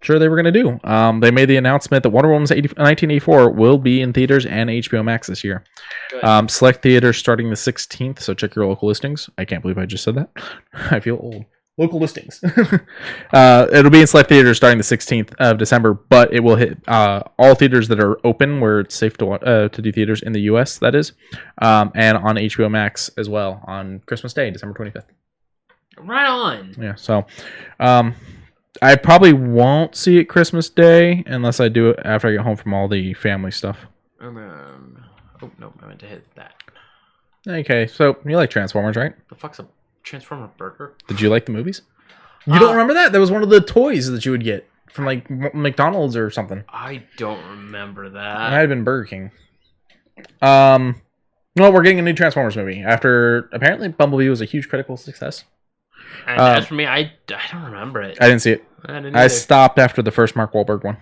sure they were going to do. They made the announcement that Wonder Woman 1984 will be in theaters and HBO Max this year. Select theaters starting the 16th, so check your local listings. I can't believe I just said that. I feel old. Local listings. It'll be in select theaters starting the 16th of December, but it will hit all theaters that are open where it's safe to do theaters in the US, that is, and on HBO Max as well on Christmas Day, December 25th. Right on. Yeah, so I probably won't see it Christmas Day unless I do it after I get home from all the family stuff. Oh, no, I meant to hit that. Okay, so you like Transformers, right? The fuck's a Transformer burger? Did you like the movies? You don't remember that? That was one of the toys that you would get from like McDonald's or something. I don't remember that. It might have been Burger King. Well, we're getting a new Transformers movie after apparently Bumblebee was a huge critical success. And as for me, I don't remember it. I didn't see it. I stopped after the first Mark Wahlberg one.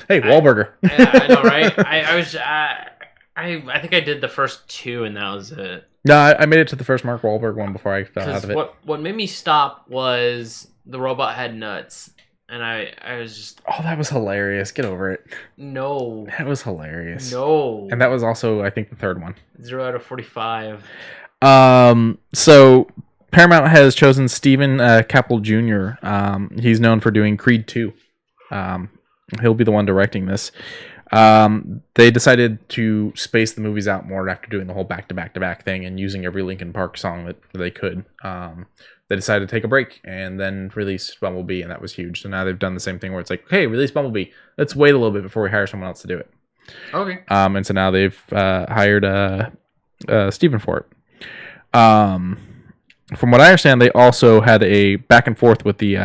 Hey, Wahlburger. I know, right? I think I did the first two, and that was it. No, I made it to the first Mark Wahlberg one before I fell out of it. What made me stop was the robot had nuts, and I was just... Oh, that was hilarious. Get over it. No. That was hilarious. No. And that was also, I think, the third one. 0 out of 45. So Paramount has chosen Stephen Caple Jr. He's known for doing Creed 2. He'll be the one directing this. They decided to space the movies out more after doing the whole back-to-back-to-back thing and using every Linkin Park song that they could. They decided to take a break and then release Bumblebee, and that was huge. So now they've done the same thing where it's like, hey, release Bumblebee. Let's wait a little bit before we hire someone else to do it. Okay. And so now they've hired Stephen for it. From what I understand, they also had a back and forth with the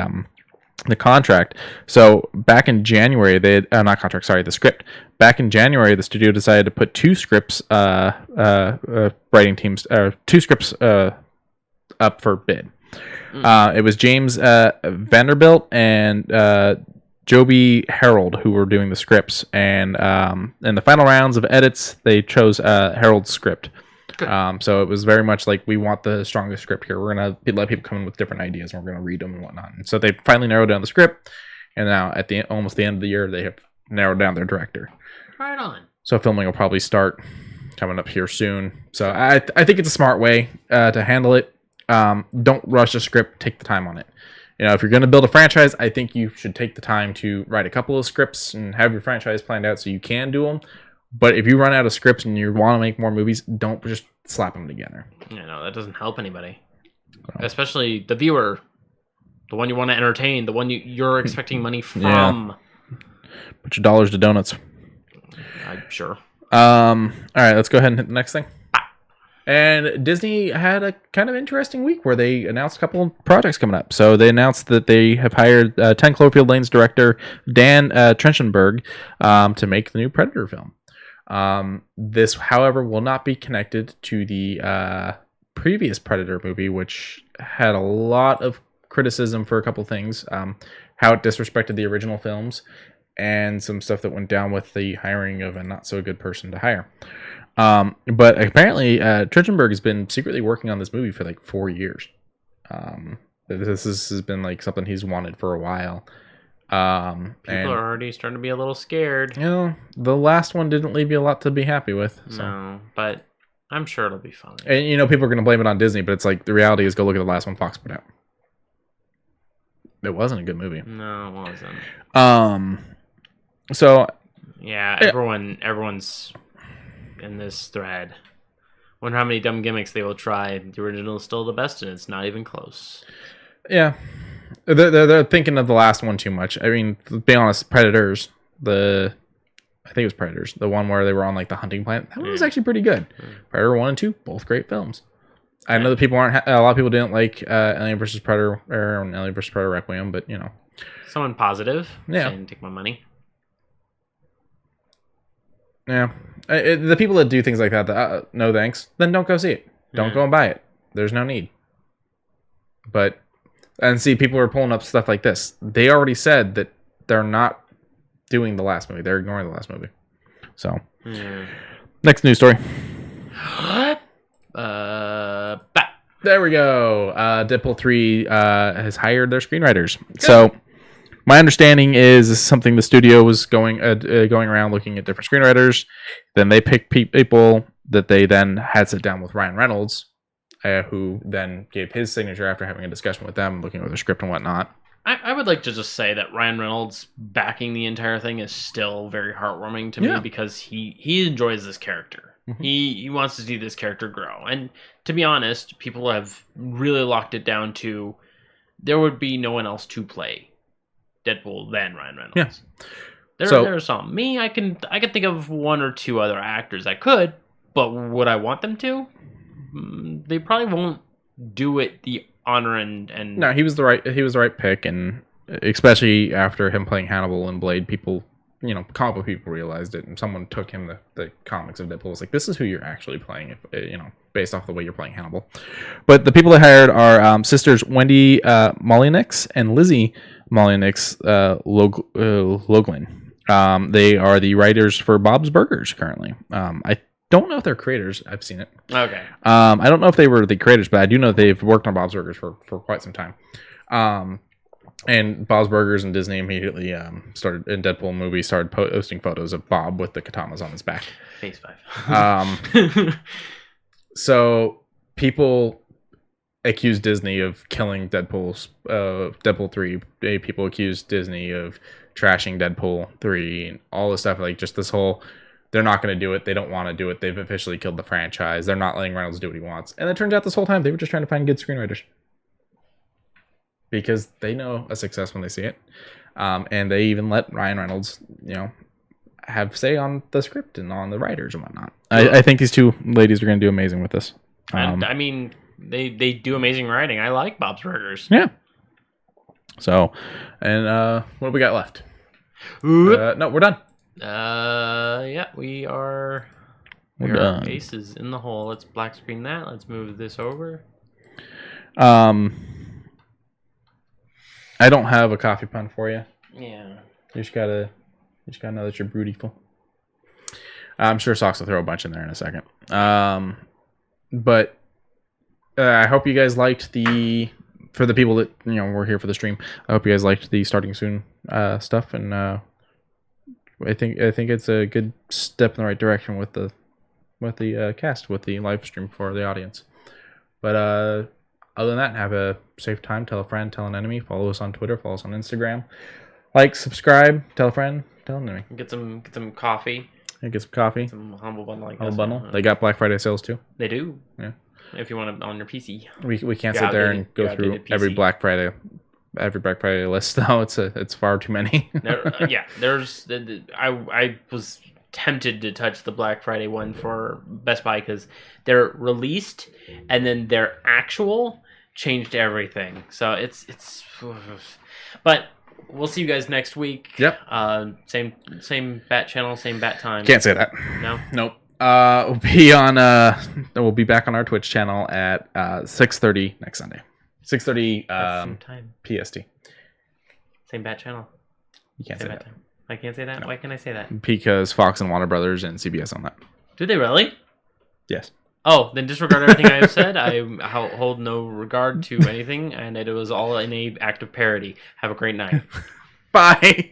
contract. So back in January, they had, not contract, sorry, the script. Back in January, the studio decided to put two scripts, writing teams, two scripts up for bid. It was James Vanderbilt and Joby Harold who were doing the scripts, and in the final rounds of edits, they chose Harold's script. So it was very much like, we want the strongest script here. We're gonna let people come in with different ideas, and we're gonna read them and whatnot. And so they finally narrowed down the script, and now at the almost the end of the year, they have narrowed down their director. Right on. So filming will probably start coming up here soon. So I think it's a smart way to handle it. Don't rush the script. Take the time on it. You know, if you're going to build a franchise, I think you should take the time to write a couple of scripts and have your franchise planned out so you can do them. But if you run out of scripts and you want to make more movies, don't just slap them together. Yeah, no, that doesn't help anybody. So. Especially the viewer, the one you want to entertain, the one you're expecting money from. Yeah. Put your dollars to donuts. Sure. All right, let's go ahead and hit the next thing. And Disney had a kind of interesting week where they announced a couple of projects coming up. So they announced that they have hired 10 Cloverfield Lane's director, Dan Trachtenberg, to make the new Predator film. This, however, will not be connected to the previous Predator movie, which had a lot of criticism for a couple things. How it disrespected the original films, and some stuff that went down with the hiring of a not-so-good person to hire. But apparently, Trachtenberg has been secretly working on this movie for like 4 years. This has been like something he's wanted for a while. People are already starting to be a little scared. You know, the last one didn't leave you a lot to be happy with. So. No, but I'm sure it'll be fine. And you know, people are going to blame it on Disney, but it's like, the reality is, go look at the last one Fox put out. It wasn't a good movie. No, it wasn't. So yeah, everyone's in this thread. Wonder how many dumb gimmicks they will try. The original is still the best, and it's not even close. Yeah, they're thinking of the last one too much. I mean, to be honest, Predators. I think it was Predators, the one where they were on like the hunting planet. That one was actually pretty good. Predator 1 and 2, both great films. I know that people aren't. A lot of people didn't like Alien vs Predator or Alien vs Predator Requiem, but you know, someone positive. Yeah, saying, take my money. Yeah, the people that do things like that, no thanks, then don't go see it. Don't go and buy it. There's no need. But, and see, people are pulling up stuff like this. They already said that they're not doing the last movie. They're ignoring the last movie. So, next news story. There we go. Deadpool 3 has hired their screenwriters. Good. So, my understanding is this is something the studio was going around looking at different screenwriters. Then they picked people that they then had sit down with Ryan Reynolds, who then gave his signature after having a discussion with them, looking over the script and whatnot. I would like to just say that Ryan Reynolds backing the entire thing is still very heartwarming to me because he enjoys this character. Mm-hmm. He wants to see this character grow. And to be honest, people have really locked it down to there would be no one else to play Deadpool than Ryan Reynolds. Yeah. There's some. Me, I can think of one or two other actors that could, but would I want them to? They probably won't do it the honor and no, he was the right pick, and especially after him playing Hannibal and Blade, people, comic book people realized it, and someone took him the comics of Deadpool. Was like, this is who you're actually playing, based off the way you're playing Hannibal. But the people they hired are sisters Wendy Molyneux and Lizzie Molyneux Loughlin. They are the writers for Bob's Burgers currently. I don't know if they're creators. I've seen it. Okay. I don't know if they were the creators, but I do know they've worked on Bob's Burgers for quite some time. And Bob's Burgers and Disney immediately started in Deadpool movie started posting photos of Bob with the katanas on his back. Phase 5. So people accuse Disney of killing Deadpool 3. People accuse Disney of trashing Deadpool 3 and all this stuff, like just this whole. They're not going to do it. They don't want to do it. They've officially killed the franchise. They're not letting Reynolds do what he wants. And it turns out this whole time they were just trying to find good screenwriters. Because they know a success when they see it. And they even let Ryan Reynolds, have say on the script and on the writers and whatnot. I think these two ladies are going to do amazing with this. And, they do amazing writing. I like Bob's Burgers. Yeah. So, and what do we got left? No, we're done. We are aces in the hole. Let's black screen that. Let's move this over. I don't have a coffee pun for you. Yeah. You just gotta know that you're beautiful. I'm sure Socks will throw a bunch in there in a second. But I hope you guys liked for the people that were here for the stream. I hope you guys liked the starting soon stuff, and I think it's a good step in the right direction with the cast, with the live stream for the audience. But other than that, have a safe time. Tell a friend, tell an enemy. Follow us on Twitter. Follow us on Instagram. Like, subscribe, tell a friend, tell an enemy. Get some coffee. Yeah, get some coffee. Some humble bundle like humble bundle. They got Black Friday sales too. They do. Yeah. If you want it on your PC. We can't sit there and go through every Black Friday list though. It's far too many. I was tempted to touch the Black Friday one for Best Buy because they're released and then their actual changed everything. So it's but we'll see you guys next week. Yep. Same bat channel, same bat time. Can't say that. No. Nope. We'll be back on our Twitch channel at 6:30 next Sunday. 6:30 time. PST. Same bat channel. You can't say that. Time. I can't say that. No. Why can I say that? Because Fox and Warner Brothers and CBS own that. Do they really? Yes. Oh, then disregard everything I have said. I hold no regard to anything, and it was all in a act of parody. Have a great night. Bye.